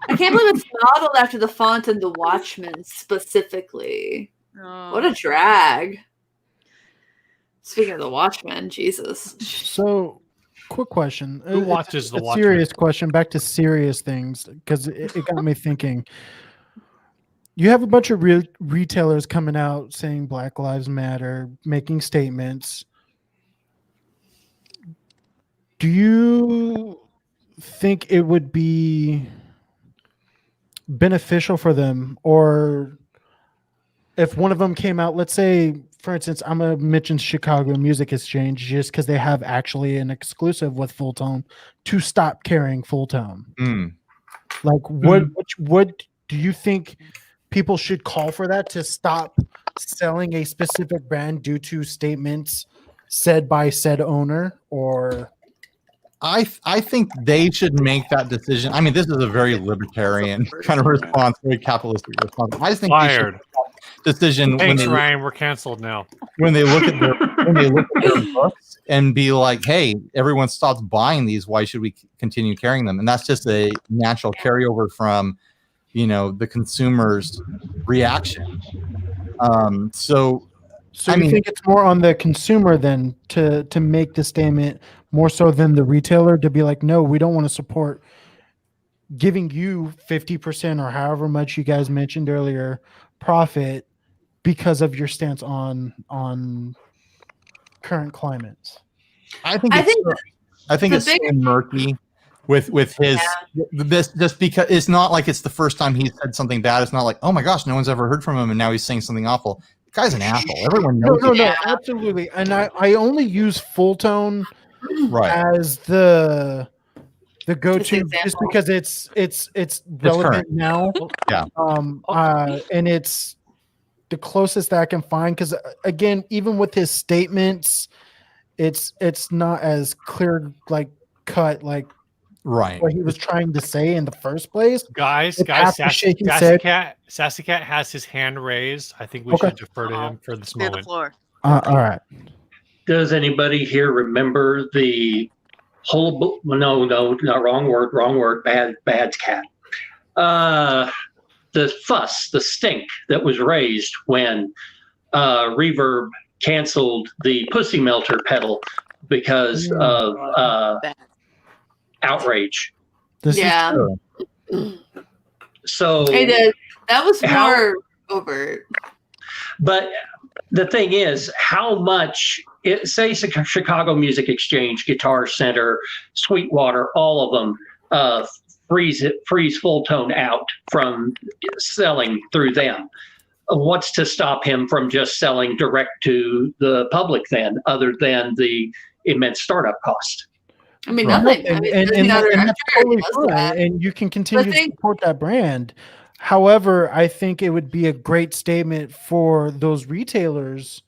I can't believe it's modeled after the font in The Watchmen specifically. Oh. What a drag. Speaking of The Watchmen, Jesus. So, quick question. Who watches The Watchmen? Serious question. Back to serious things, because it got me thinking. You have a bunch of retailers coming out saying Black Lives Matter, making statements. Do you think it would be beneficial for them, or if one of them came out, let's say, for instance, I'm going to mention Chicago Music Exchange just because they have actually an exclusive with Fulltone to stop carrying Fulltone. Like, what do you think people should call for that to stop selling a specific brand due to statements said by said owner? Or I think they should make that decision. I mean, this is a very libertarian kind of response, very capitalistic response. I just think they should make that decision. Thanks, Ryan. We're canceled now. When they look at their books and be like, "Hey, everyone stops buying these. Why should we continue carrying them?" And that's just a natural carryover from, the consumer's reaction. So I mean, think it's more on the consumer than to make the statement more so than the retailer to be like, no, we don't want to support giving you 50% or however much you guys mentioned earlier profit because of your stance on current climates. I think it's so murky with his this just because it's not like it's the first time he said something bad. It's not like, oh my gosh, no one's ever heard from him and now he's saying something awful. The guy's an asshole. Everyone knows. No, absolutely. And I only use Fulltone as the go-to just because it's relevant now. Yeah. And it's the closest that I can find, because again, even with his statements, it's not as clear cut what he was trying to say in the first place. Guys, Sassy Cat has his hand raised. I think we should defer to him for this moment. The floor. All right. Does anybody here remember the whole? No, not wrong word. Bad cat. The fuss, the stink that was raised when Reverb canceled the Pussy Melter pedal because of outrage. So they did. That was more overt. But the thing is, how much? Say Chicago Music Exchange, Guitar Center, Sweetwater, all of them freeze Fulltone out from selling through them. What's to stop him from just selling direct to the public then, other than the immense startup cost? I mean, nothing. And that's totally fine. And you can continue to support that brand. However, I think it would be a great statement for those retailers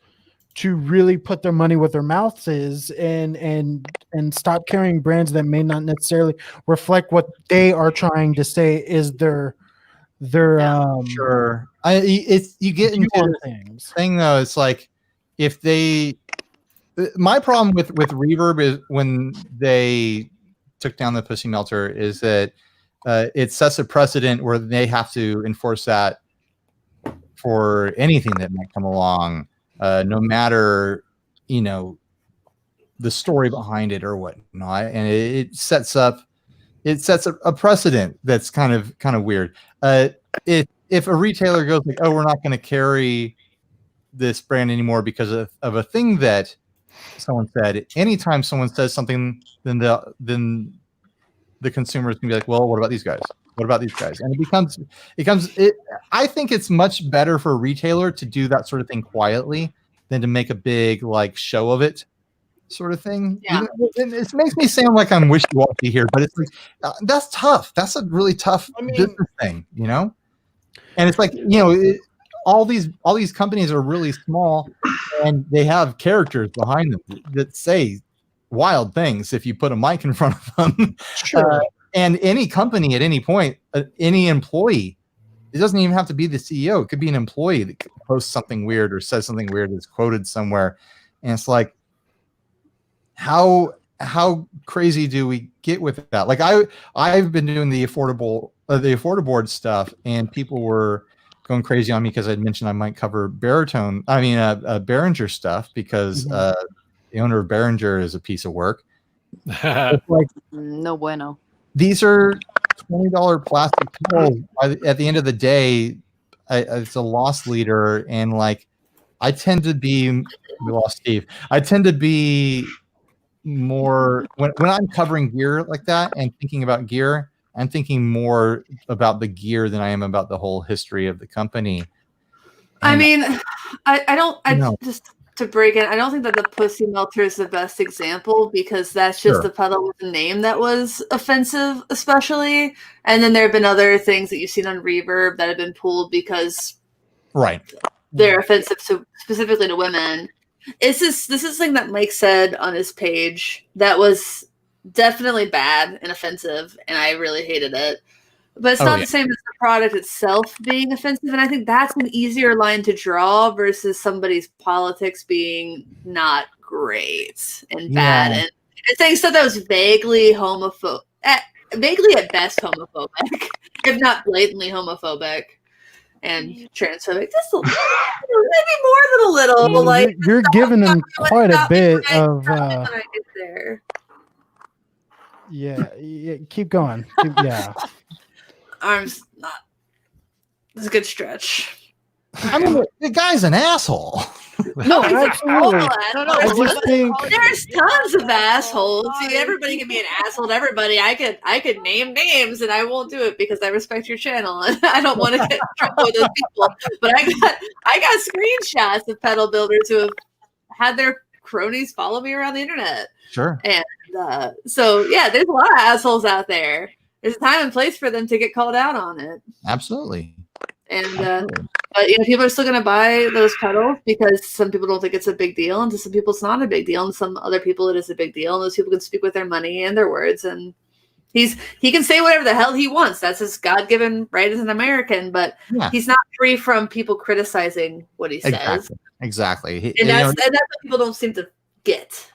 to really put their money where their mouth is and stop carrying brands that may not necessarily reflect what they are trying to say is their sure. You get into things thing though. It's like if they. My problem with Reverb is when they took down the Pussy Melter is that it sets a precedent where they have to enforce that for anything that might come along, no matter the story behind it or whatnot, and it sets up a precedent that's kind of weird. If a retailer goes like, oh, we're not going to carry this brand anymore because of a thing that someone said. Anytime someone says something, then the consumer is gonna be like, well, what about these guys? What about these guys? And I think it's much better for a retailer to do that sort of thing quietly than to make a big show of it, sort of thing. Yeah. It makes me sound like I'm wishy-washy here, but it's like that's tough. That's a really tough business thing, And it's like all these companies are really small and they have characters behind them that say wild things if you put a mic in front of them. Sure. And any company at any point, any employee, it doesn't even have to be the CEO. It could be an employee that posts something weird or says something weird that's quoted somewhere. And it's like, how crazy do we get with that? Like I've been doing the affordable stuff, and people were going crazy on me because I'd mentioned I might cover Behringer stuff because the owner of Behringer is a piece of work. It's like, no bueno. These are $20 plastic pills. At the end of the day, it's a loss leader, and I tend to be. We lost Steve. I tend to be more when I'm covering gear like that and thinking about gear. I'm thinking more about the gear than I am about the whole history of the company. I mean, just to break in, I don't think that the Pussy Melter is the best example because that's just the pedal with a name that was offensive, especially. And then there have been other things that you've seen on Reverb that have been pulled because they're offensive specifically to women. This is something that Mike said on his page that was definitely bad and offensive, and I really hated it. But it's not the same as the product itself being offensive, and I think that's an easier line to draw versus somebody's politics being not great and bad, and saying stuff that was vaguely homophobic, vaguely at best homophobic, if not blatantly homophobic and transphobic. Just maybe more than a little. You're giving them quite a bit of. Yeah, keep going. Arms not. It's a good stretch. I mean, the guy's an asshole. No, absolutely. I don't know. I just think There's tons of assholes. See, everybody can be an asshole to everybody. I could name names, and I won't do it because I respect your channel, and I don't want to get in trouble with those people. But I got screenshots of pedal builders who have had their cronies follow me around the internet. Sure. And so yeah, there's a lot of assholes out there. There's a time and place for them to get called out on it. Absolutely. And but people are still going to buy those pedals because some people don't think it's a big deal, and to some people it's not a big deal, and some other people it is a big deal. And those people can speak with their money and their words, and he can say whatever the hell he wants. That's his God-given right as an American, but he's not free from people criticizing what he says. Exactly. And that's what people don't seem to get.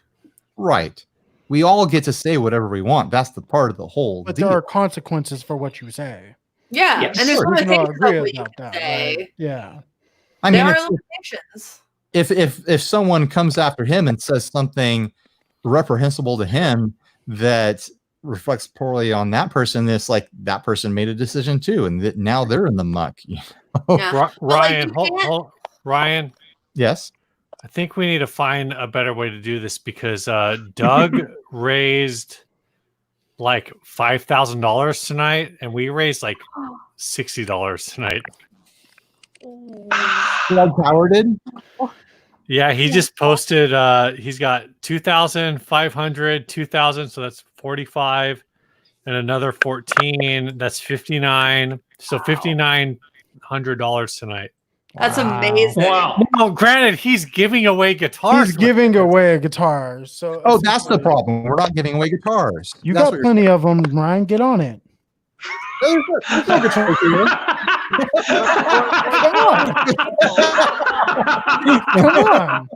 Right. We all get to say whatever we want. That's the part of the whole But deal. there are consequences for what you say. Yeah, Yes. and there's We can all limitations agree on what you about can that. say. Right? Yeah. I mean, There are limitations. if someone comes after him and says something reprehensible to him that reflects poorly on that person, it's like that person made a decision too, and that now they're in the muck. Yeah. Ryan, Ryan. Yes. I think we need to find a better way to do this because Doug raised like $5,000 tonight, and we raised like $60 tonight. Doug Power did. Yeah, he just posted. He's got 2,500, 2,000, so that's 45, and another 14. That's 59. So $5,900 tonight. That's amazing. Wow. No, granted, he's giving away guitars. He's giving away guitars. So That's the problem. We're not giving away guitars. You That's got plenty of them, Ryan. Get on it. There's no guitars here. Come on. Come on.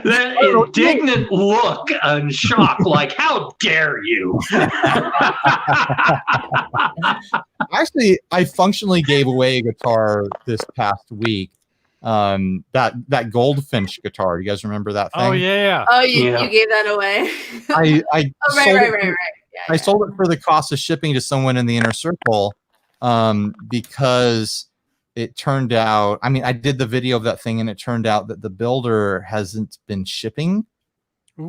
That indignant look and shock, like, how dare you? Actually, I functionally gave away a guitar this past week. That Goldfinch guitar. You guys remember that thing? Oh yeah. Oh, you gave that away. I right. Yeah, I sold it for the cost of shipping to someone in the inner circle, because it turned out. I mean, I did the video of that thing, and it turned out that the builder hasn't been shipping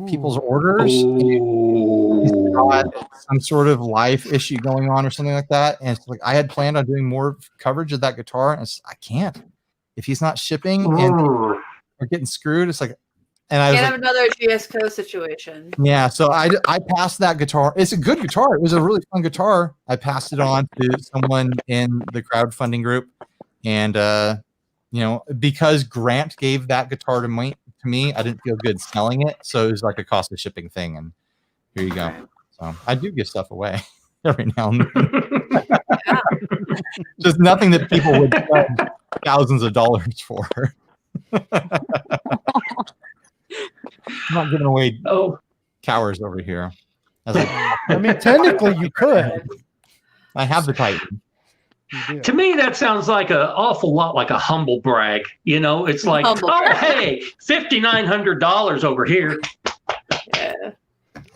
people's orders. He's got some sort of life issue going on, or something like that. And it's like I had planned on doing more coverage of that guitar, and I can't. If he's not shipping and we're getting screwed, it's like. And I have another GSCO situation. Yeah, so I passed that guitar. It's a good guitar. It was a really fun guitar. I passed it on to someone in the crowdfunding group, and because Grant gave that guitar to me, I didn't feel good selling it. So it was like a cost of shipping thing, and here you go. So I do give stuff away every now and then. Just nothing that people would spend thousands of dollars for. I'm not giving away towers over here. I mean, technically you could. I have the Titan. To me, that sounds like an awful lot like a humble brag. It's like, hey, $5,900 over here. Yeah.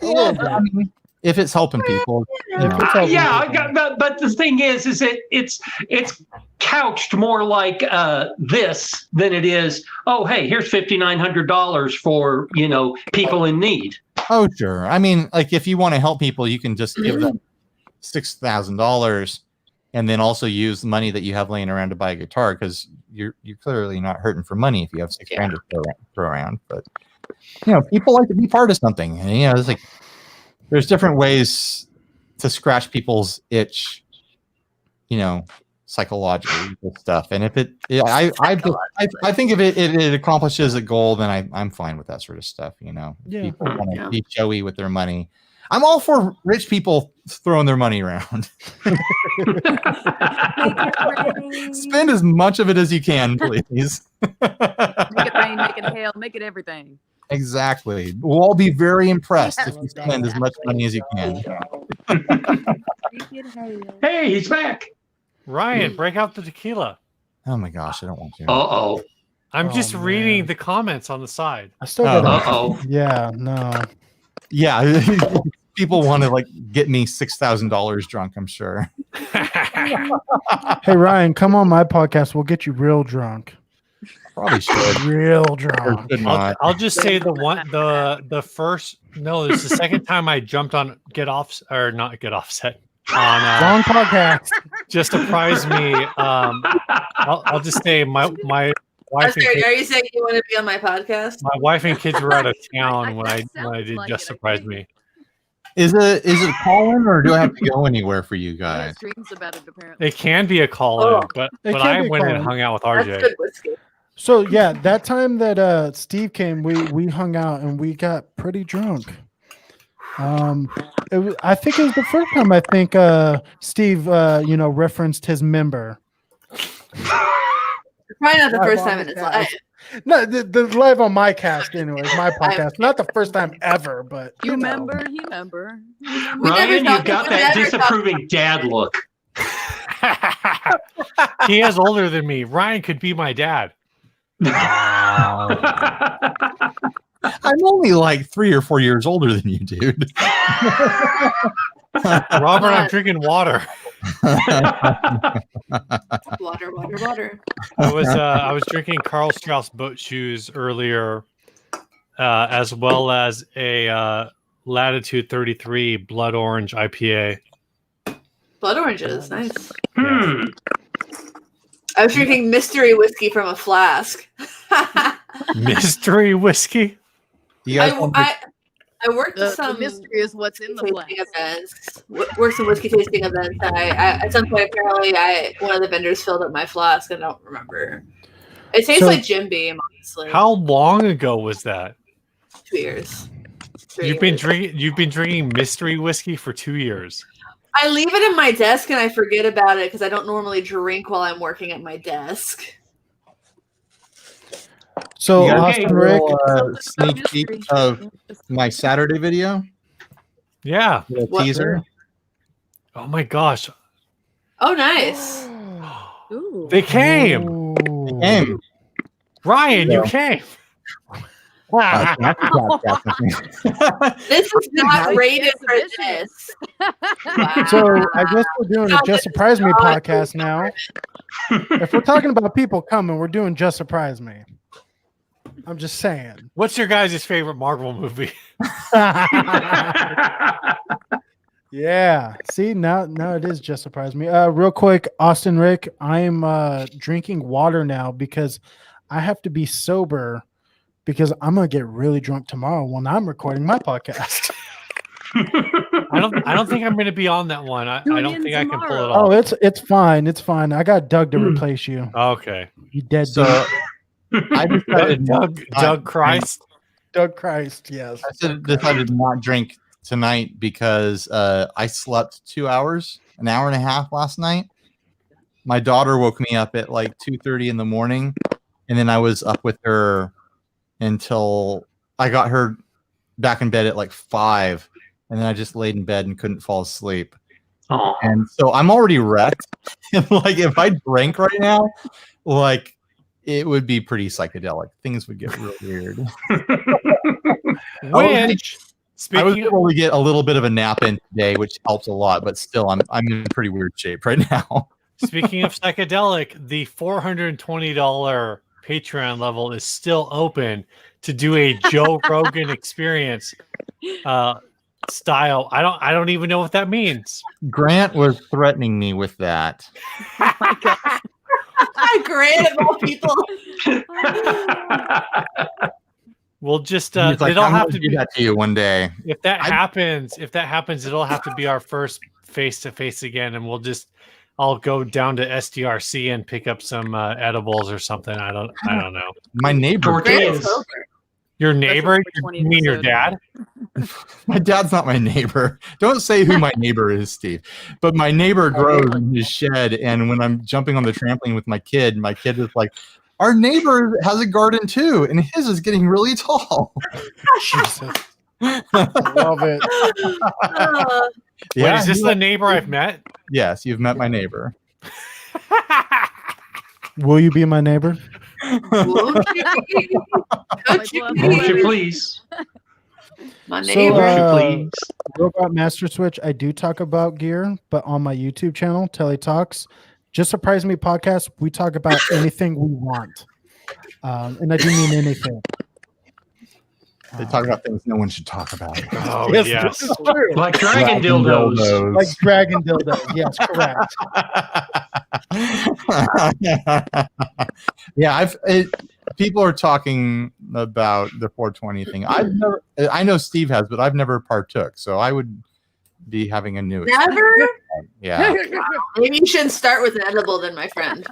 I mean, if it's helping people, but the thing is it's couched more like this than it is. Oh, hey, here's $5,900 for people in need. Oh, sure. I mean, like if you want to help people, you can just give them $6,000, and then also use the money that you have laying around to buy a guitar, because you're clearly not hurting for money if you have $6,000 to throw around. But people like to be part of something, and it's like. There's different ways to scratch people's itch, psychologically with stuff. And if I think if it accomplishes a goal, then I'm fine with that sort of stuff. People want to be showy with their money. I'm all for rich people throwing their money around. Spend as much of it as you can, please. Make it rain, make it hail, make it everything. Exactly. We'll all be very impressed if you spend as much money as you can. Hey, he's back. Ryan, break out the tequila. Oh my gosh, I don't want to. Uh-oh. I'm just reading the comments on the side. I still got Uh-oh. Yeah, no. Yeah. people want to like get me $6,000 drunk. I'm sure. Hey Ryan, come on my podcast. We'll get you real drunk. Probably should. Real drunk. I'll just say the first it's the second time I jumped on not get offset on Wrong podcast. just surprised me. I'll just say my wife. Are you saying you want to be on my podcast? My wife and kids were out of town when I did like just it, surprise me. Is it call-in or do I have to go anywhere for you guys? Dreams about it apparently. It can be a call-in, Oh. but It can I be a went and call-in. hung out with That's RJ. good whiskey. So yeah, that time that Steve came, we hung out and we got pretty drunk. I think it was the first time. I think Steve, referenced his member. Probably not the first time in his life. No, the live on my cast, anyways, my podcast. Not the first time ever, but You remember? You remember? Ryan, you got that disapproving dad look. He is older than me. Ryan could be my dad. I'm only like 3 or 4 years older than you, dude. Robert, I'm drinking water. Water. I was drinking Carl Strauss boat shoes earlier, as well as a Latitude 33 Blood Orange IPA. Blood oranges, nice. I was drinking mystery whiskey from a flask. Mystery whiskey. You guys want to- I worked The some mystery is what's in the tasting flask. events. Worked some whiskey tasting events. And I at some point apparently one of the vendors filled up my flask. I don't remember. It tastes like Jim Beam, honestly. How long ago was that? 2 years. You've been drinking mystery whiskey for 2 years. I leave it in my desk and I forget about it because I don't normally drink while I'm working at my desk. so You guys Austin want a Rick, little, sneak peek of my Saturday video. Yeah. Little What? teaser. Oh my gosh. Oh, nice. Ooh. They came. Ooh. Hey, Ryan, you Yeah. came. This is not rated for Exhibition. this. So I guess we're doing a Just Surprise Me podcast now. If we're talking about people coming, we're doing Just Surprise Me. I'm just saying. What's your guys' favorite Marvel movie? Yeah. See, now it is Just Surprise Me. Real quick, Austin Rick, I am drinking water now because I have to be sober because I'm gonna get really drunk tomorrow when I'm recording my podcast. I don't think I'm going to be on that one. I Tune don't in think I can pull it tomorrow. off. Oh, it's fine. It's fine. I got Doug to replace you. Okay. You dead So I decided Doug Christ. Doug Christ, yes. I decided to not drink tonight because I slept 2 hours, an hour and a half last night. My daughter woke me up at like 2:30 in the morning, and then I was up with her until I got her back in bed at like 5, and then I just laid in bed and couldn't fall asleep. Oh. And so I'm already wrecked. And like if I drank right now, like it would be pretty psychedelic. Things would get real weird. Which, I was speaking able to get a little bit of a nap in today, which helps a lot, but still I'm in pretty weird shape right now. speaking of psychedelic, the $420 Patreon level is still open to do a Joe Rogan experience style. I don't even know what that means. Grant was threatening me with that. Grant of all people. We'll just He's like, it'll I'm have gonna to do be that to you one day. if that happens, it'll have to be our first face-to-face again, and I'll go down to SDRC and pick up some edibles or something. I don't know. My neighbor, Tortillas. Your neighbor? for You mean your 20%. dad? my dad's not my neighbor. Don't say who my neighbor is, Steve. But my neighbor grows in his shed, and when I'm jumping on the trampoline with my kid is like, our neighbor has a garden too, and his is getting really tall. Jesus. Love it. Wait, is this the neighbor I've met? Yes, you've met my neighbor. Will you be my neighbor? Won't you Won't you please? My So, neighbor. Please. Robot Master Switch, I do talk about gear, but on my YouTube channel, Telly Talks, Just Surprise Me podcast, we talk about anything we want. And I do mean anything. They talk about things no one should talk about. Oh Yes, yes. this is true. Like dragon dildos. Like dragon dildos. Yes, correct. Yeah, people are talking about the 420 thing. I know Steve has, but I've never partook, so I would be having a new experience. Never? Yeah. Maybe you shouldn't start with an edible then, my friend.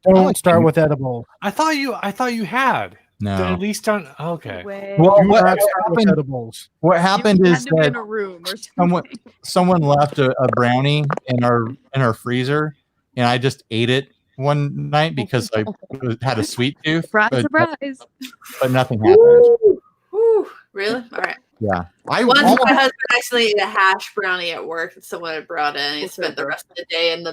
Don't start with edible. I thought you had. No. At least on okay. Well, Do what not start with happened, edibles. what happened is had to be in that a room or something. someone left a brownie in our freezer, and I just ate it one night because I had a sweet tooth. Surprise, but, surprise. but nothing happened. Whew, really? All right. Yeah. I Once almost- my husband accidentally ate a hash brownie at work that someone had brought in. He spent the rest of the day in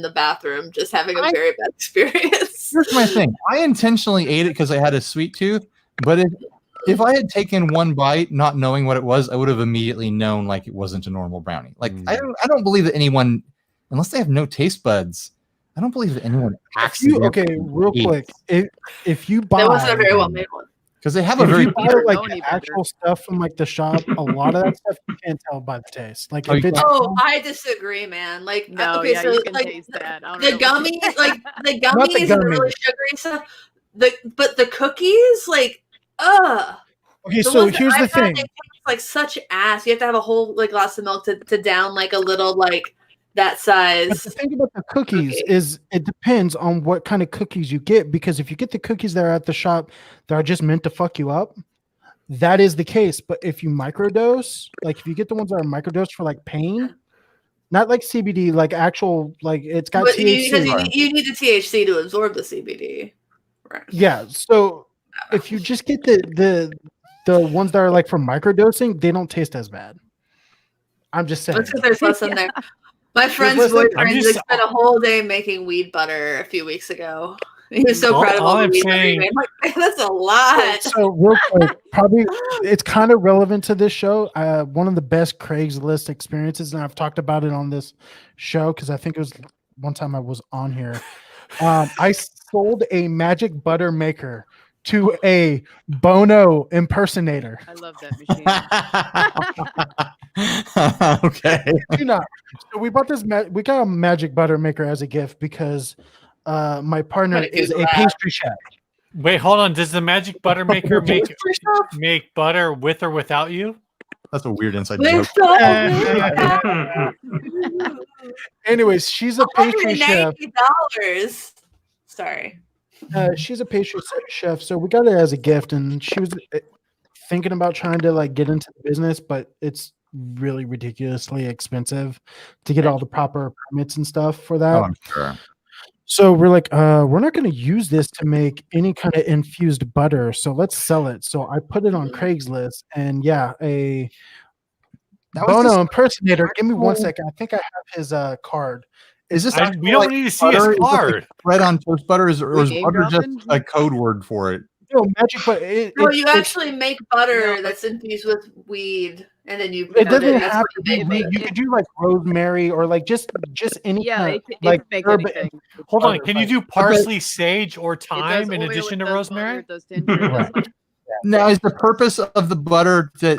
the bathroom just having a very bad experience. Here's my thing. I intentionally ate it because I had a sweet tooth, but if I had taken one bite, not knowing what it was, I would have immediately known like it wasn't a normal brownie. Like I don't believe that anyone, unless they have no taste buds, I don't believe that anyone accidentally. Okay, real quick. If you buy, That wasn't a very well made one. because they have a if very you buy like the actual stuff from like the shop, a lot of that stuff you can't tell by the taste. Like if it's I disagree, man. Like No, okay, yeah, so you can like taste that. I don't the know. gummies, like the Not the gummies and the really gummies. sugary stuff. But the cookies, like, okay, the so ones that here's the I've had, thing. they taste like such ass. You have to have a whole like glass of milk to down like a little like that But size. the thing about the cookies cookie. is it depends on what kind of cookies you get, because if you get the cookies that are at the shop that are just meant to fuck you up, that is the case. But if you microdose, like if you get the ones that are microdosed for like pain, not like CBD, like actual, like it's got But THC. you need the THC to absorb the CBD. Right. Yeah. So if you just get the ones that are like from microdosing, they don't taste as bad. I'm just saying. That's because there's less in there. My friend's less in- boyfriend just- spent a whole day making weed butter a few weeks ago. He was so All- proud of all all the I'm weed butter he saying- made. I'm like, man, that's a lot. So real quick, probably it's kind of relevant to this show. One of the best Craigslist experiences, and I've talked about it on this show because I think it was one time I was on here. I sold a magic butter maker to a Bono impersonator. I love that machine. Okay. You know, so we bought this. We got a magic butter maker as a gift because my partner What a is good a lad. pastry chef. Wait, hold on. Does the magic butter maker make butter with or without you? That's a weird inside With joke. Anyways, she's a pastry chef. $90. Sorry. She's a pastry chef, so we got it as a gift, and she was thinking about trying to like get into the business, but it's really ridiculously expensive to get all the proper permits and stuff for that. Oh, I'm sure. So we're like, we're not going to use this to make any kind of infused butter, so let's sell it. So I put it on Craigslist, and yeah, a That was Bono just- impersonator. Give me 1 second. I think I have his card. Is this We actually, don't like, need to see butter? his Is this, like, card. bread on toast butter, or is We butter just name-dropping? a code word for it? No, magic, but No, it, you it's- actually make butter No. that's infused with weed, and then you. it doesn't that's have what to you be. make You it. could do like rosemary or like just any Yeah, kind it, of it like can make herb. anything. Hold on. butter, Can you like- do parsley, sage, or It does thyme in oil, addition it to does butter, rosemary? it does ginger, it does Right. Now, is the purpose of the butter to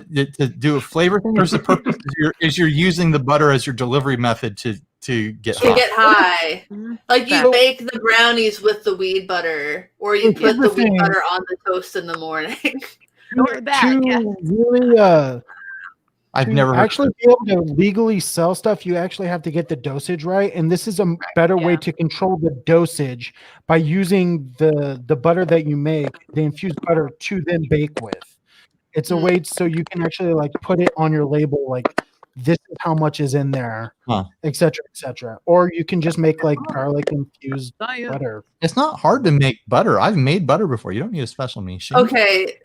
do a flavor thing, or is the purpose is you're using the butter as your delivery method to get To hot? get high. Mhm. Like you So- bake the brownies with the weed butter, or you So here's put the the weed thing. butter on the toast in the morning. Or that, to yeah. really I've to never heard actually be able to legally sell stuff, you actually have to get the dosage right, and this is a better way Yeah. to control the dosage by using the butter that you make, the infused butter, to then bake with. It's a way so you can actually like put it on your label, like this is how much is in there, Huh. et cetera, or you can just make like garlic infused Science. butter. It's not hard to make butter. I've made butter before. You don't need a special machine. Okay,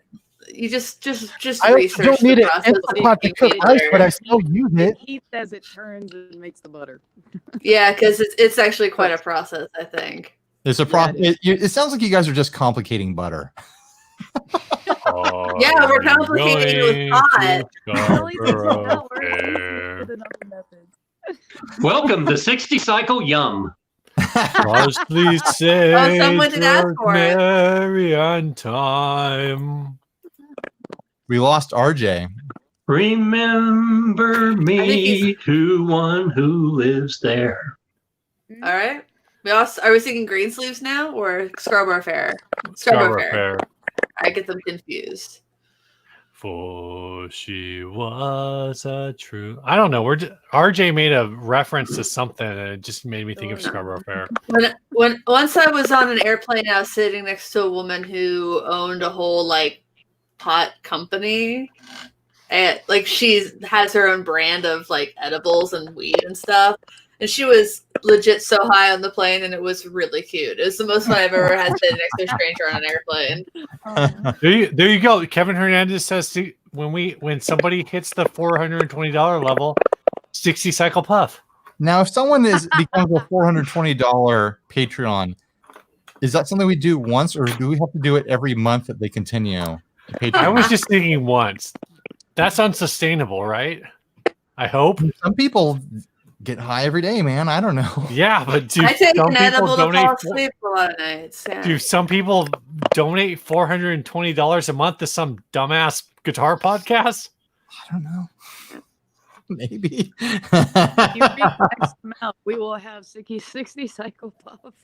you just I also research don't need the it process in of the pot to making cook rice, butter. but I still use It it. heats as it turns and makes the butter. Yeah, because it's actually quite a process. I think. It's a Yeah, problem. it It sounds like you guys are just complicating butter. Yeah, we're complicating it with pot. Welcome to 60 Cycle Yum. Parsley, sage, someone did ask for it. rosemary, and thyme. We lost RJ. Remember me to one who lives there. All right. Are we singing Greensleeves now or Scarborough Fair? Scarborough Fair. I get them confused. For she was a true. I don't know. RJ made a reference to something, and it just made me think of Scarborough Fair. When once I was on an airplane, I was sitting next to a woman who owned a whole like pot company, and like she has her own brand of like edibles and weed and stuff. And she was legit so high on the plane, and it was really cute. It was the most fun I've ever had sitting next to a stranger on an airplane. There you go. Kevin Hernandez says when somebody hits the $420 level, 60 cycle puff. Now, if someone becomes a $420 Patreon, is that something we do once, or do we have to do it every month that they continue? I was just thinking once. That's unsustainable, right? I hope. Some people get high every day, man. I don't know. Yeah, but I take an edible to fall asleep a lot of nights. Yeah. Do some people donate $420 a month to some dumbass guitar podcast? I don't know. Maybe. If you read next month, we will have 60 cycle puff.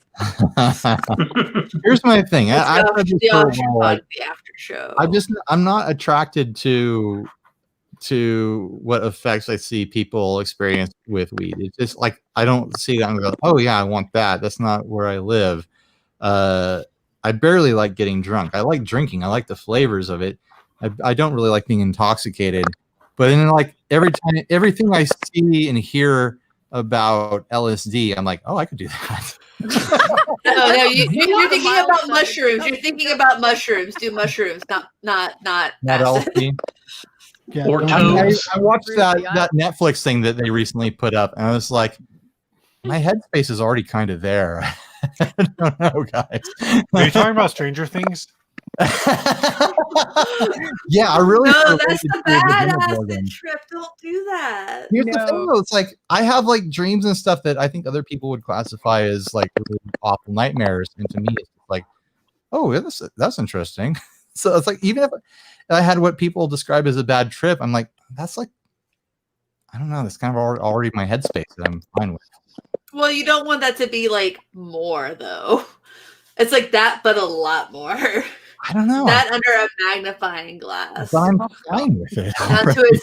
Here's my thing. The after show. I'm not attracted to what effects I see people experience with weed. It's just like I don't see that and go, oh yeah, I want that. That's not where I live. I barely like getting drunk. I like drinking. I like the flavors of it. I don't really like being intoxicated. But then like everything I see and hear about LSD, I'm like, oh, I could do that. No, you're thinking about mushrooms. You're thinking about mushrooms. Do mushrooms, not LSD. Yeah, Or I watched that Netflix thing that they recently put up, and I was like, my headspace is already kind of there. I don't know, guys. Are you talking about Stranger Things? Yeah, I really. No, that's a bad acid trip. Don't do that. Here's the thing, though. It's like I have like dreams and stuff that I think other people would classify as like really awful nightmares, and to me, it's like, oh, that's interesting. So it's like even if I had what people describe as a bad trip, I'm like, that's like, I don't know, that's kind of already my headspace that I'm fine with. Well, you don't want that to be like more though. It's like that, but a lot more. I don't know. That under a magnifying glass. But I'm fine with it. Down to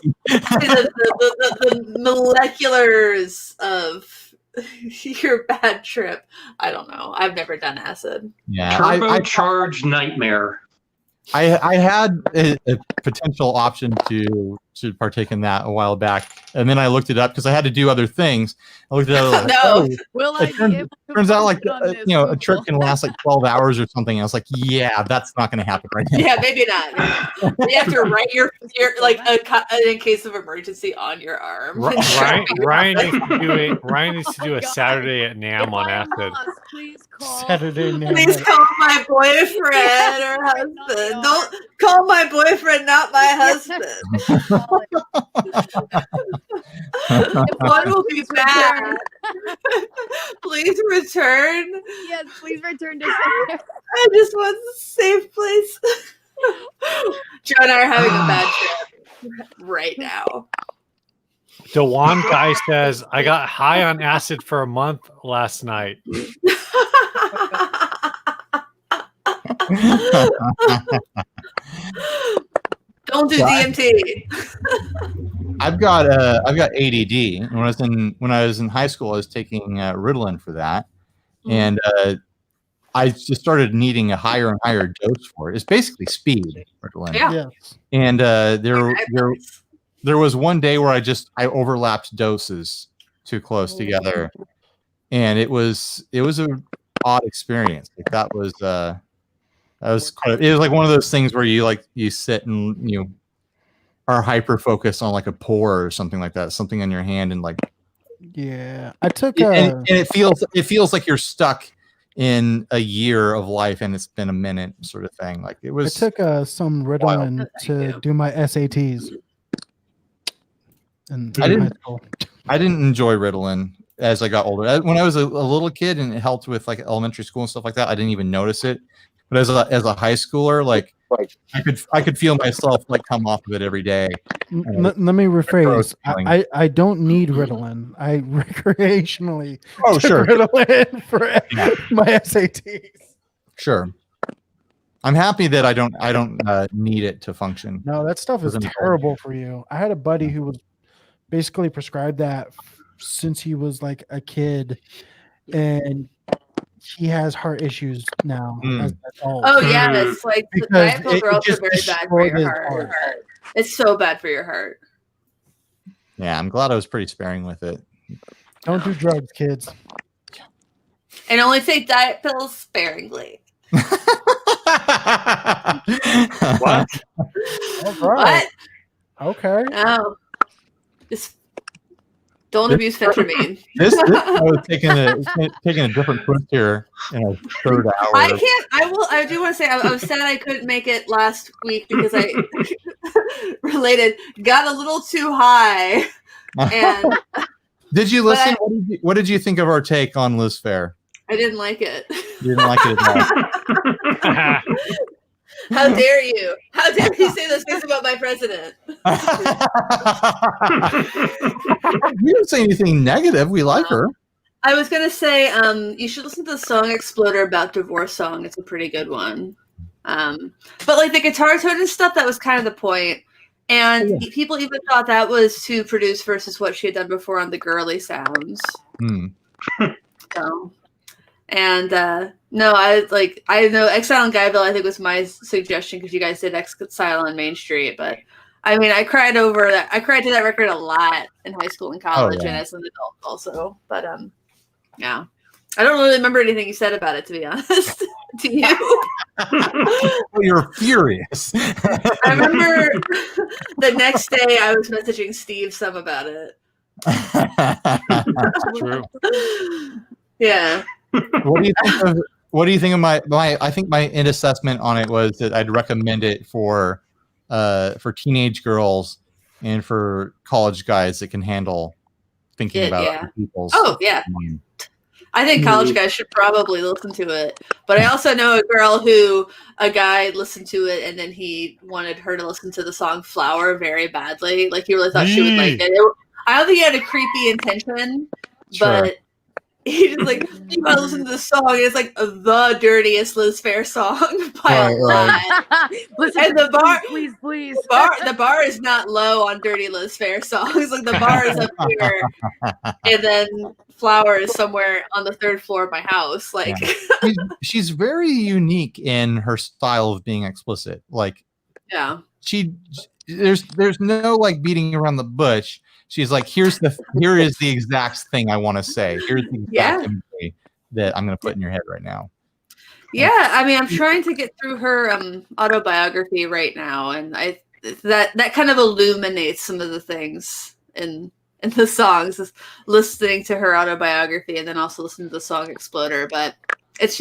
the moleculars of your bad trip. I don't know. I've never done acid. Yeah, turbocharged nightmare. I had a potential option to partake in that a while back, and then I looked it up because I had to do other things. I looked it up. Like, turns out like a trip can last like 12 hours or something. I was like, yeah, that's not going to happen right now. Yeah, maybe not. You have to write your like in case of emergency on your arm. Ryan needs to do a Saturday at NAMM on acid. Please call. Saturday NAMM. Please call my boyfriend or husband. Don't call my boyfriend, not my husband. One will be bad. Please return. Yes, please return to I just want a safe place. Joe and I are having a bad trip right now. Dewan guy says, I got high on acid for a month last night. Don't do DMT. I've got ADD. When I was in high school, I was taking Ritalin for that, and I just started needing a higher and higher dose for it. It's basically speed, Ritalin. Yeah. Yes. And there was one day where I overlapped doses too close together, and it was an odd experience. Like it was like one of those things where you sit and you are hyper focused on like a pore or something like that, something in your hand, and like yeah, I took and it feels like you're stuck in a year of life, and it's been a minute, sort of thing. Like it was. I took some Ritalin to do my SATs. And I didn't enjoy Ritalin as I got older. When I was a little kid and it helped with like elementary school and stuff like that, I didn't even notice it. But as a high schooler, like I could feel myself like come off of it every day. Let me rephrase. I don't need Ritalin. I recreationally took Ritalin for my SATs. Sure. I'm happy that I don't need it to function. No, that stuff is terrible for you. I had a buddy who was basically prescribed that since he was like a kid, and he has heart issues now as an adult. Oh yeah, it's like the diet are also very bad for your heart. It's so bad for your heart. Yeah, I'm glad I was pretty sparing with it. Don't do drugs, kids. And only take diet pills sparingly. What? What? Okay. Oh. Just don't abuse Fetramine. This I was taking a different twist here in a third hour. I do want to say I was sad I couldn't make it last week because I got a little too high. And did you listen? What did you think of our take on Liz Phair? I didn't like it. You didn't like it at all. How dare you? How dare you say those things about my president? We didn't say anything negative. We like her. I was going to say you should listen to the song Exploder about divorce song. It's a pretty good one. But like the guitar tone and stuff, that was kind of the point. And people even thought that was too produced versus what she had done before on the girly sounds. So, and no, I know Exile on Guyville, I think was my suggestion because you guys did Exile on Main Street, but I mean, I cried over that. I cried to that record a lot in high school and college and as an adult also. But yeah, I don't really remember anything you said about it, to be honest. To you, well, you're furious. I remember the next day I was messaging Steve some about it. That's true. Yeah. What do you think of my I think my end assessment on it was that I'd recommend it for teenage girls and for college guys that can handle thinking about other people's mind. I think college guys should probably listen to it. But I also know a guy listened to it and then he wanted her to listen to the song Flower very badly. Like he really thought she would like it. I don't think he had a creepy intention, but he just like, you gotta listen to the song. It's like the dirtiest Liz Phair song by a lot. Listen, and the bar, please. The bar is not low on dirty Liz Phair songs. Like the bar is up here, and then Flower is somewhere on the third floor of my house. Like she's very unique in her style of being explicit. Like there's no like beating around the bush. She's like, here is the exact thing I want to say. Here's the exact thing that I'm going to put in your head right now. Yeah, I mean, I'm trying to get through her autobiography right now, and that kind of illuminates some of the things in the songs. Is listening to her autobiography and then also listening to the song Exploder. But it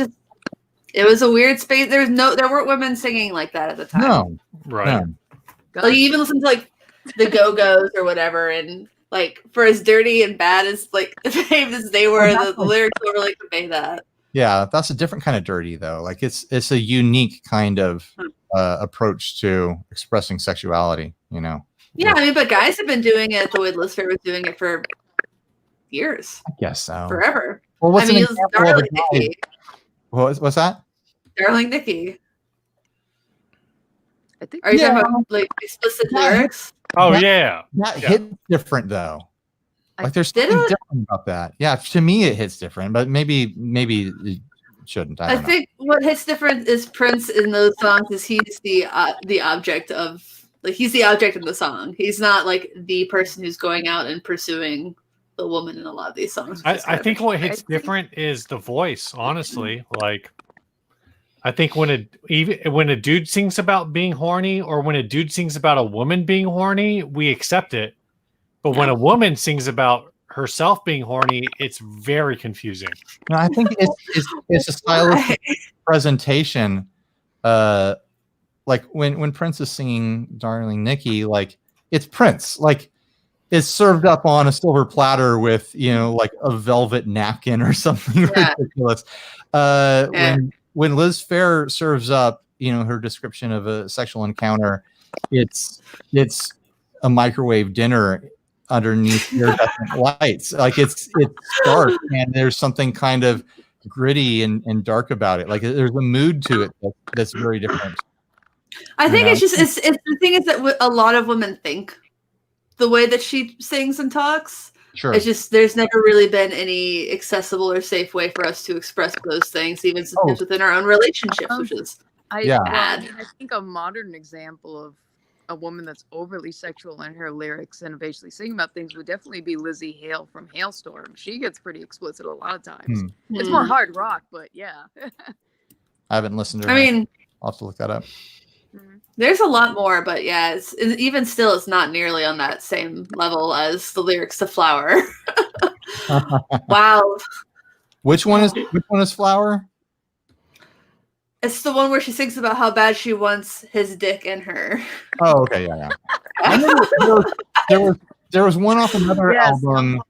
was a weird space. There weren't women singing like that at the time. No, right. No. Like you even listen to like the Go-Go's or whatever, and like for as dirty and bad as like as they were, the lyrics don't really convey that. Yeah, that's a different kind of dirty though. Like it's a unique kind of approach to expressing sexuality, you know. Yeah, I mean, but guys have been doing it the way Liz Phair was doing it for years. I guess so. Forever. Well, what's an example Darling of a Nikki. What's that? Darling Nikki. I think. Are you talking about like explicit lyrics? Oh that hits different though. Like there's something different about that. Yeah, to me it hits different, but maybe it shouldn't. I think what hits different is Prince in those songs is he's the object of he's the object in the song. He's not like the person who's going out and pursuing the woman in a lot of these songs. I think what hits different is the voice. Honestly, like. I think when a dude sings about being horny or when a dude sings about a woman being horny, we accept it. But when a woman sings about herself being horny, it's very confusing. No, I think it's a stylistic presentation. Like when Prince is singing "Darling Nikki," like it's Prince, like it's served up on a silver platter with like a velvet napkin or something ridiculous. When Liz Phair serves up her description of a sexual encounter, it's a microwave dinner underneath iridescent lights. Like it's dark and there's something kind of gritty and dark about it. Like there's a mood to it that's very different. I think it's the thing is that a lot of women think the way that she sings and talks. Sure. It's just there's never really been any accessible or safe way for us to express those things, even sometimes within our own relationships, which is bad. I think a modern example of a woman that's overly sexual in her lyrics and basically singing about things would definitely be Lizzie Hale from Hailstorm. She gets pretty explicit a lot of times. It's more hard rock, but yeah. I haven't listened to her. I mean, I'll have to look that up. There's a lot more, but yeah, even still, it's not nearly on that same level as the lyrics to Flower. Wow. Which one is Flower? It's the one where she sings about how bad she wants his dick in her. Oh, okay, yeah. I remember there was one off another album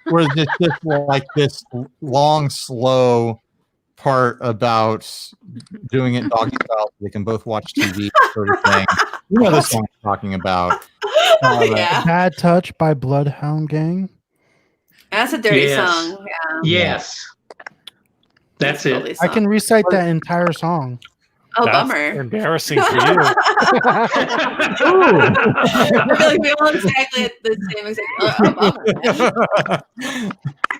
where just like this long, slow part about doing it doggy style so they can both watch TV sort of thing. You know the song I'm talking about. Bad Touch by Bloodhound Gang. That's a dirty song. Yeah. Yes. That's it. I can recite that entire song. Oh, That's bummer. Embarrassing for you. I feel like we all exactly at the same exact.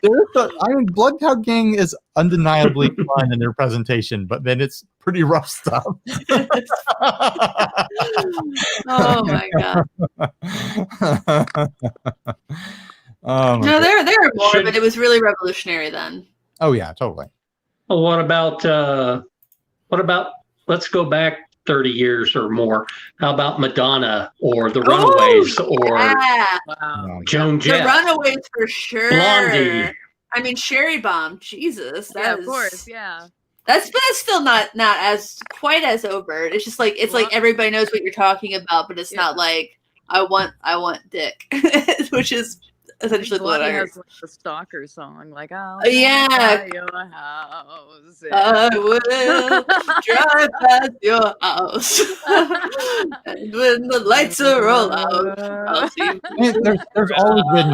Bummer. Bloodhound Gang is undeniably fun in their presentation, but then it's pretty rough stuff. Oh my god. No, there were more, but it was really revolutionary then. Oh yeah, totally. Well, what about let's go back 30 years or more. How about Madonna or the Runaways or Joan Jett? The Runaways for sure. Blondie. I mean, Sherry Bomb. Jesus, of course, yeah. That's still not as quite as overt. It's just like like everybody knows what you're talking about, but it's not like I want dick, which is essentially what I heard. Has like the stalker song, like your house. I will drive past your house, and when the lights are all out, I'll see. There's always been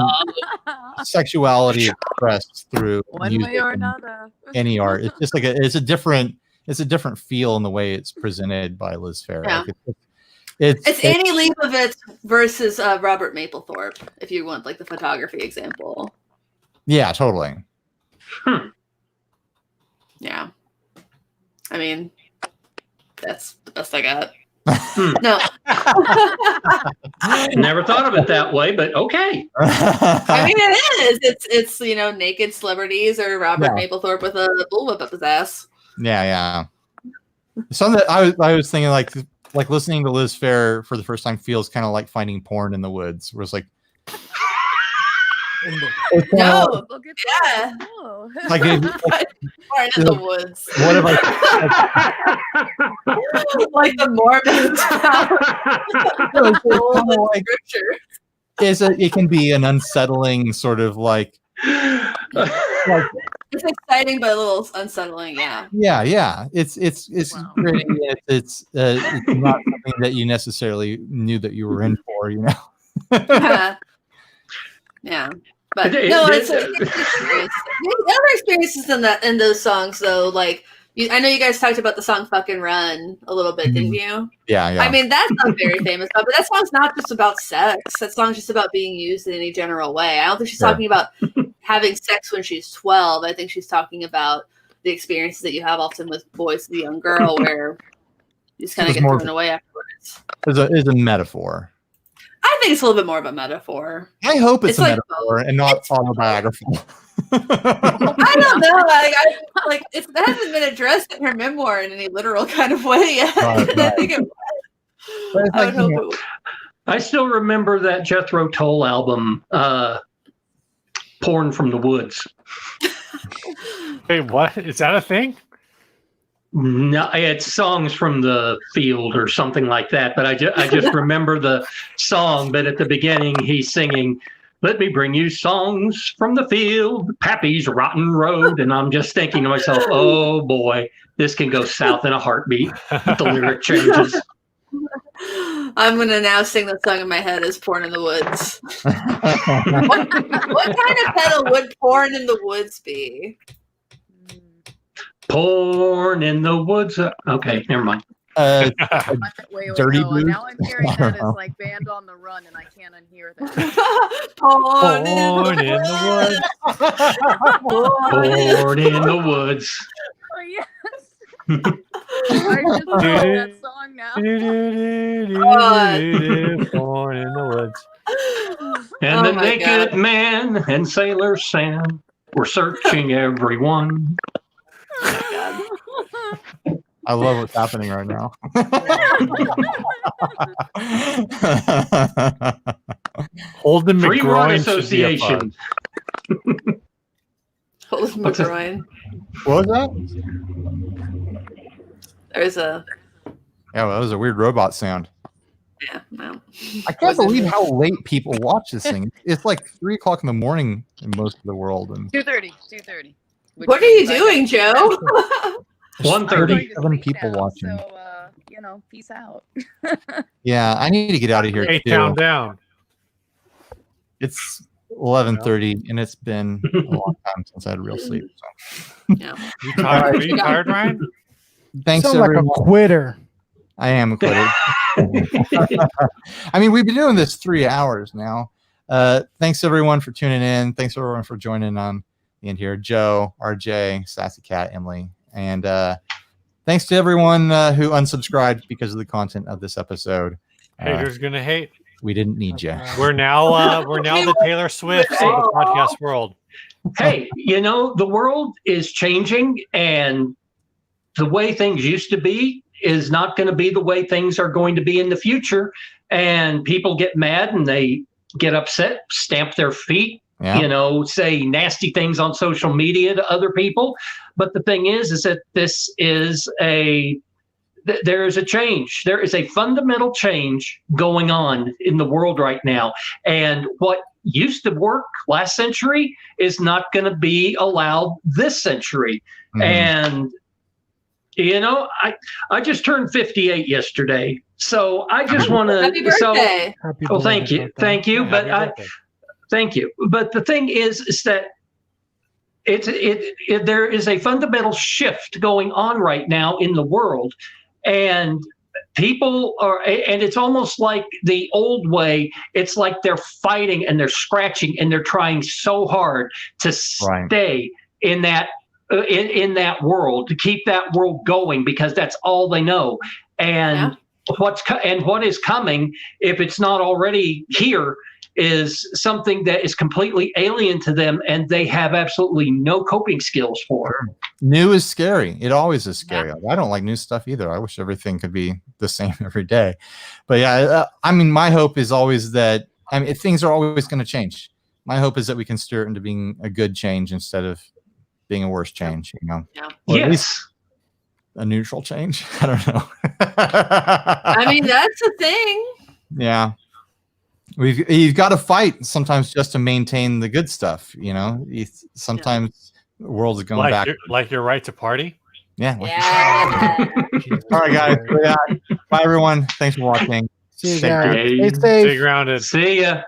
sexuality expressed through one music way or another. Any art. It's just like it's a different feel in the way it's presented by Liz Phair. Yeah. Like it's Annie Leibovitz versus Robert Mapplethorpe, if you want like the photography example. Yeah, totally. Yeah. I mean, that's the best I got. No. Never thought of it that way, but okay. I mean, it is. It's naked celebrities or Robert Mapplethorpe with a bullwhip up his ass. Yeah. Something that I was thinking like listening to Liz Phair for the first time feels kind of like finding porn in the woods. Where it's like, no, like porn in the woods. What if I like the Mormons? It can be an unsettling sort of like it's exciting but a little unsettling. Yeah. It's great. It's not something that you necessarily knew that you were in for, Yeah. But no, it's experience. The other experiences in those songs though, like I know you guys talked about the song "Fucking Run" a little bit, didn't you? Yeah. I mean, that's not very famous, but that song's not just about sex. That song's just about being used in any general way. I don't think she's talking about having sex when she's 12. I think she's talking about the experiences that you have often with boys as a young girl, where you just kind of get thrown away afterwards. It's a metaphor. I think it's a little bit more of a metaphor. I hope it's a metaphor and not autobiographical. I don't know. It hasn't been addressed in her memoir in any literal kind of way yet. Right. I think it would. I would hope it would. I still remember that Jethro Tull album, porn from the woods. Hey, what? Is that a thing? No, it's songs from the field or something like that. But I just remember the song. But at the beginning, he's singing, "Let me bring you songs from the field, Pappy's Rotten Road." And I'm just thinking to myself, oh boy, this can go south in a heartbeat. The lyric changes. I'm gonna now sing the song in my head as "Porn in the Woods." what kind of pedal would "Porn in the Woods" be? Porn in the woods. Okay, never mind. Wait, Dirty no. Blues? Now I'm hearing that as like Band on the Run, and I can't unhear that. Porn Born in the woods. Born in the woods. Oh yes. I just heard that song now. Born in the woods. And Oh the my naked God. man and Sailor Sam were searching everyone. I love what's happening right now. Holden Free Word McGroin should be a Association. Holden What's that? McGroin. What was that? There's a Yeah, well, that was a weird robot sound. yeah. No. I can't believe how late people watch this thing. It's like 3 o'clock in the morning in most of the world. And 2:30. What are you doing, Joe? 1:30. 7 people watching. So, peace out. Yeah, I need to get out of here Hey, too. town down. It's 11:30, and it's been a long time since I had real sleep. So. Yeah. You tired? Are you tired, Ryan? Thanks, Sound like a everyone. quitter. I am a quitter. I mean, we've been doing this 3 hours now. Thanks everyone for tuning in. Thanks everyone for joining on the end here. Joe, RJ, Sassy Cat, Emily, and thanks to everyone who unsubscribed because of the content of this episode. Haters gonna hate. We didn't need you. We're now the Taylor Swift of the podcast world. Hey, the world is changing, and the way things used to be is not going to be the way things are going to be in the future. And people get mad and they get upset, stamp their feet, Yeah. say nasty things on social media to other people. But the thing is that there is a change. There is a fundamental change going on in the world right now. And what used to work last century is not going to be allowed this century. Mhm. And I just turned 58 yesterday, so I just want to. Happy birthday! Well, thank you. But thank you. But the thing is that there is a fundamental shift going on right now in the world, and people are, and it's almost like the old way. It's like they're fighting and they're scratching and they're trying so hard to stay in that. In that world, to keep that world going, because that's all they know. And what is coming, if it's not already here, is something that is completely alien to them, and they have absolutely no coping skills for. New is scary. It always is scary. I don't like new stuff either. I wish everything could be the same every day. But yeah, I mean, my hope is always that things are always going to change. My hope is that we can steer it into being a good change instead of being a worse change, Yeah. Or at least a neutral change. I don't know. I mean, that's the thing. Yeah. You've got to fight sometimes just to maintain the good stuff, Sometimes the world is going back. Like your right to party? Yeah. Yeah. All right, guys. Bye, everyone. Thanks for watching. See you guys. Stay Stay safe. Stay grounded. See ya.